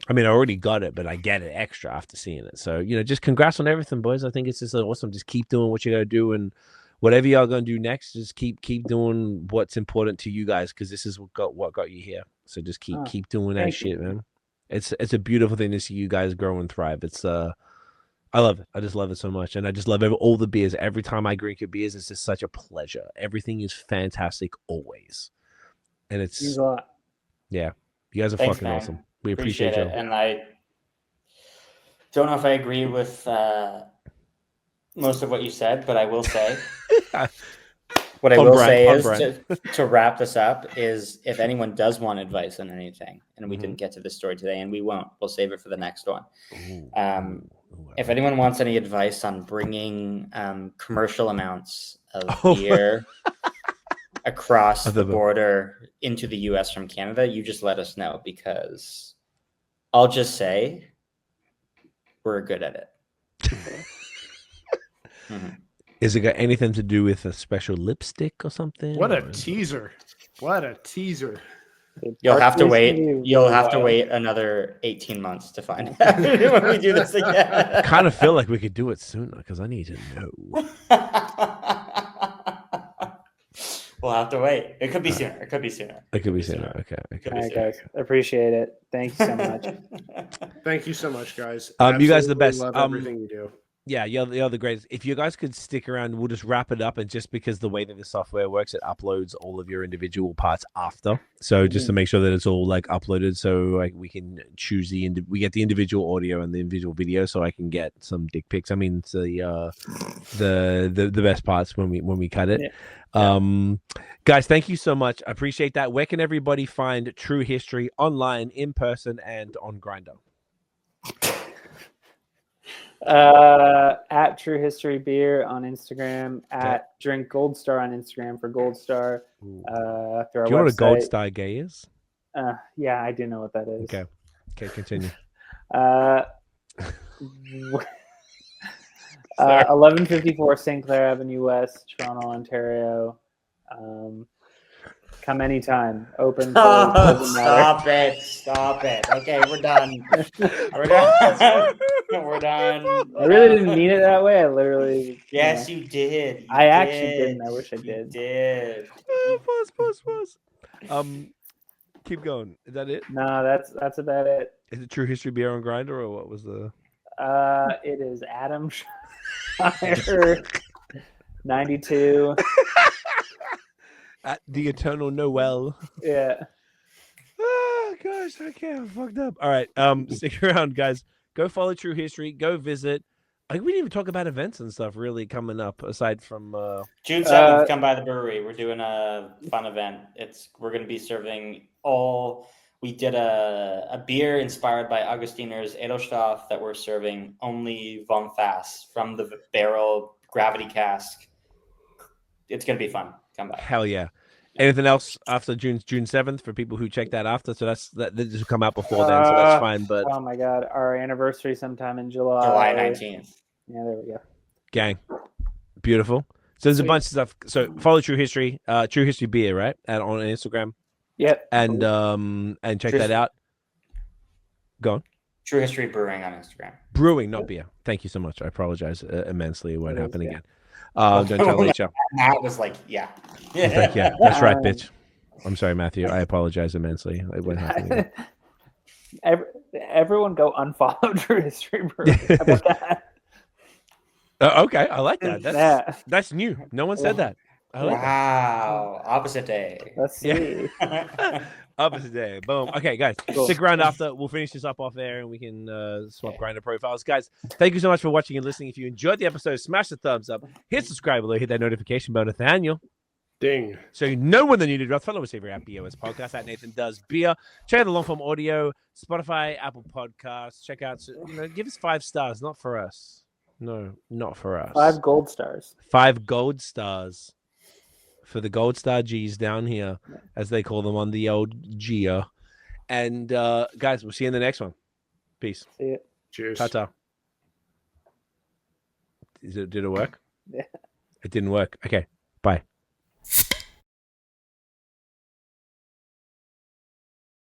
I mean, I already got it, but I get it extra after seeing it. So just congrats on everything, boys. I think it's just awesome. Just keep doing what you gotta do, and whatever y'all gonna do next, just keep doing what's important to you guys, because this is what got you here. So just keep doing that shit, man. It's a beautiful thing to see you guys grow and thrive. It's I love it. I just love it so much, and I just love all the beers. Every time I drink your beers, it's just such a pleasure. Everything is fantastic always, and it's Means a lot. Yeah, you guys are fucking awesome. We appreciate it, and I don't know if I agree with most of what you said, but I will say. What I will say is to wrap this up is, if anyone does want advice on anything, and we didn't get to this story today, and we won't, we'll save it for the next one. If anyone wants any advice on bringing commercial amounts of beer across the border into the US from Canada, you just let us know, because I'll just say we're good at it. Is it got anything to do with a special lipstick or something? What a or- teaser! What a teaser! You'll have to Barclays wait. can be You'll really have to wild. wait another 18 months to find out when we do this again. Kind of feel like we could do it sooner because I need to know. We'll have to wait. It could be sooner. It could be sooner. It could be sooner. Okay. Could All be right, guys. Appreciate it. Thank you so much. Thank you so much, guys. You guys are the Absolutely best. Love everything you do. Yeah, you're the greatest. If you guys could stick around, we'll just wrap it up. And just because the way that the software works, it uploads all of your individual parts after. So just to make sure that it's all like uploaded, so like we can choose we get the individual audio and the individual video, so I can get some dick pics. I mean, it's the best parts when we cut it. Yeah. Guys, thank you so much. I appreciate that. Where can everybody find True History online, in person, and on Grindr? At True History Beer on Instagram, at Drink Gold Star on Instagram for Gold Star. Through our Do you know what a Gold website. Star gay is? Yeah, I do know what that is. Okay, continue. 1154 St. Clair Avenue West, Toronto, Ontario. Come anytime. Open. Closed, doesn't matter. Stop it. Okay, we're done. We're done. We're done. I really didn't mean it that way. I literally. Yes, you did. I actually didn't. I wish I did. You did. Pause. Keep going. Is that it? No, that's about it. Is it True History Beer on Grindr, or what was the? It is Adam Shire 92. At the Eternal Noel. Yeah. Oh gosh, okay, I'm fucked up. All right, stick around, guys. Go follow True History. Go visit. We didn't even talk about events and stuff really coming up aside from June 7th. Come by the brewery. We're doing a fun event. We're going to be serving We did a beer inspired by Augustiner's Edelstoff that we're serving only Von Fass from the barrel gravity cask. It's going to be fun. Come by. Hell yeah. Anything else after June 7th for people who check that after? So that this will come out before then, so that's fine. But oh my god, our anniversary sometime in July. July 19th. Yeah, there we go. Gang, beautiful. So there's a bunch of stuff. So follow True History, True History Beer, right? On Instagram. Yep. And check that out. Go on. True History Brewing on Instagram. Brewing, not beer. Thank you so much. I apologize immensely. It won't happen again. Don't tell Alicia. Matt was like, yeah. Thank you. That's right, bitch. I'm sorry, Matthew. I apologize immensely. It won't happen again. Everyone go unfollow True History Brewing. How about that? Okay, I like that. That's new. No one said that. I like wow. Opposite day. Let's see. Opposite day. Boom. Okay, guys. Cool. Stick around after. We'll finish this up off there and we can swap Grindr profiles. Guys, thank you so much for watching and listening. If you enjoyed the episode, smash the thumbs up. Hit subscribe below. Hit that notification bell, Nathaniel. Ding. So you know when the new drops. Follow us every at BAOS Podcast at Nathan Does Beer. Check out the long form audio, Spotify, Apple Podcasts. Check out, give us 5 stars. Not for us. No, not for us. 5 gold stars. 5 gold stars for the Gold Star G's down here, as they call them on the old Geo. And guys, we'll see you in the next one. Peace. See you. Cheers. Ta-ta. Did it work? Yeah. It didn't work. Okay. Bye.